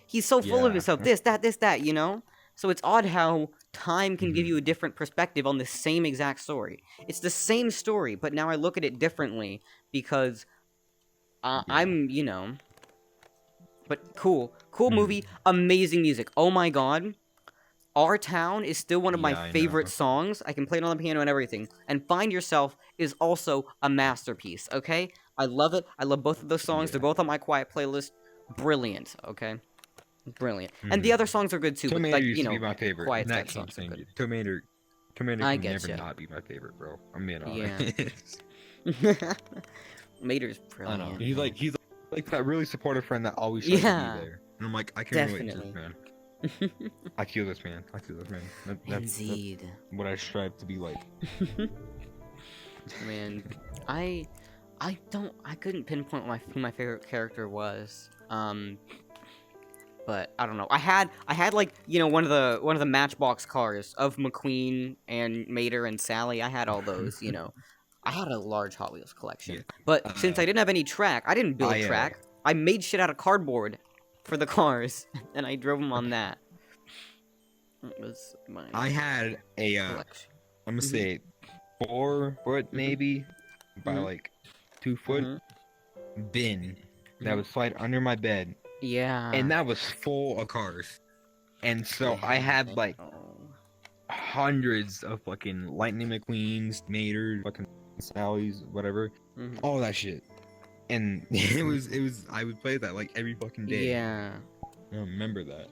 He's so full of himself. This, that. You know." So it's odd how time can give you a different perspective on the same exact story. It's the same story, but now I look at it differently because I'm, you know. But cool movie, amazing music. Oh my god. Our Town is still one of my favorite songs. I can play it on the piano and everything. And Find Yourself is also a masterpiece, okay? I love it. I love both of those songs. They're both on my quiet playlist. Brilliant, okay? Brilliant. And the other songs are good too, but like, you know, be my favorite. quiet That type songs are good. Tomato I can never getcha. not be my favorite, bro. I'm being Yeah. honest. Mater's I brilliant. know. He's like that really supportive friend that always tries Yeah. to be there. And I'm like, I can relate to Definitely. this man. I feel this man. That's Indeed. what I strive to be like. Man, I couldn't pinpoint who my favorite character was. But I don't know. I had like, you know, one of the Matchbox cars of McQueen and Mater and Sally. I had all those, you know. I had a large Hot Wheels collection. Yeah. But since I didn't have any track, I didn't build track. I made shit out of cardboard for the cars, and I drove them on that. It was my I had a collection. I'm gonna say 4 foot maybe by like 2 foot bin that would slide under my bed, Yeah. and that was full of cars. And so I had like hundreds of fucking Lightning McQueens, Maters, fucking Sally's, whatever, all that shit. And it was I would play that like every fucking day. Yeah. I remember that.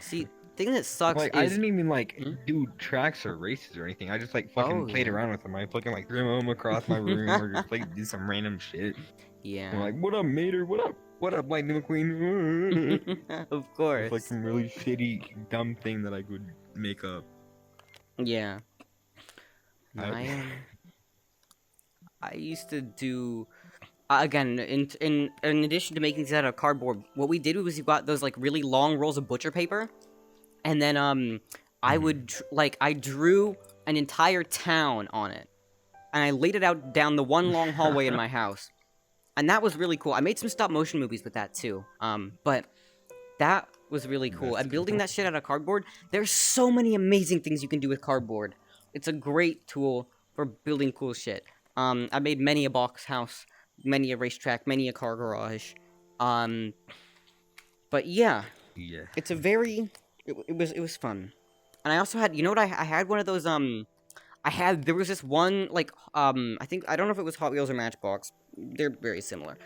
See, thing that sucks Like is I didn't even like do tracks or races or anything. I just like fucking played around with them. I fucking like threw them across my room or just like did some random shit. yeah. I'm like, what up, Mater? What up, Lightning McQueen? Of It's course. like some really shitty, dumb thing that I could make up. Yeah. I used to do again in addition to making these out of cardboard. What we did was we got those like really long rolls of butcher paper, and then I would I drew an entire town on it, and I laid it out down the one long hallway in my house, and that was really cool. I made some stop motion movies with that too. But that was really cool. And building that shit out of cardboard, there's so many amazing things you can do with cardboard. It's a great tool for building cool shit. I made many a box house, many a racetrack, many a car garage. But yeah, it's a very, it was fun. And I also had, you know what, I had one of those, there was this one, like, I don't know if it was Hot Wheels or Matchbox. They're very similar.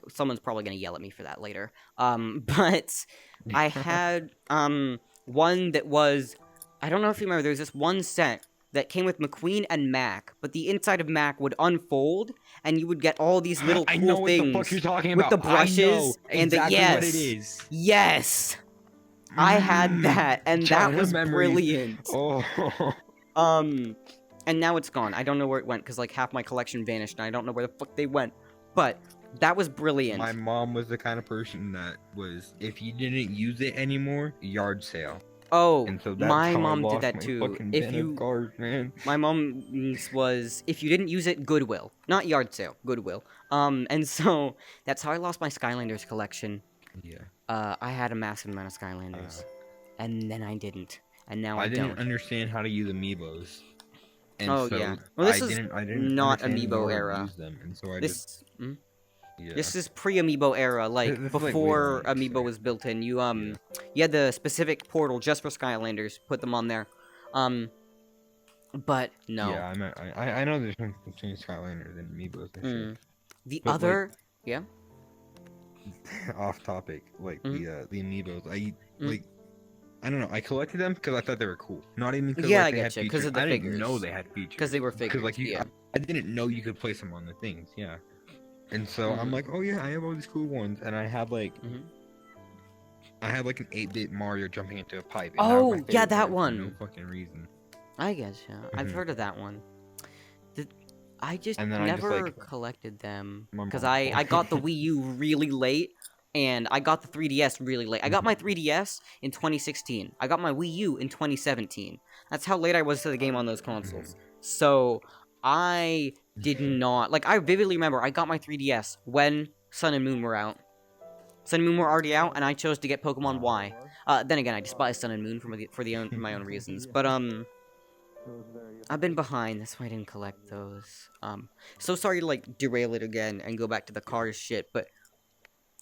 Someone's probably gonna yell at me for that later. But I had, one that was, I don't know if you remember, there was this one set that came with McQueen and Mac, but the inside of Mac would unfold, and you would get all these little cool I know things what the fuck you're talking with about. the brushes I know and the exactly what it is. Yes, I had that, and that Childhood was memories. brilliant. Oh. And now it's gone. I don't know where it went because like half my collection vanished, and I don't know where the fuck they went. But that was brilliant. My mom was the kind of person that was, if you didn't use it anymore, yard sale. Oh, And so that's my how I mom did lost that my too. fucking If bin you, of cars, man. my mom's was if you didn't use it, Goodwill, not yard sale, Goodwill. And so that's how I lost my Skylanders collection. Yeah. I had a massive amount of Skylanders, and then I didn't, and now I didn't don't. understand how to use amiibos. And Oh, so yeah. Well, this I is didn't not understand amiibo nor era. use them, and so I This yeah. this is pre-amiibo era, like This is, like, way before later, amiibo so- was built in. You you had the specific portal just for Skylanders. Put them on there. But no. Yeah, I know there's difference between Skylanders and amiibos and The But, other, yeah. shit. Off topic, like the amiibos. Mm. Like I don't know. I collected them because I thought they were cool. Not even because Yeah, like I they had getcha, 'cause features. of the I didn't know figures. they had features. Because they were Because figures, like yeah. I didn't know you could place them on the things. Yeah. And so I'm Mhm. like, oh yeah, I have all these cool ones, and I had like Mhm. an 8-bit Mario jumping into a pipe, and that was my Oh, yeah, favorite that one for no one. fucking reason. I getcha. I've Mhm. heard of that one. The, I just And then I just never like collected them my because mom I told me. got the Wii U really late and I got the 3DS really late. I got my 3DS in 2016. I got my Wii U in 2017. That's how late I was to the game on those consoles. So I did not like. I vividly remember I got my 3DS when Sun and Moon were out. Sun and Moon were already out, and I chose to get Pokemon Y. Then again, I despise Sun and Moon for my own reasons. But I've been behind, that's why I didn't collect those. So sorry to like derail it again and go back to the Cars shit, but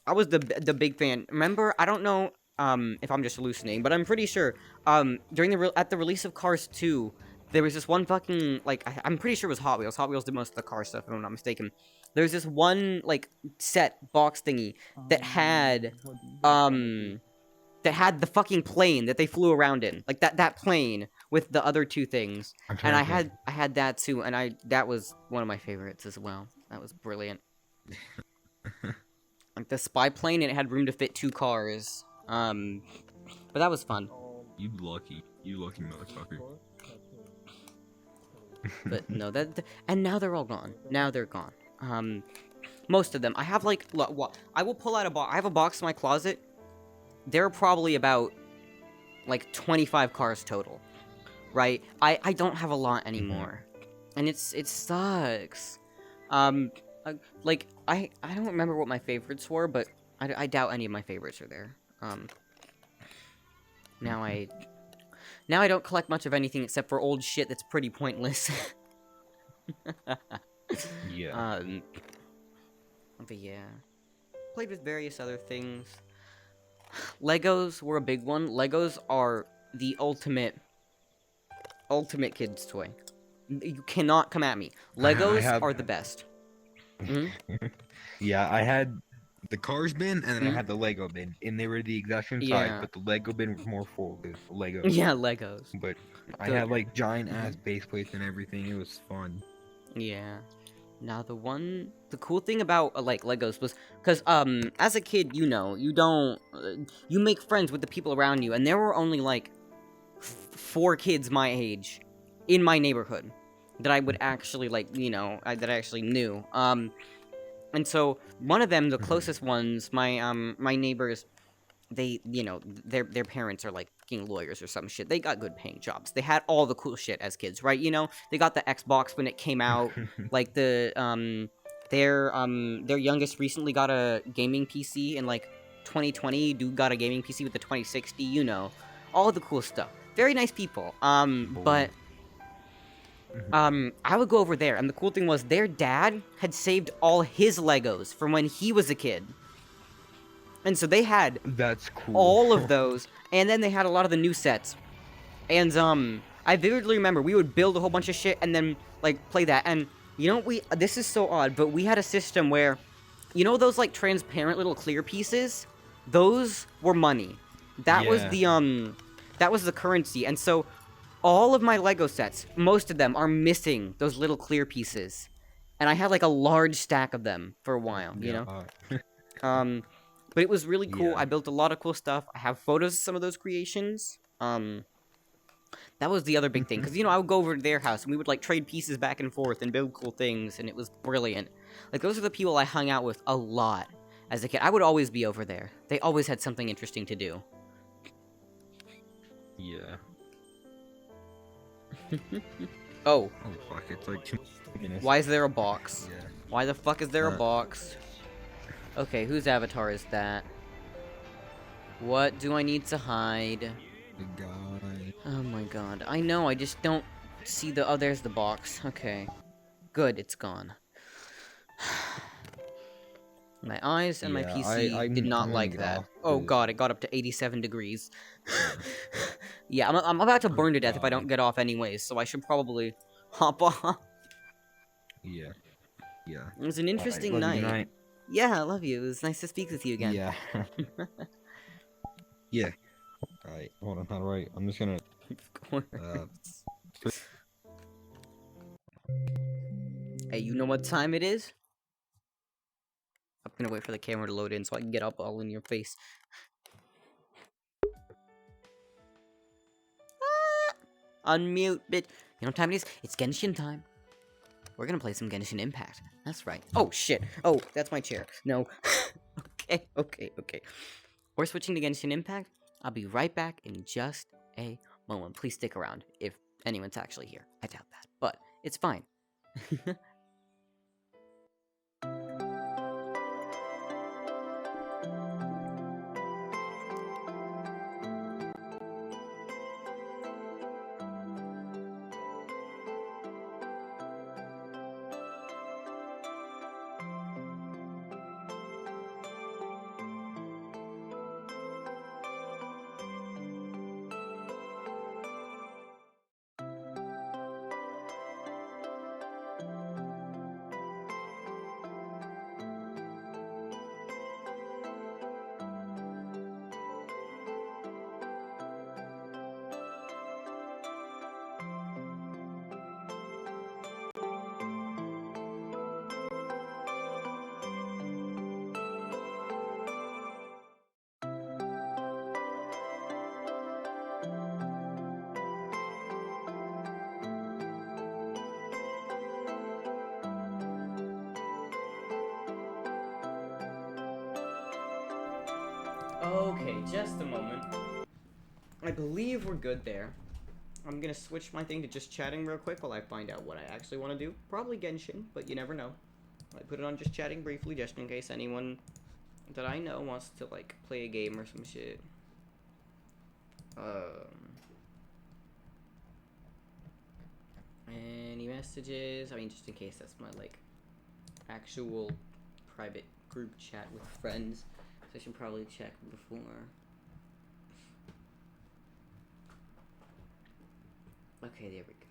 I was the big fan. Remember, I don't know if I'm just hallucinating, but I'm pretty sure during at the release of Cars 2, there was this one fucking like I'm pretty sure it was Hot Wheels. Hot Wheels did most of the car stuff, if I'm not mistaken. There's this one like set box thingy that had the fucking plane that they flew around in, like that plane with the other two things. I'm And trying to think. I had that too, and that was one of my favorites as well. That was brilliant. Like the spy plane, and it had room to fit 2 cars. But that was fun. You lucky motherfucker. But no, and now they're all gone. Now they're gone. Most of them. I have like, I will pull out a box. I have a box in my closet. There are probably about like 25 cars total, right? I don't have a lot anymore, and it sucks. Like I don't remember what my favorites were, but I doubt any of my favorites are there. Now I don't collect much of anything except for old shit that's pretty pointless. Yeah. But yeah, played with various other things. Legos were a big one. Legos are the ultimate kids toy. You cannot come at me. Legos are the best. Yeah, I had the Cars bin, and then I Mhm. had the Lego bin, and they were the exact same Yeah. size, but the Lego bin was more full with Lego. Yeah, Legos. But I Good. had like giant ass base plates and everything. It was fun. Yeah. Now the cool thing about like Legos was because as a kid, you know, you don't you make friends with the people around you, and there were only like 4 kids my age in my neighborhood that I would actually like, you know, that I actually knew. And so one of them, the closest ones, my neighbors, they, you know, their parents are like fucking lawyers or some shit. They got good paying jobs. They had all the cool shit as kids, right? You know, they got the Xbox when it came out. Like their youngest recently got a gaming PC in like 2020. Dude got a gaming PC with the 2060. You know, all the cool stuff. Very nice people. But I would go over there, and the cool thing was their dad had saved all his Legos from when he was a kid. And so they had That's cool. all of those, and then they had a lot of the new sets. And I vividly remember we would build a whole bunch of shit and then like play that. And you know, this is so odd, but we had a system where, you know, those like transparent little clear pieces, those were money. That was the currency. And so all of my Lego sets, most of them are missing those little clear pieces. And I had like a large stack of them for a while, you know. But it was really cool. Yeah. I built a lot of cool stuff. I have photos of some of those creations. That was the other big thing. Because, you know, I would go over to their house, and we would, like, trade pieces back and forth and build cool things, and it was brilliant. Like, those are the people I hung out with a lot as a kid. I would always be over there. They always had something interesting to do. Yeah. Oh. Oh fuck! It's like 2 minutes. Why is there a box? Yeah. Why the fuck is there a box? Okay, whose avatar is that? What do I need to hide? The guy. Oh my god. I know, I just don't see the... Oh, there's the box. Okay. Good, it's gone. My eyes and my Yeah, PC did not I'm like gonna that. get off, Oh 'cause- god, it got up to 87 degrees. Yeah, I'm about to burn to death if I don't God. get off anyways, so I should probably hop off. Yeah. Yeah. It was an interesting Alright, love you, night. good night. Yeah, I love you. It was nice to speak with you again. Yeah. Yeah. Alright, hold on, how do I... I'm just gonna... Of course. Uh, Hey, you know what time it is? I'm gonna wait for the camera to load in so I can get up all in your face. Unmute, bitch. You know what time it is? It's Genshin time. We're gonna play some Genshin Impact. That's right. Oh, shit. Oh, that's my chair. No. Okay. We're switching to Genshin Impact. I'll be right back in just a moment. Please stick around if anyone's actually here. I doubt that, but it's fine. Okay, just a moment. I believe we're good there. I'm gonna switch my thing to just chatting real quick while I find out what I actually want to do. Probably Genshin, but you never know. I put it on just chatting briefly just in case anyone that I know wants to, like, play a game or some shit. Any messages? I mean, just in case that's my, like, actual private group chat with friends. So I should probably check before. Okay, there we go.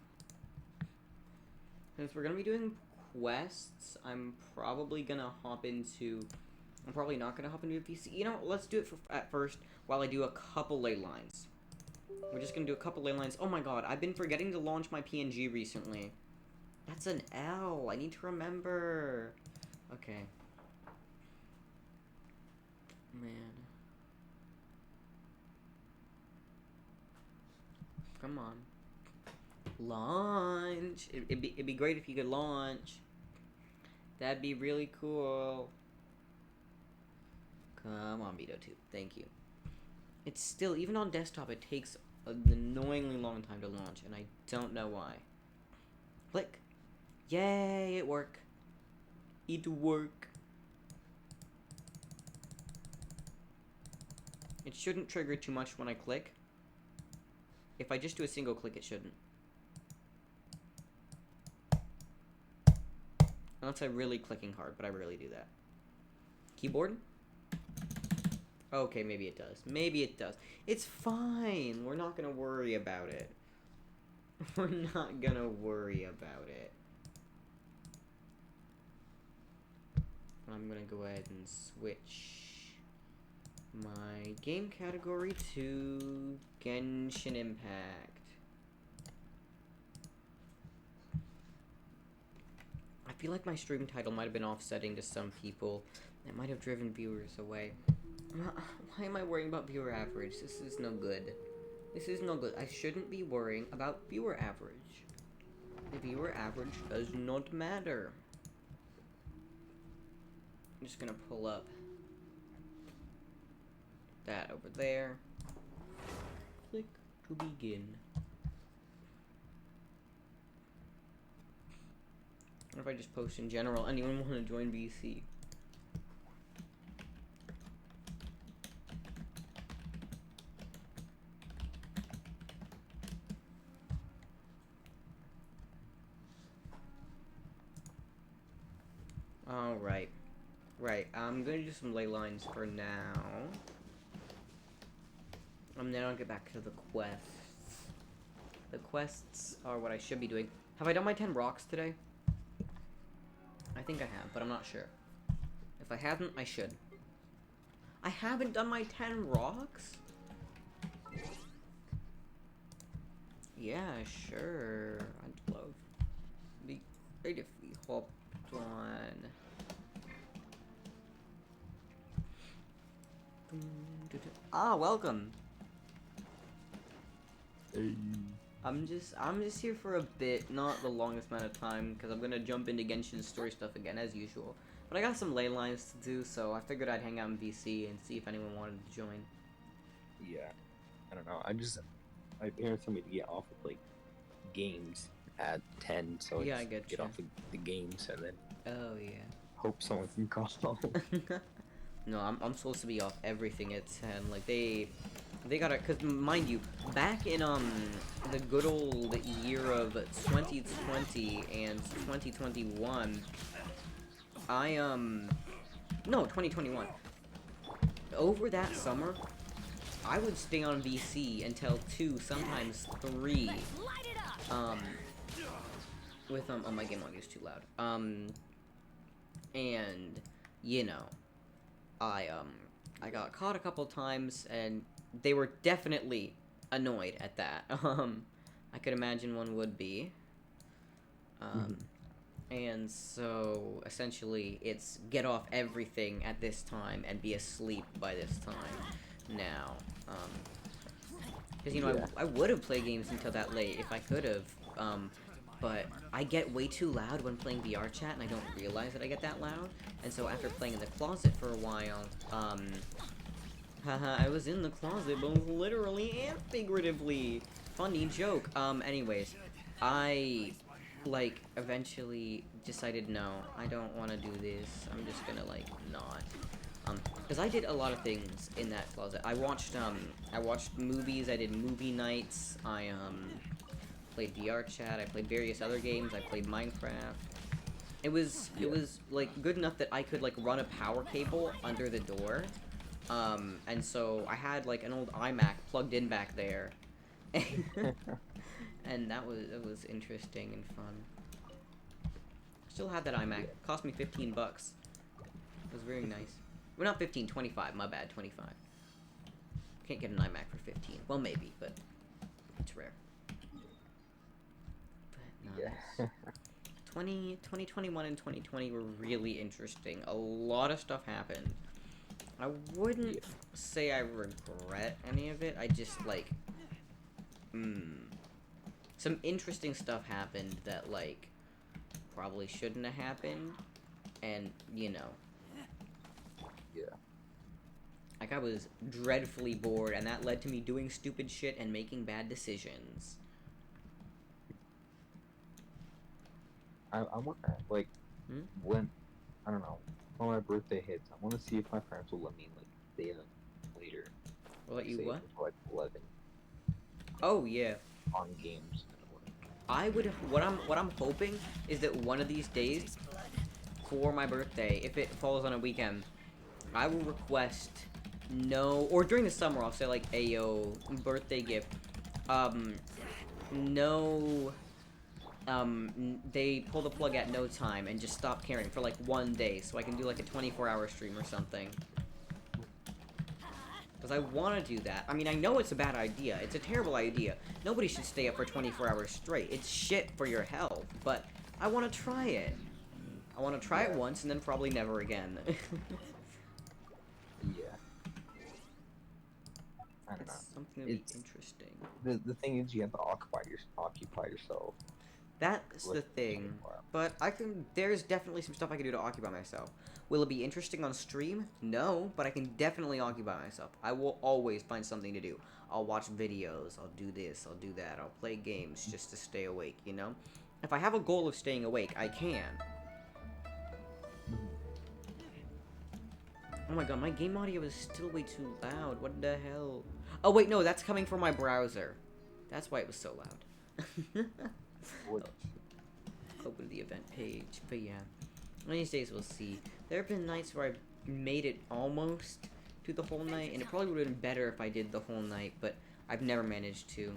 Since we're gonna be doing quests, I'm probably not gonna hop into a PC. You know, let's do it at first while I do a couple ley lines. We're just gonna do a couple ley lines. Oh my god, I've been forgetting to launch my PNG recently. That's an L. I need to remember. Okay. Man. Come on. Launch. It'd be great if you could launch. That'd be really cool. Come on, Vito 2. Thank you. It's still, even on desktop, it takes an annoyingly long time to launch, and I don't know why. Click. Yay, it worked. It worked. It shouldn't trigger too much when I click. If I just do a single click, it shouldn't. Unless I'm really clicking hard, but I rarely do that. Keyboard? Okay, maybe it does. Maybe it does. It's fine. We're not gonna worry about it. We're not gonna worry about it. I'm gonna go ahead and switch my game category to Genshin Impact. I feel like my stream title might have been offsetting to some people. It might have driven viewers away. Why am I worrying about viewer average? This is no good. This is no good. I shouldn't be worrying about viewer average. The viewer average does not matter. I'm just gonna pull up that over there. Click to begin. What if I just post in general? Anyone want to join BC? Alright. Right, I'm gonna do some ley lines for now. And then I'll get back to the quests. The quests are what I should be doing. Have I done my 10 rocks today? I think I have, but I'm not sure. If I haven't, I should. I haven't done my 10 rocks? Yeah, sure. I'd love be great if we hopped on. Ah, welcome. Hey. I'm just here for a bit, not the longest amount of time, because I'm gonna jump into Genshin story stuff again as usual. But I got some ley lines to do, so I figured I'd hang out in VC and see if anyone wanted to join. Yeah, I don't know. My parents told me to get off of like games at 10, so Yeah, I I just get get you. off of the games and then Oh yeah. hope someone can call. No, I'm supposed to be off everything at 10. Like they gotta, cause mind you, back in the good old year of 2020 and 2021, I no 2021. Over that summer, I would stay on VC until 2, sometimes 3. Um, with oh, my game audio is too loud. And you know, I got caught a couple times, and they were definitely annoyed at that. I could imagine one would be. And so essentially, it's get off everything at this time and be asleep by this time. Now, because you know, Yeah. I would have played games until that late if I could have. But I get way too loud when playing VR chat, and I don't realize that I get that loud. And so after playing in the closet for a while, haha, I was in the closet, both literally and figuratively. Funny joke. Anyways, I, like, eventually decided, no, I don't want to do this. I'm just gonna, like, not. Because I did a lot of things in that closet. I watched movies, I did movie nights, I, played VR chat, I played various other games, I played Minecraft. It was, like, good enough that I could, like, run a power cable under the door. And so I had, like, an old iMac plugged in back there. And it was interesting and fun. Still have that iMac. It cost me 15 bucks. It was very nice. Well, not 15, 25. My bad, 25. Can't get an iMac for 15. Well, maybe, but it's rare. But nice. Yeah. 2021 and 2020 were really interesting. A lot of stuff happened. I wouldn't say I regret any of it. I just, like, some interesting stuff happened that, like, probably shouldn't have happened. And, you know. Yeah. Like, I was dreadfully bored, and that led to me doing stupid shit and making bad decisions. I want like when I don't know when my birthday hits, I want to see if my parents will let me like stay up later. Will let you Say what? until, like 11 Oh, yeah. on games. I would, what I'm hoping is that one of these days, for my birthday, if it falls on a weekend, I will request or during the summer, I'll say, like, ayo, birthday gift, no, they pull the plug at no time and just stop caring for, like, one day, so I can do, like, a 24-hour stream or something. Because I want to do that. I mean, I know it's a bad idea. It's a terrible idea. Nobody should stay up for 24 hours straight. It's shit for your health, but I want to try it. I want to try it once and then probably never again. Yeah. I don't know. It's something to be It's- interesting. The thing is, you have to occupy yourself. That's the thing. But there's definitely some stuff I can do to occupy myself. Will it be interesting on stream? No, but I can definitely occupy myself. I will always find something to do. I'll watch videos, I'll do this, I'll do that, I'll play games just to stay awake, you know? If I have a goal of staying awake, I can. Oh my god, my game audio is still way too loud. What the hell? Oh wait, no, that's coming from my browser. That's why it was so loud. Open the event page, but yeah. One of these days we'll see. There have been nights where I've made it almost to the whole night, and it probably would have been better if I did the whole night, but I've never managed to.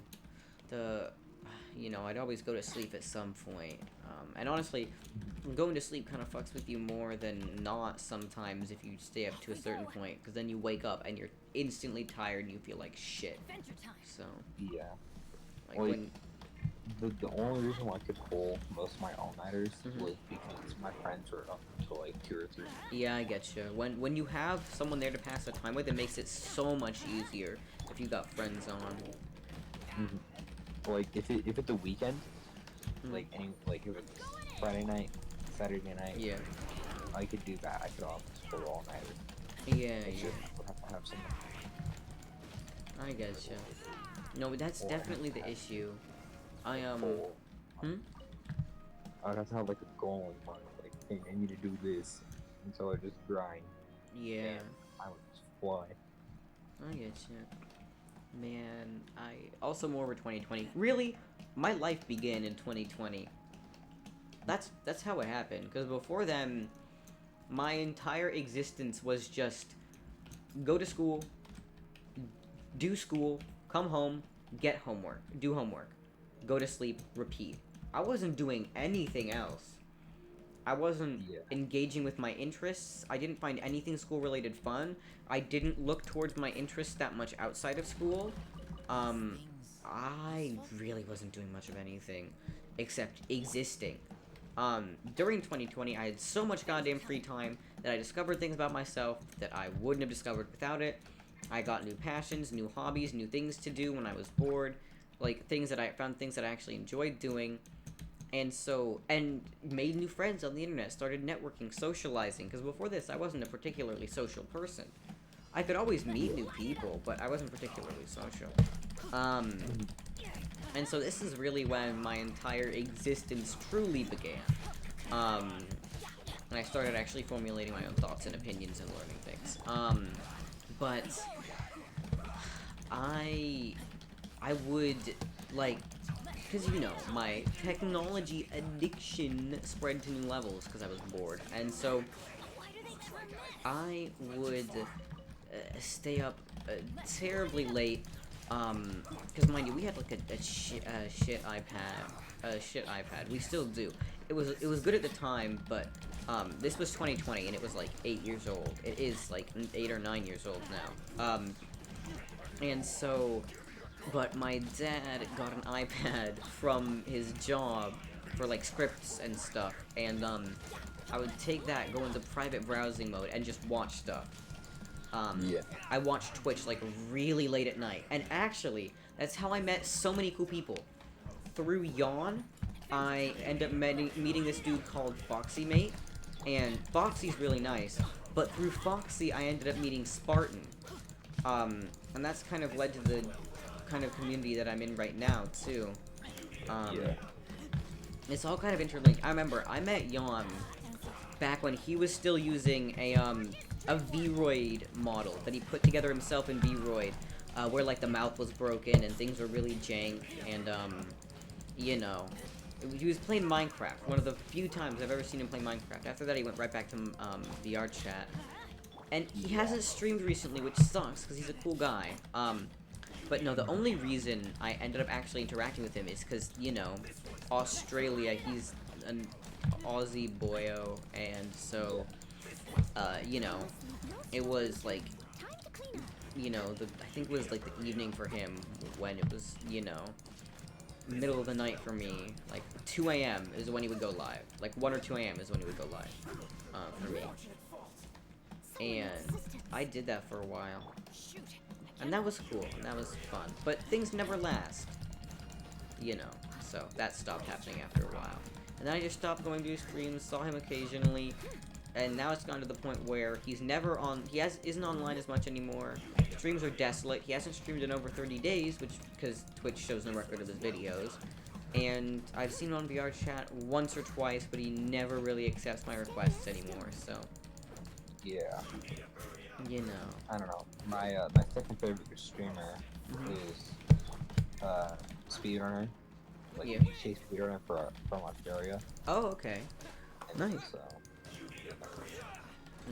You know, I'd always go to sleep at some point. And honestly, going to sleep kind of fucks with you more than not sometimes if you stay up to a certain point, because then you wake up and you're instantly tired and you feel like shit. So, Yeah. like Well, when the only reason why I could pull most of my all-nighters Mhm. was because my friends were up until like 2 or 3. Yeah, I get you. When you have someone there to pass the time with, it makes it so much easier if you got friends on. Like if it's a weekend, Mhm. like if it's Friday night, Saturday night, Yeah. I could do that. I could always pull all-nighters. Yeah, It's yeah. just I would have to have someone. I get you. No, but that's Or definitely the issue. I pull. Hmm? I would have to have like a goal in mind. Like, hey, I need to do this, and so I just grind. Yeah. And I would just fly. I get you. Man, I also more over 2020. Really, my life began in 2020. That's how it happened. Because before then, my entire existence was just go to school, do school, come home, get homework, do homework, go to sleep, repeat. I wasn't doing anything else. I wasn't Yeah. engaging with my interests. I didn't find anything school related fun. I didn't look towards my interests that much outside of school. I really wasn't doing much of anything except existing. During 2020, I had so much goddamn free time that I discovered things about myself that I wouldn't have discovered without it. I got new passions, new hobbies, new things to do when I was bored, like things that I found things that I actually enjoyed doing. And made new friends on the internet, started networking, socializing, because before this, I wasn't a particularly social person. I could always meet new people, but I wasn't particularly social. And so this is really when my entire existence truly began. And I started actually formulating my own thoughts and opinions and learning things. But I would, like, because, you know, my technology addiction spread to new levels because I was bored. And so I would stay up terribly late, because mind you, we had like a shit iPad. We still do. It was good at the time, but this was 2020 and it was like 8 years old. It is like 8 or 9 years old now. And so, but my dad got an iPad from his job for like scripts and stuff, and I would take that, go into private browsing mode, and just watch stuff. Yeah. I watched Twitch like really late at night, and actually, that's how I met so many cool people. Through Yawn, I ended up meeting this dude called Foxy Mate, and Foxy's really nice, but through Foxy, I ended up meeting Spartan. And that's kind of led to the kind of community that I'm in right now, too. Yeah. It's all kind of interlinked. I remember, I met Yawn back when he was still using a Vroid model that he put together himself in Vroid, where, like, the mouth was broken and things were really jank, and, you know, he was playing Minecraft, one of the few times I've ever seen him play Minecraft. After that, he went right back to, VR chat. And he hasn't streamed recently, which sucks, because he's a cool guy. But no, the only reason I ended up actually interacting with him is because, you know, Australia, he's an Aussie boyo, and so, you know, it was, like, you know, I think it was, like, the evening for him when it was, you know, middle of the night for me. Like, 2 a.m. is when he would go live. Like, 1 or 2 a.m. is when he would go live, for me. And I did that for a while. And that was cool, and that was fun. But things never last. You know, so that stopped happening after a while. And then I just stopped going to his streams, saw him occasionally, and now it's gone to the point where he's never on, isn't online as much anymore. Streams are desolate. He hasn't streamed in over 30 days, because Twitch shows no record of his videos. And I've seen him on VR chat once or twice, but he never really accepts my requests anymore, so. Yeah. You know. I don't know. My my second favorite streamer is Speedrunner. Like, Yeah. she's Speedrunner from Australia. Oh, okay. And Nice. So,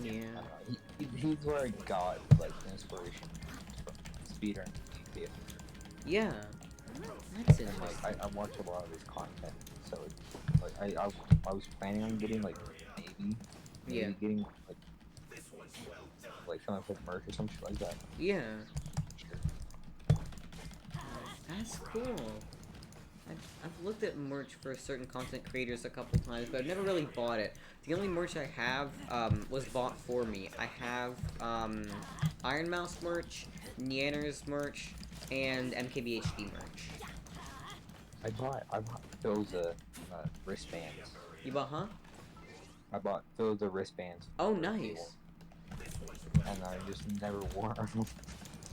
Yeah. I don't know. He's where I got like inspiration from speedrunning YouTube. Yeah. That's And interesting. like I watch a lot of his content, so it's, like I was planning on getting like maybe Yeah. getting like some of his merch or some shit like that. Yeah. That's cool. I've looked at merch for certain content creators a couple times, but I've never really bought it. The only merch I have was bought for me. I have Iron Mouse merch, Neander's merch, and MKBHD merch. I bought those wristbands. You bought, huh? I bought those wristbands. Oh, nice. And I just never wore them.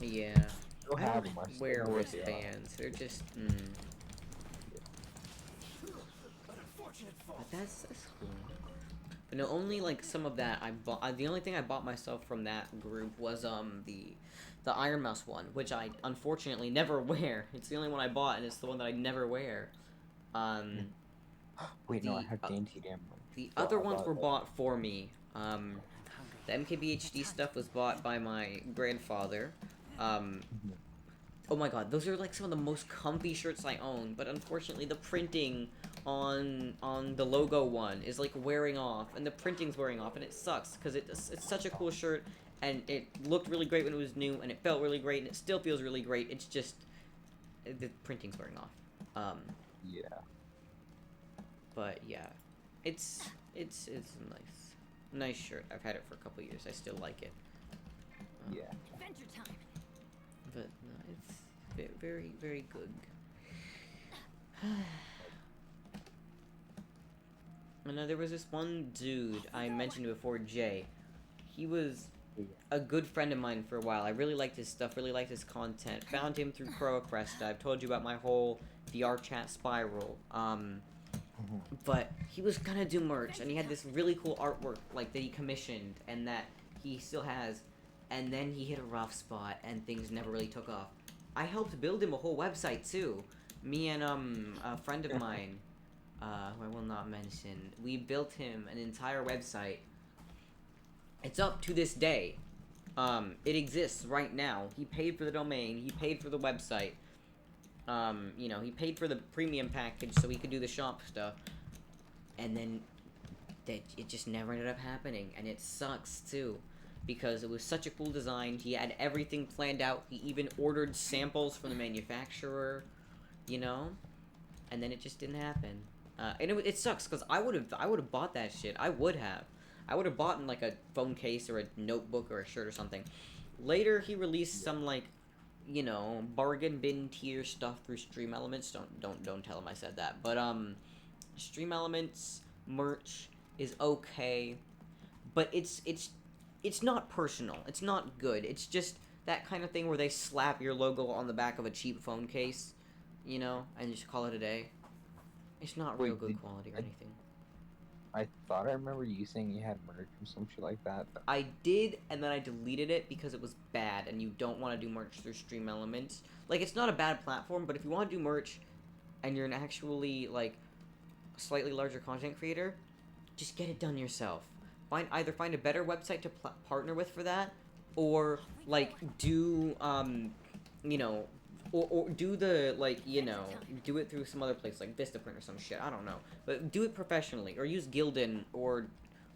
Yeah. Still I have don't them. I still wear know what they are. wristbands. They're just, But that's cool. But no, only like some of that I bought. The only thing I bought myself from that group was the Iron Mouse one, which I unfortunately never wear. It's the only one I bought, and it's the one that I never wear. Wait, no, I the, have dainty damn one. The Well, other I ones bought were that. bought for me. The MKBHD stuff was bought by my grandfather. Oh my god, those are like some of the most comfy shirts I own, but unfortunately the printing on the logo one is like wearing off, and the printing's wearing off, and it sucks, because it's such a cool shirt, and it looked really great when it was new, and it felt really great, and it still feels really great. It's just the printing's wearing off. Yeah. But yeah, it's a nice shirt. I've had it for a couple years. I still like it. Yeah. Adventure time. But no, it's very, very good. And there was this one dude I mentioned before, Jay. He was a good friend of mine for a while. I really liked his stuff, really liked his content. Found him through ProAcresta. I've told you about my whole VR chat spiral. But he was gonna do merch, and he had this really cool artwork, like, that he commissioned, and that he still has, and then he hit a rough spot, and things never really took off. I helped build him a whole website, too. Me and, a friend of mine, who I will not mention, we built him an entire website. It's up to this day. It exists right now. He paid for the domain, he paid for the website. You know, he paid for the premium package so he could do the shop stuff, and then it just never ended up happening, and it sucks too, because it was such a cool design. He had everything planned out. He even ordered samples from the manufacturer, you know, and then it just didn't happen. And it sucks, because I would have bought that shit. I would have bought like a phone case or a notebook or a shirt or something. Later, he released some like, you know, bargain bin tier stuff through Stream Elements. Don't tell him I said that. But Stream Elements merch is okay, but it's not personal. It's not good. It's just that kind of thing where they slap your logo on the back of a cheap phone case, you know, and just call it a day. It's not real good quality or anything. I thought I remember you saying you had merch or some shit like that. But I did, and then I deleted it because it was bad, and you don't want to do merch through Stream Elements. Like, it's not a bad platform, but if you want to do merch, and you're an actually, like, slightly larger content creator, just get it done yourself. Either find a better website to partner with for that, or, like, do, you know, or do the, like, you know, do it through some other place, like Vistaprint or some shit, I don't know. But do it professionally, or use Gildan, or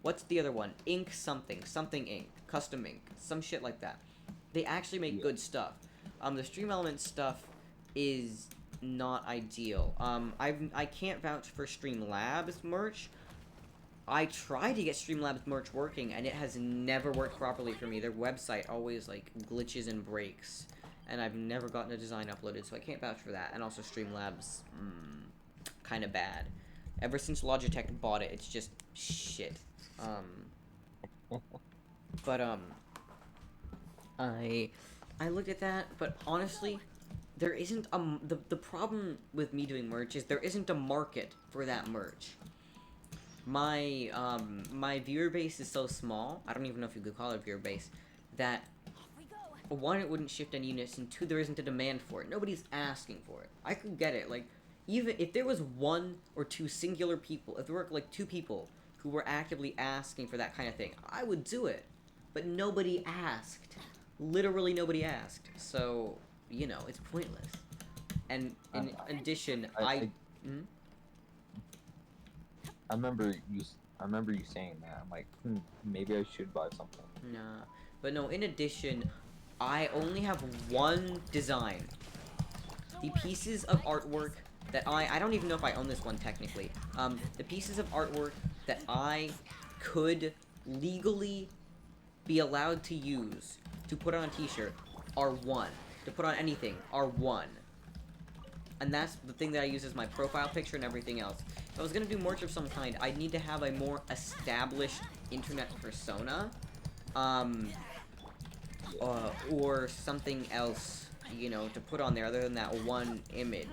what's the other one? Ink something Ink, Custom Ink, some shit like that. They actually make good stuff. The Stream Elements stuff is not ideal. I can't vouch for Streamlabs merch. I tried to get Streamlabs merch working, and it has never worked properly for me. Their website always, like, glitches and breaks. And I've never gotten a design uploaded, so I can't vouch for that. And also Streamlabs, kind of bad. Ever since Logitech bought it, it's just shit. But I looked at that, but honestly, there isn't the problem with me doing merch is there isn't a market for that merch. My my viewer base is so small, I don't even know if you could call it a viewer base, that one, it wouldn't shift any units, and two, there isn't a demand for it. Nobody's asking for it. I could get it, like, even if there was one or two singular people, if there were, like, 2 people who were actively asking for that kind of thing, I would do it. But nobody asked. Literally nobody asked. So, you know, it's pointless. And in addition, I remember you saying that. I'm like, maybe I should buy something. Nah. But no, in addition, I only have one design. The pieces of artwork that I don't even know if I own this one technically. The pieces of artwork that I could legally be allowed to use to put on a t-shirt are 1. To put on anything are 1. And that's the thing that I use as my profile picture and everything else. If I was gonna do merch of some kind, I'd need to have a more established internet persona. Or something else, you know, to put on there other than that one image.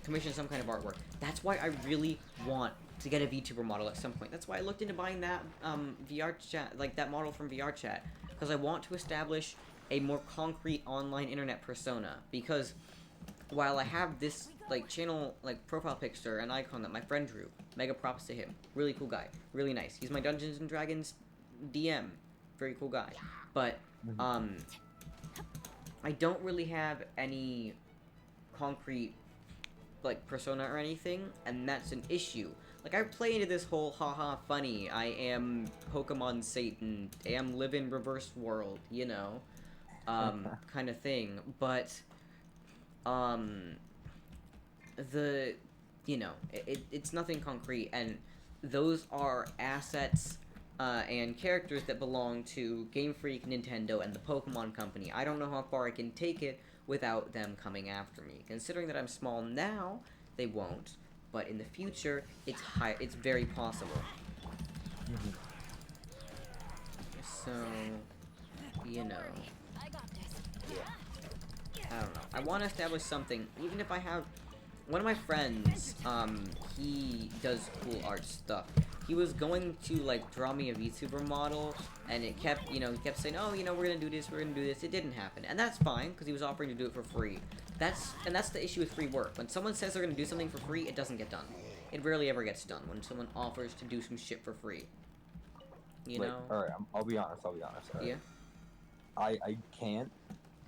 Commission some kind of artwork. That's why I really want to get a VTuber model at some point. That's why I looked into buying that VR chat, like that model from VR chat, because I want to establish a more concrete online internet persona. Because while I have this like channel, like profile picture and icon that my friend drew, mega props to him. Really cool guy, really nice. He's my Dungeons and Dragons DM, very cool guy. But I don't really have any concrete like persona or anything, and that's an issue. Like, I play into this whole haha funny, I am Pokemon Satan, I am live in reverse world, you know, kind of thing. But you know, it's nothing concrete, and those are assets and characters that belong to Game Freak, Nintendo, and the Pokemon Company. I don't know how far I can take it without them coming after me. Considering that I'm small now, they won't, but in the future, it's very possible. So, you know, I don't know. I want to establish something, even if I have... One of my friends, he does cool art stuff. He was going to, like, draw me a VTuber model, and it kept, you know, he kept saying, oh, you know, we're gonna do this, we're gonna do this. It didn't happen, and that's fine, because he was offering to do it for free. That's the issue with free work. When someone says they're gonna do something for free, it doesn't get done. It rarely ever gets done when someone offers to do some shit for free. You know? Alright, I'll be honest, Right? Yeah? I can't,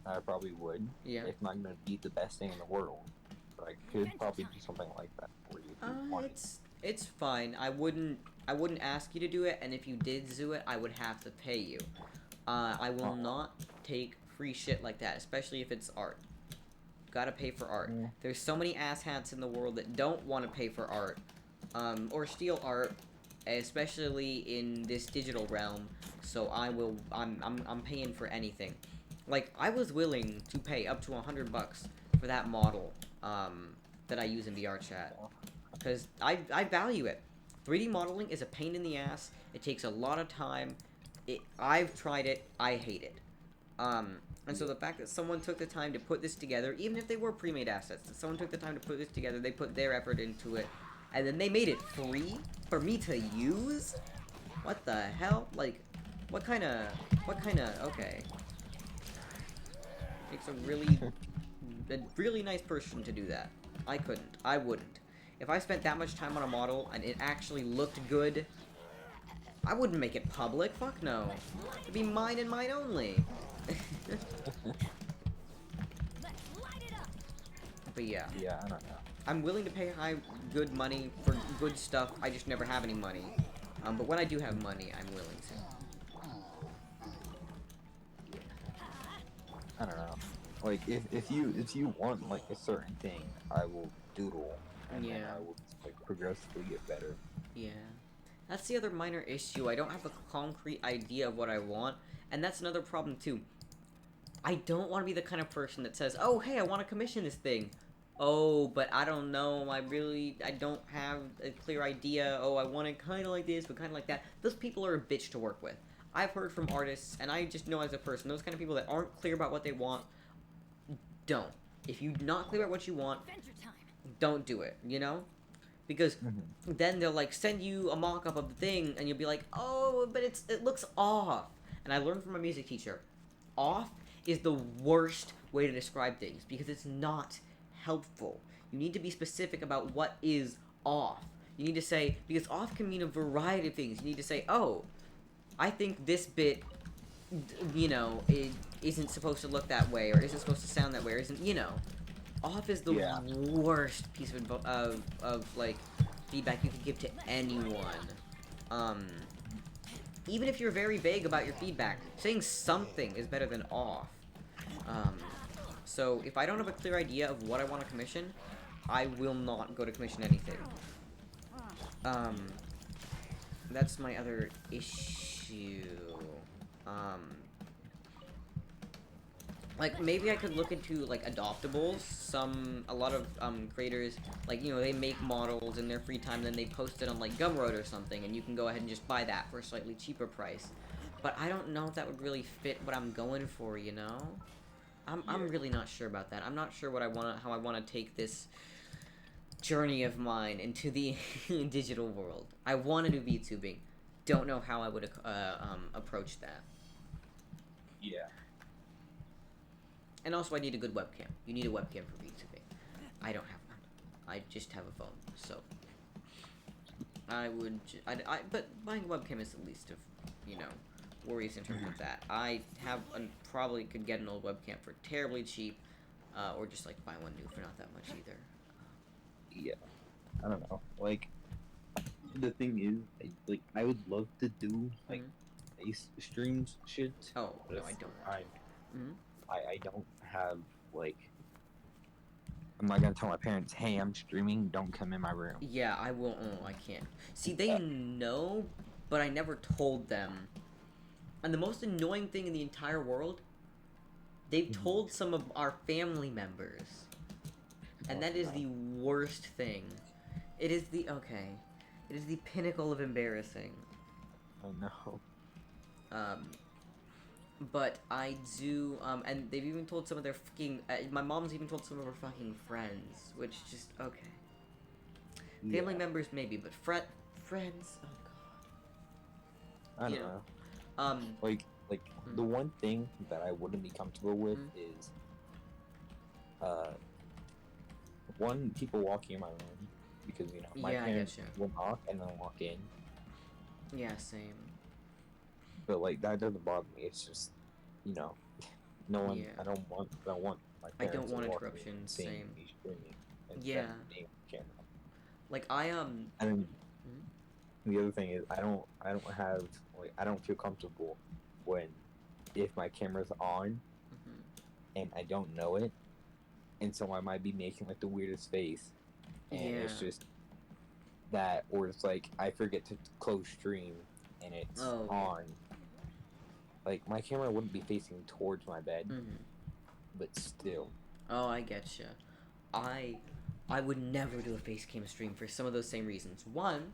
I probably would. Yeah. It's not gonna be the best thing in the world. But I could probably do something like that for you if you wanted. It's fine. I wouldn't ask you to do it, and if you did do it, I would have to pay you. I will not take free shit like that, especially if it's art. Gotta pay for art. Yeah. There's so many asshats in the world that don't want to pay for art, or steal art, especially in this digital realm. So I'm paying for anything. Like, I was willing to pay up to $100 for that model, that I use in VR chat. Because I value it. 3D modeling is a pain in the ass. It takes a lot of time. I've tried it. I hate it. And so the fact that someone took the time to put this together, even if they were pre-made assets, that someone took the time to put this together, they put their effort into it, and then they made it free for me to use? What the hell? Like, what kind of, okay. Takes a really nice person to do that. I couldn't. I wouldn't. If I spent that much time on a model and it actually looked good, I wouldn't make it public. Fuck no. It'd be mine and mine only. But yeah. Yeah, I don't know. I'm willing to pay good money for good stuff. I just never have any money. But when I do have money, I'm willing to. I don't know. Like, if you want, like, a certain thing, I will doodle, and then I will, like, progressively get better. Yeah. That's the other minor issue. I don't have a concrete idea of what I want, and that's another problem, too. I don't want to be the kind of person that says, oh, hey, I want to commission this thing. Oh, but I don't know, I don't have a clear idea. Oh, I want it kind of like this, but kind of like that. Those people are a bitch to work with. I've heard from artists, and I just know as a person, those kind of people that aren't clear about what they want, don't. If you're not clear about what you want, don't do it, you know? Because then they'll, like, send you a mock-up of the thing, and you'll be like, oh, but it looks off. And I learned from my music teacher, off is the worst way to describe things, because it's not helpful. You need to be specific about what is off. You need to say, because off can mean a variety of things. You need to say, oh, I think this bit, you know, it isn't supposed to look that way, or isn't supposed to sound that way, or isn't, you know. Off is the worst piece of like, feedback you can give to anyone. Even if you're very vague about your feedback, saying something is better than off. So, if I don't have a clear idea of what I want to commission, I will not go to commission anything. That's my other issue. Like, maybe I could look into, like, adoptables. A lot of, creators, like, you know, they make models in their free time, then they post it on, like, Gumroad or something, and you can go ahead and just buy that for a slightly cheaper price. But I don't know if that would really fit what I'm going for, you know? I'm really not sure about that. I'm not sure how I wanna take this journey of mine into the digital world. I wanna do VTubing. Don't know how I would, approach that. Yeah. And also, I need a good webcam. You need a webcam for VTubing. I don't have one. I just have a phone, so but buying a webcam is the least of, you know, worries in terms of that. I probably could get an old webcam for terribly cheap, or just like buy one new for not that much either. Yeah. I don't know. Like, the thing is, I would love to do like face streams shit. Oh but no, I don't. I don't have like. I'm not gonna tell my parents, hey, I'm streaming. Don't come in my room. Yeah, I won't. Oh, I can't. See, they know, but I never told them. And the most annoying thing in the entire world, they've told some of our family members. And that is the worst thing. It is the pinnacle of embarrassing. I know. But I do, and they've even told some of their fucking, my mom's even told some of her fucking friends, which just, okay. Family members maybe, but friends, oh god. I don't know. Like, the one thing that I wouldn't be comfortable with is, one, people walking in my room, because, you know, my parents will knock and then walk in. Yeah, same. But, like, that doesn't bother me, it's just, you know, no one, I don't want my parents I don't want to walk interruptions, in same. me screaming and Yeah. being on camera. Like, And then, the other thing is, I don't feel comfortable when, if my camera's on, and I don't know it, and so I might be making, like, the weirdest face, and it's just that, or it's like, I forget to close stream, and it's on. Like, my camera wouldn't be facing towards my bed, but still. Oh, I getcha. I would never do a face cam stream for some of those same reasons. One,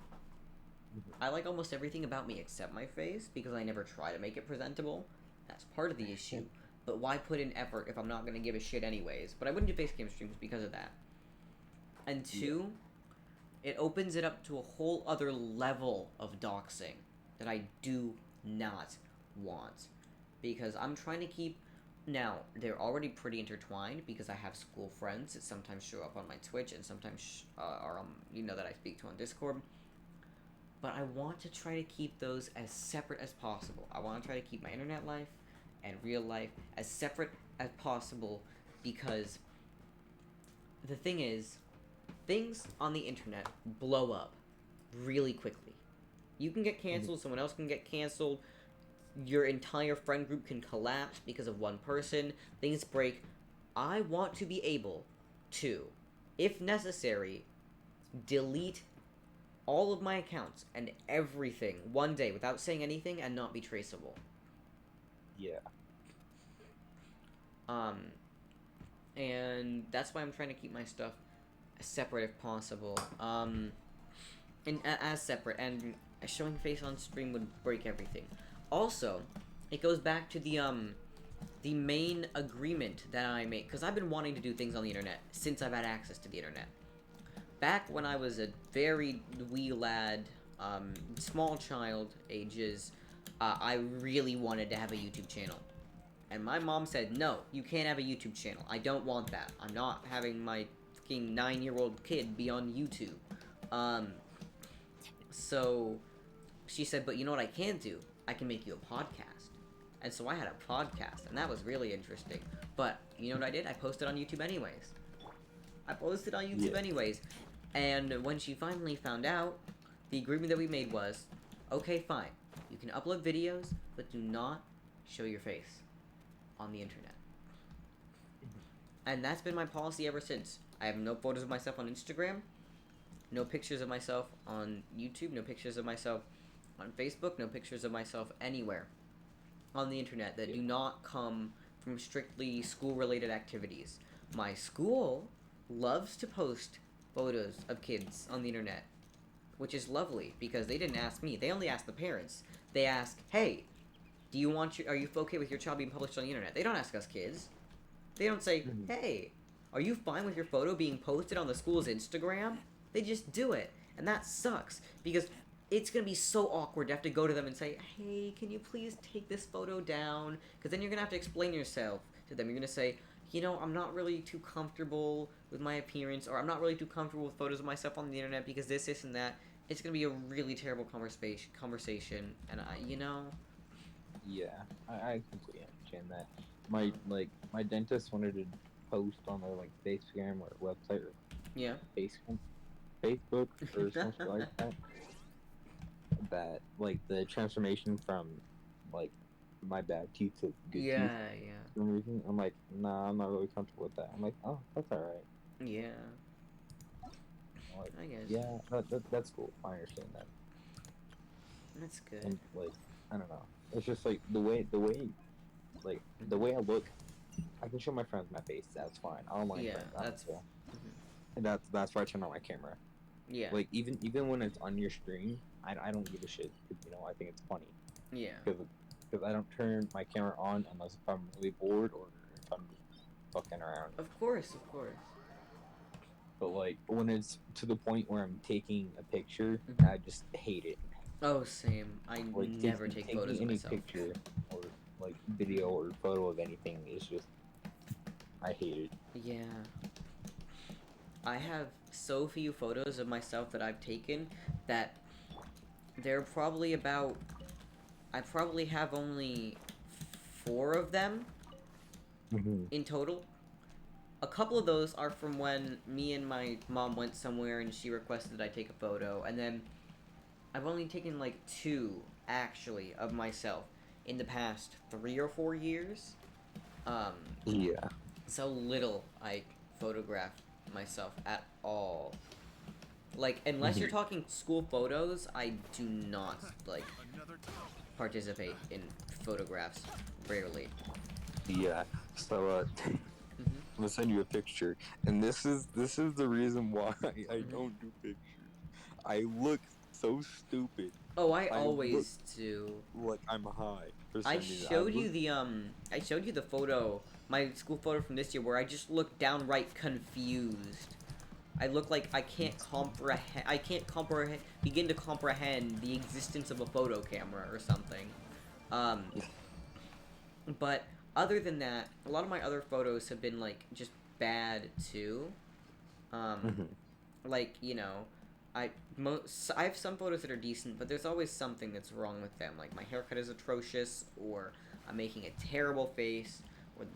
I like almost everything about me except my face, because I never try to make it presentable. That's part of the issue. But why put in effort if I'm not going to give a shit anyways? But I wouldn't do face cam streams because of that. And two, it opens it up to a whole other level of doxing that I do not want. Because I'm trying to keep... Now, they're already pretty intertwined because I have school friends that sometimes show up on my Twitch and sometimes are, you know, that I speak to on Discord. But I want to try to keep those as separate as possible. I want to try to keep my internet life and real life as separate as possible, because the thing is, things on the internet blow up really quickly. You can get canceled, someone else can get canceled, your entire friend group can collapse because of one person, things break. I want to be able to, if necessary, delete all of my accounts and everything one day without saying anything and not be traceable. Yeah. And that's why I'm trying to keep my stuff as separate if possible. And as separate, and showing face on stream would break everything. Also, it goes back to the main agreement that I made, because I've been wanting to do things on the internet since I've had access to the internet. Back when I was a very wee lad, small child ages, I really wanted to have a YouTube channel. And my mom said, no, you can't have a YouTube channel. I don't want that. I'm not having my fucking 9-year-old kid be on YouTube. So she said, but you know what I can do? I can make you a podcast. And so I had a podcast, and that was really interesting. But you know what I did? I posted on YouTube anyways. And when she finally found out, the agreement that we made was, okay, fine. You can upload videos, but do not show your face on the internet. And that's been my policy ever since. I have no photos of myself on Instagram, no pictures of myself on YouTube, no pictures of myself on Facebook, no pictures of myself anywhere on the internet that do not come from strictly school-related activities. My school loves to post photos of kids on the internet, which is lovely because they didn't ask me. They only asked the parents. They ask, "Hey, are you okay with your child being published on the internet?" They don't ask us kids. They don't say, "Hey, are you fine with your photo being posted on the school's Instagram?" They just do it. And that sucks because it's going to be so awkward to have to go to them and say, "Hey, can you please take this photo down?" Because then you're going to have to explain yourself to them. You're going to say, "I'm not really too comfortable with my appearance, or I'm not really too comfortable with photos of myself on the internet because this, and that." It's going to be a really terrible conversation. And Yeah, I completely understand that. My dentist wanted to post on their like Instagram or website or yeah. Facebook or something like that. That like the transformation from like my bad teeth to good teeth. Yeah. For some reason, I'm like, nah, I'm not really comfortable with that. I'm like, oh, that's alright. Yeah. Like, I guess. yeah, that's cool. I understand that. That's good. And like, I don't know. It's just like the way I look. I can show my friends my face. That's fine. I don't mind. Yeah, friends, I don't that's. care. Mhm. And that's why I turn on my camera. Yeah. Like even when it's on your screen, I don't give a shit. I think it's funny. Yeah. Because I don't turn my camera on unless if I'm really bored or if I'm just fucking around. Of course. But like when it's to the point where I'm taking a picture, Mhm. I just hate it. Oh, same. I Like never take taking photos of any myself. picture or like video or photo of anything is just I hate it. Yeah. I have so few photos of myself that I've taken that they're probably about. I probably have only 4 of them in total. A couple of those are from when me and my mom went somewhere and she requested that I take a photo, and then I've only taken like 2 actually of myself in the past 3 or 4 years. Yeah. So little I photograph myself at all. Like, unless you're talking school photos, I do not like participate in photographs. Rarely. Yeah. So I'm gonna send you a picture, and this is the reason why I don't do pictures. I look so stupid. Oh, I I look always do. like I'm high for I some reason. showed you the photo, my school photo from this year, where I just look downright confused. I look like I can't begin to comprehend the existence of a photo camera or something. But other than that, a lot of my other photos have been like just bad too. Like, I have some photos that are decent, but there's always something that's wrong with them. Like my haircut is atrocious, or I'm making a terrible face, or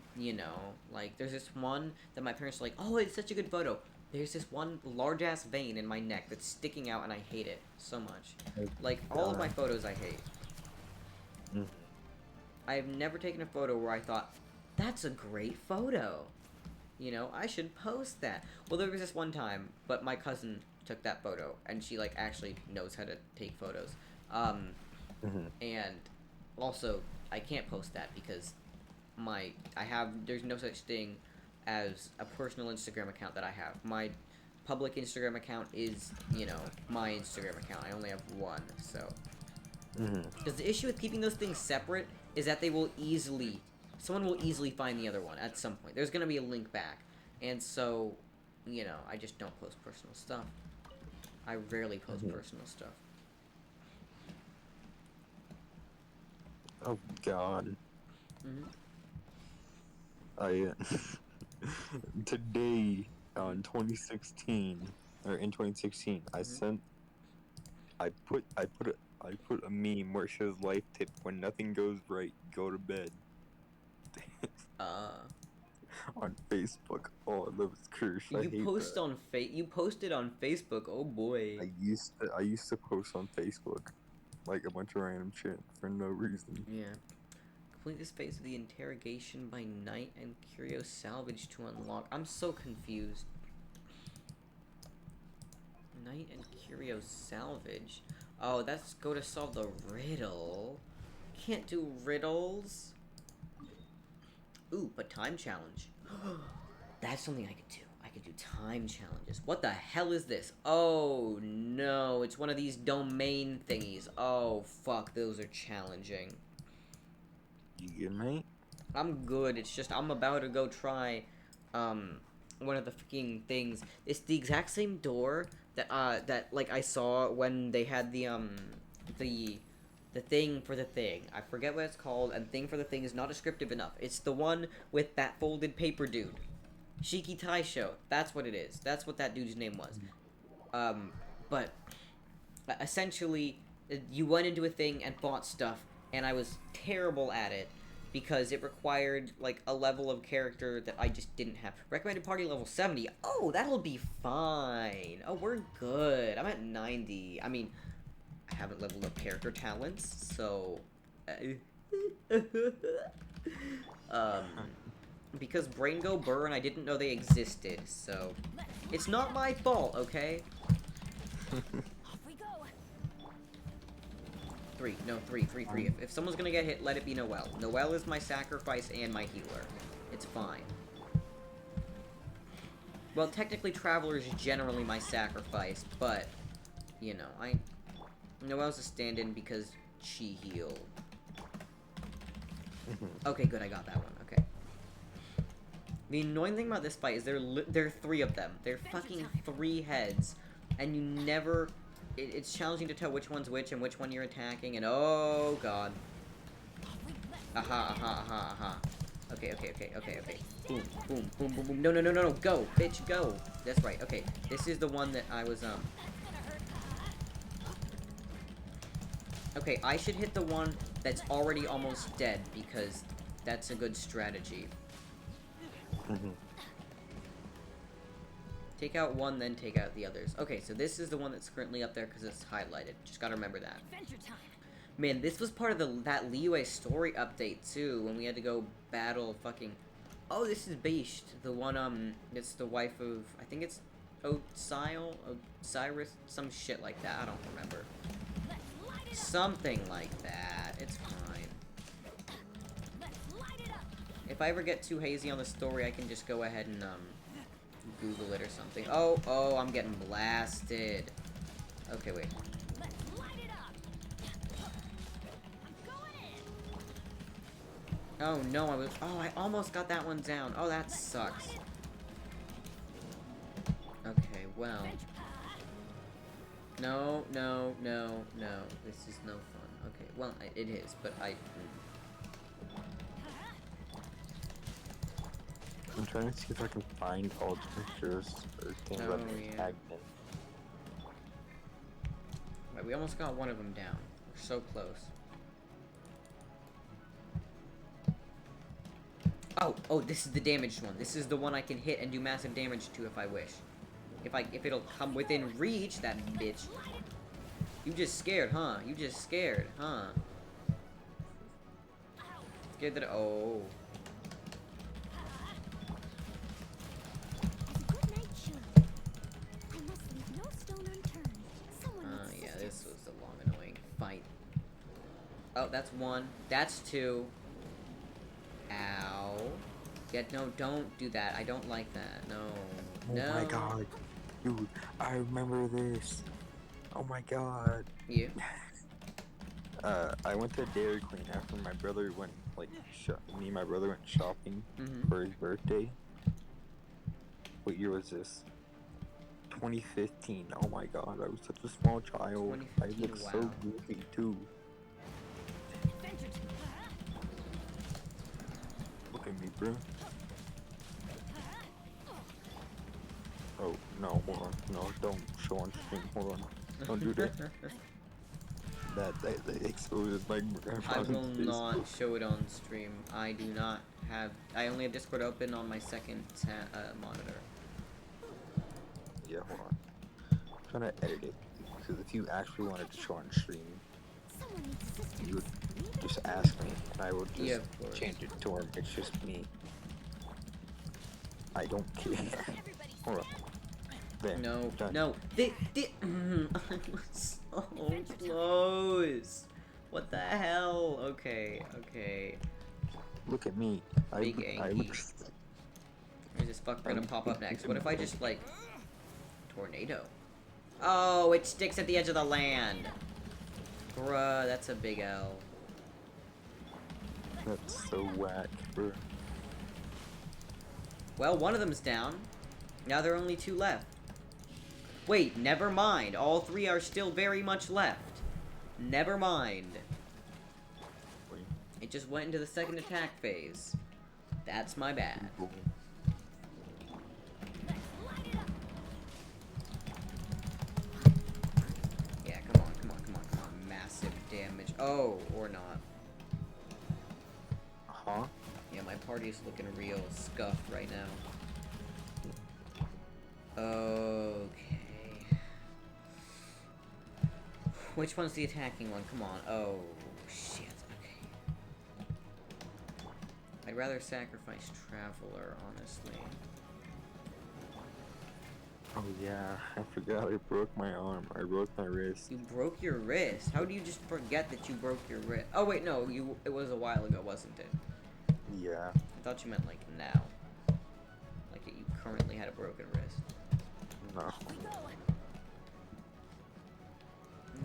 like there's this one that my parents are like, "Oh, it's such a good photo." There's this one large ass vein in my neck that's sticking out, and I hate it so much. Like all of my photos, I hate. I've never taken a photo where I thought, "That's a great photo." I should post that. Well, there was this one time, but my cousin took that photo, and she like actually knows how to take photos. And also I can't post that because there's no such thing as a personal Instagram account that I have. My public Instagram account is, my Instagram account. I only have one, so. Because the issue with keeping those things separate is that someone will easily find the other one at some point. There's gonna be a link back, and so, I just don't post personal stuff. I rarely post personal stuff. Oh God. I today on 2016 or in 2016 I put a meme where it says life tip: when nothing goes right, go to bed. On Facebook. Oh, that was cursed. I hate that. You posted on Facebook. Oh boy. I used to post on Facebook like a bunch of random shit for no reason. Yeah. Complete this phase of the interrogation by night and curio salvage to unlock. I'm so confused. Night and curio salvage. Oh, that's go to solve the riddle. Can't do riddles. Ooh, but time challenge. That's something I could do. I could do time challenges. What the hell is this? Oh no, it's one of these domain thingies. Oh fuck, those are challenging. You good, mate? I'm good. It's just I'm about to go try one of the fucking things. It's the exact same door that like I saw when they had the thing for the thing. I forget what it's called, and thing for the thing is not descriptive enough. It's the one with that folded paper dude. Shiki Taisho. That's what it is. That's what that dude's name was. But essentially you went into a thing and fought stuff, and I was terrible at it because it required like a level of character that I just didn't have. Recommended party level 70. Oh, that'll be fine. Oh, we're good. I'm at 90. I mean, I haven't leveled up character talents, so because Brain Go Burn, I didn't know they existed, so it's not my fault, okay? Three. If someone's gonna get hit, let it be Noelle. Noelle is my sacrifice and my healer. It's fine. Well, technically, Traveler is generally my sacrifice, but, you know, Noelle's a stand-in because she healed. Okay, good, I got that one, okay. The annoying thing about this fight is there are 3 of them. They're fucking 3 heads, and you never... It's challenging to tell which one's which and which one you're attacking, and oh god. Aha. Okay. Boom. No. Go, bitch, go. That's right, okay. This is the one that I was, Okay, I should hit the one that's already almost dead, because that's a good strategy. Take out one, then take out the others. Okay, so this is the one that's currently up there because it's highlighted. Just gotta remember that. Man, this was part of that Liyue story update, too, when we had to go battle fucking... Oh, this is Beast, the one, it's the wife of... I think it's Osiris, some shit like that. I don't remember. Something like that. It's fine. If I ever get too hazy on the story, I can just go ahead and, Google it or something. Oh, I'm getting blasted. Okay, wait. Oh, no, I almost got that one down. Oh, that sucks. Okay, well. No. This is no fun. Okay, well, it is, but I'm trying to see if I can find all the pictures or things that are tagged in. Wait, we almost got one of them down. We're so close. Oh, this is the damaged one. This is the one I can hit and do massive damage to if I wish. If it'll come within reach, that bitch. You just scared, huh? You just scared, huh? Scared that, oh. Yeah, this was a long, annoying fight. Oh, that's 1. That's 2. Ow. Yeah, no, don't do that. I don't like that. No. Oh no. my god. Dude, I remember this. Oh my god. You? I went to Dairy Queen after my brother went, like, me and my brother went shopping for his birthday. What year was this? 2015. Oh my god, I was such a small child. I looked so goofy too. Look at me, bro. Oh, no, hold on. No, don't show on stream. Hold on. Don't do that. that exposes my I will not show it on stream. I do not have... I only have Discord open on my second monitor. Yeah, hold on. I'm trying to edit it. Because if you actually wanted to show on stream, You would just ask me, and I would just Yeah, of course. change it to where it's just me. I don't care. Hold on. There. No, Done. no. I was so close. What the hell? Okay, okay. Look at me. Big I Anky. look. Where's this fucker gonna pop up next? What if I just, like... Tornado? Oh, it sticks at the edge of the land. Bruh, that's a big L. That's so whack, bro. Well, one of them's down. Now there are only 2 left. Wait, never mind. All 3 are still very much left. Never mind. Wait. It just went into the second attack phase. That's my bad. Yeah, come on, come on, come on, come on. Massive damage. Oh, or not. Huh? Yeah, my party's looking real scuffed right now. Okay. Which one's the attacking one? Come on. Oh, shit. Okay. I'd rather sacrifice Traveler, honestly. Oh yeah, I forgot I broke my arm. I broke my wrist. You broke your wrist? How do you just forget that you broke your wrist? Oh, wait, no. It was a while ago, wasn't it? Yeah. I thought you meant, like, now. Like, you currently had a broken wrist. No.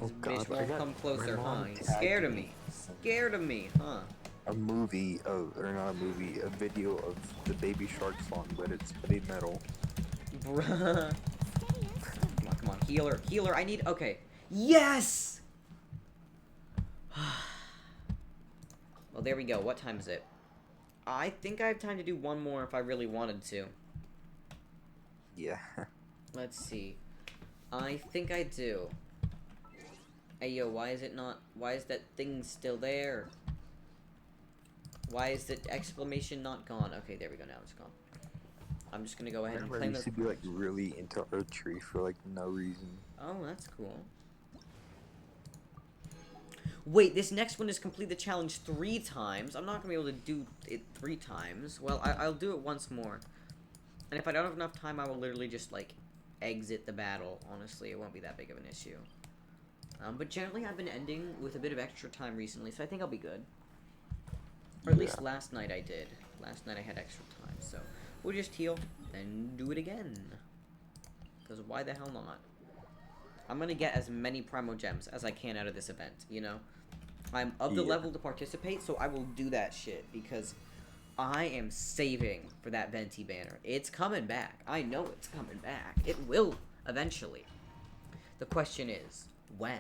This Oh, God, bitch I won't got- come closer, my huh? mom He's tagged scared of me. me. Scared of me, huh? A movie of, or not a movie, a video of the Baby Shark song, but it's heavy metal. Bruh. Come on, come on. Healer, healer, I need... Okay. Yes! Well, there we go. What time is it? I think I have time to do one more if I really wanted to. Yeah. Let's see. I think I do. Hey, yo, why is it not... Why is that thing still there? Why is the exclamation not gone? Okay, there we go. Now it's gone. I'm just gonna go ahead and Remember, I claim used the... to be like really into archery for like no reason. Oh, that's cool. Wait, this next one is complete the challenge 3 times. I'm not gonna be able to do it 3 times. Well, I'll do it once more. And if I don't have enough time, I will literally just, like, exit the battle. Honestly, it won't be that big of an issue. But generally, I've been ending with a bit of extra time recently, so I think I'll be good. Or at least last night I did. Last night I had extra time, so we'll just heal and do it again. Because why the hell not? I'm gonna get as many Primo Gems as I can out of this event, you know? I'm of the level to participate, so I will do that shit, because I am saving for that Venti banner. It's coming back. I know it's coming back. It will, eventually. The question is, when?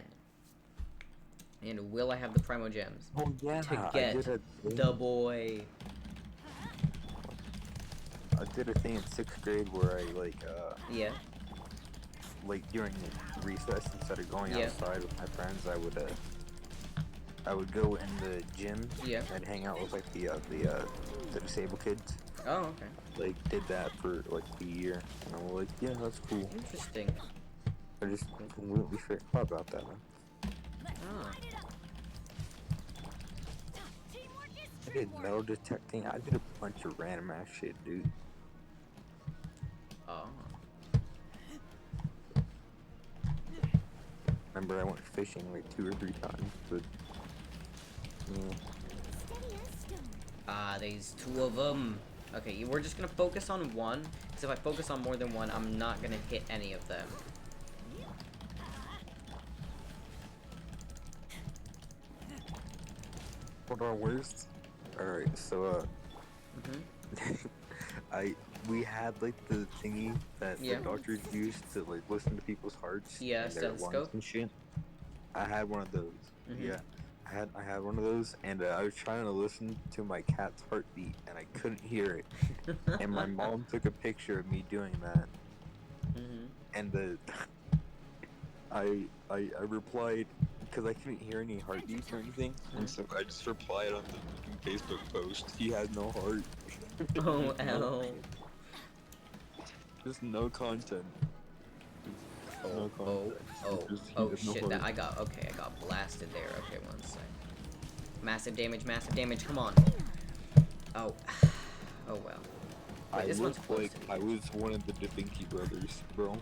And will I have the Primo Gems Oh yeah, to I get did a thing. the boy? I did a thing in 6th grade where I Yeah. like during recess, instead of going Yeah. outside with my friends, I would go in the gym. Yeah. And hang out with like the disabled kids. Oh, okay. Like did that for like a year, and I'm like, yeah, that's cool. Interesting. I just completely forgot about that, man. Oh. I did metal detecting. I did a bunch of random ass shit, dude. Oh. Remember, I went fishing like 2 or 3 times, but yeah. Ah, there's 2 of them. Okay, we're just gonna focus on one, because if I focus on more than one, I'm not gonna hit any of them. Hold on, where's... Alright, so, we had, like, the thingy that Yeah. the doctors used to, like, listen to people's hearts. Yeah, and their lungs stethoscope? and shit. I had one of those. Mhm. Yeah. I had one of those, and I was trying to listen to my cat's heartbeat, and I couldn't hear it. And my mom took a picture of me doing that, Mhm. and I replied, because I couldn't hear any heartbeats or anything, and so I just replied on the Facebook post, he has no heart. Oh, L. Just no content. No oh, context. oh, Just he oh, has no shit, that, heart. I got blasted there. Okay, one sec. Massive damage, come on. Oh, oh well. Wait, I this one's look close like to the I edge. was one of the Da Vinci brothers, bro.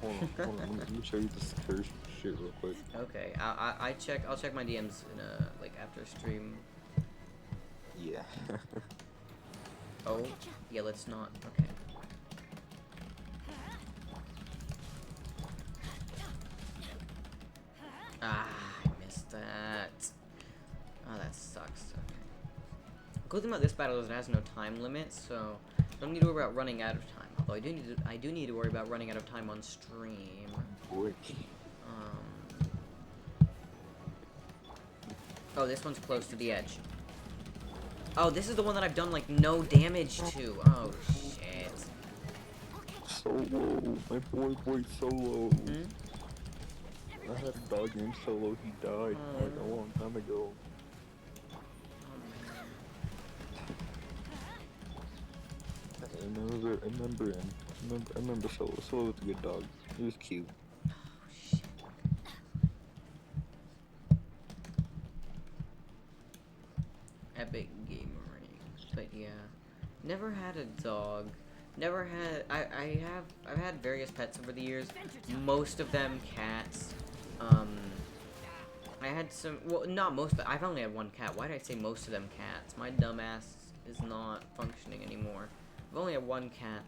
Hold on, let me show you this cursed shit real quick. Okay, I'll check my DMs in like after stream. Yeah. Oh, yeah, let's not, okay. Ah, I missed that. Oh, that sucks. Okay. The cool thing about this battle is it has no time limit, so don't need to worry about running out of time. Although I do need to worry about running out of time on stream. Boy. Oh, this one's close to the edge. Oh, this is the one that I've done like no damage to. Oh shit. Solo, my boy Solo. Hmm? I had a dog named Solo. He died like a long time ago. I remember him. I remember Solo. Solo was a good dog. He was cute. Oh shit. Epic gamer rings, but yeah, never had a dog. Never had. I've had various pets over the years. Most of them cats. I had some. Well, not most, but I've only had one cat. Why did I say most of them cats? My dumbass is not functioning anymore. I've only had one cat.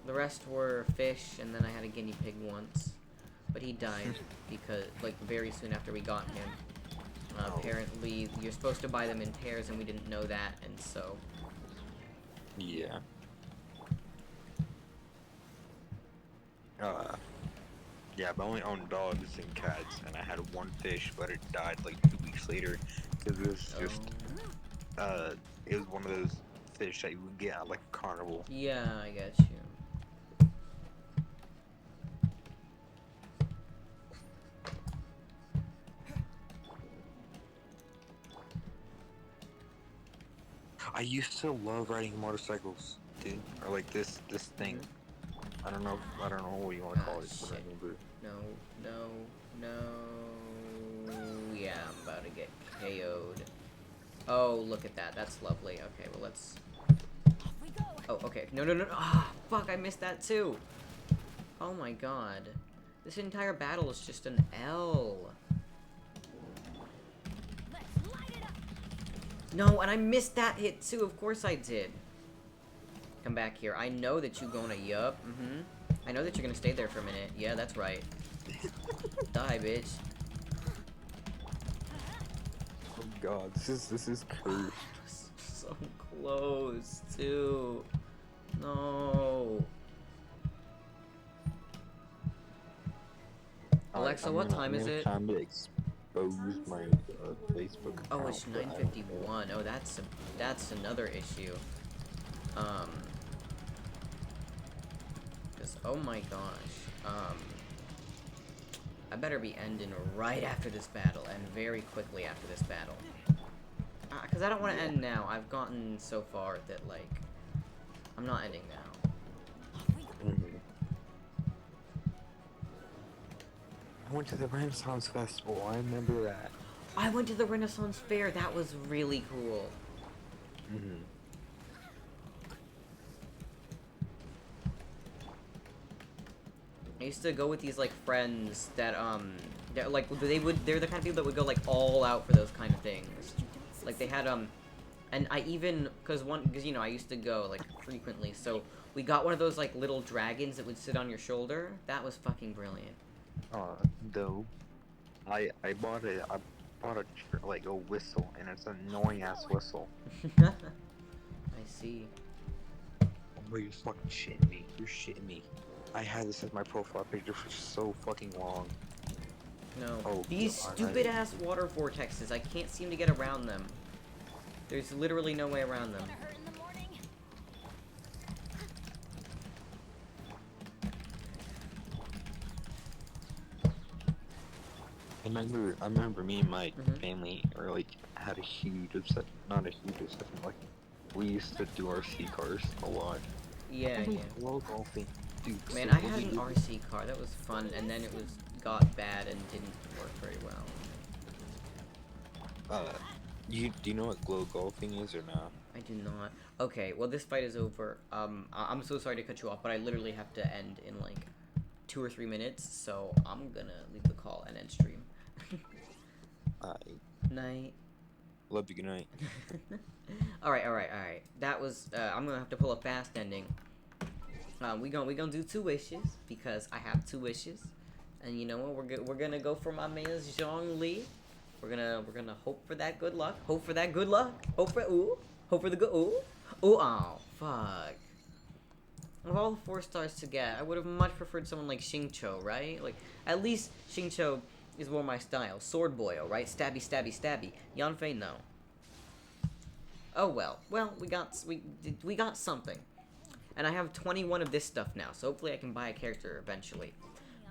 The rest were fish, and then I had a guinea pig once, but he died because like very soon after we got him. Apparently, you're supposed to buy them in pairs, and we didn't know that, and so. Yeah. Yeah, I've only owned dogs and cats, and I had one fish, but it died like 2 weeks later, because it was just, it was one of those fish that you would get at like a carnival. Yeah, I get you. I used to love riding motorcycles, dude, or like this thing. I don't know what you want to call it, but I Shit. remember. No. Yeah, I'm about to get KO'd. Oh, look at that. That's lovely. Okay, well, let's... Oh, okay. No. Ah, fuck, I missed that too. Oh my god. This entire battle is just an L. No, and I missed that hit too. Of course I did. Come back here. I know that you gonna... Yup. I know that you're gonna stay there for a minute. Yeah, that's right. Die, bitch. Oh god, this is cursed. So close, too. No. Alexa, what time is it? Time to expose my Facebook account. Oh, it's 9:51. Oh, that's another issue. 'Cause, oh my gosh. I better be ending right after this battle, and very quickly after this battle. Because I don't want to end now. I've gotten so far that, like, I'm not ending now. I went to the Renaissance Festival. I remember that. I went to the Renaissance Fair. That was really cool. I used to go with these, like, friends that, they're, like, they're the kind of people that would go, like, all out for those kind of things. Like, they had, and I even, because, you know, I used to go, like, frequently, so we got one of those, like, little dragons that would sit on your shoulder. That was fucking brilliant. Though, I bought like a whistle, and it's an annoying ass whistle. I see. Oh, you're fucking shitting me. You're shitting me. I had this as my profile picture for so fucking long. No. Oh, These God, stupid ass water vortexes, I can't seem to get around them. There's literally no way around them. I remember me and my family had a huge obsession, not a huge obsession, like, we used to do RC cars a lot. Yeah, yeah. Love golfing. Dude, Man, so I what had do an you- RC car that was fun, and then it got bad and didn't work very well. do you know what glow golfing is or not? I do not. Okay, well this fight is over. I'm so sorry to cut you off, but I literally have to end in like 2 or 3 minutes, so I'm gonna leave the call and end stream. I Night. love you. Good night. Alright. That was, I'm gonna have to pull a fast ending. We gonna do 2 wishes, because I have 2 wishes. And you know what, we're gonna go for my man Zhongli. We're gonna hope for that good luck. Hope for that good luck. Hope for the good, ooh. Ooh, oh, fuck. Of all the 4 stars to get, I would have much preferred someone like Xingqiu, right? Like, at least Xingqiu is more my style. Sword boyo, right? Stabby, stabby, stabby. Yanfei, no. Oh well. Well, we got something. And I have 21 of this stuff now, so hopefully I can buy a character eventually.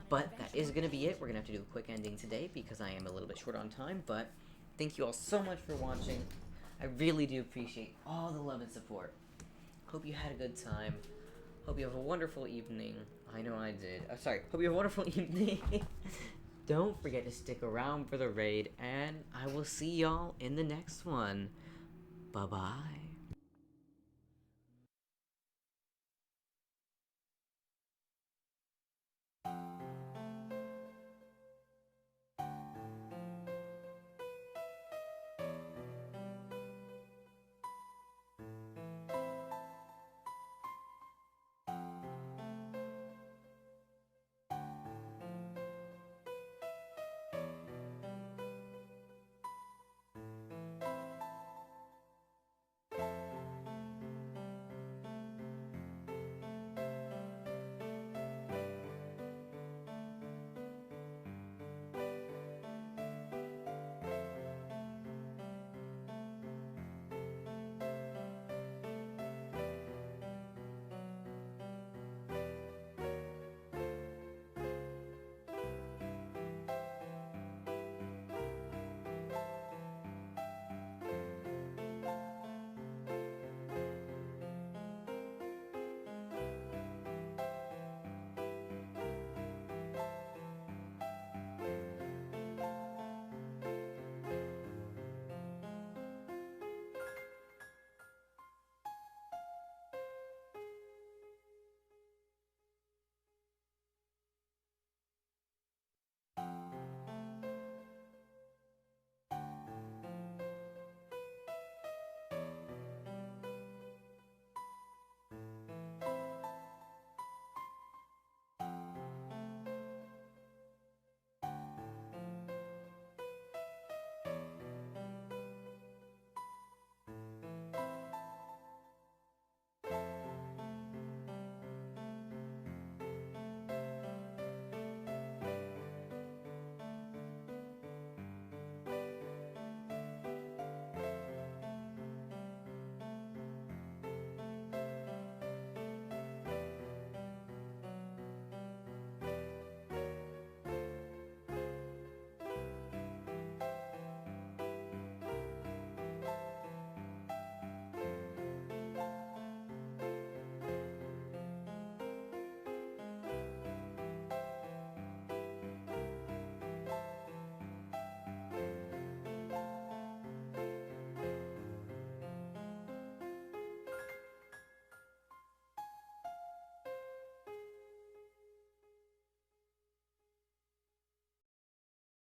But that is gonna be it. We're gonna have to do a quick ending today because I am a little bit short on time, but thank you all so much for watching. I really do appreciate all the love and support. Hope you had a good time. Hope you have a wonderful evening. I know I did. Sorry. Hope you have a wonderful evening. Don't forget to stick around for the raid, and I will see y'all in the next one. Bye-bye.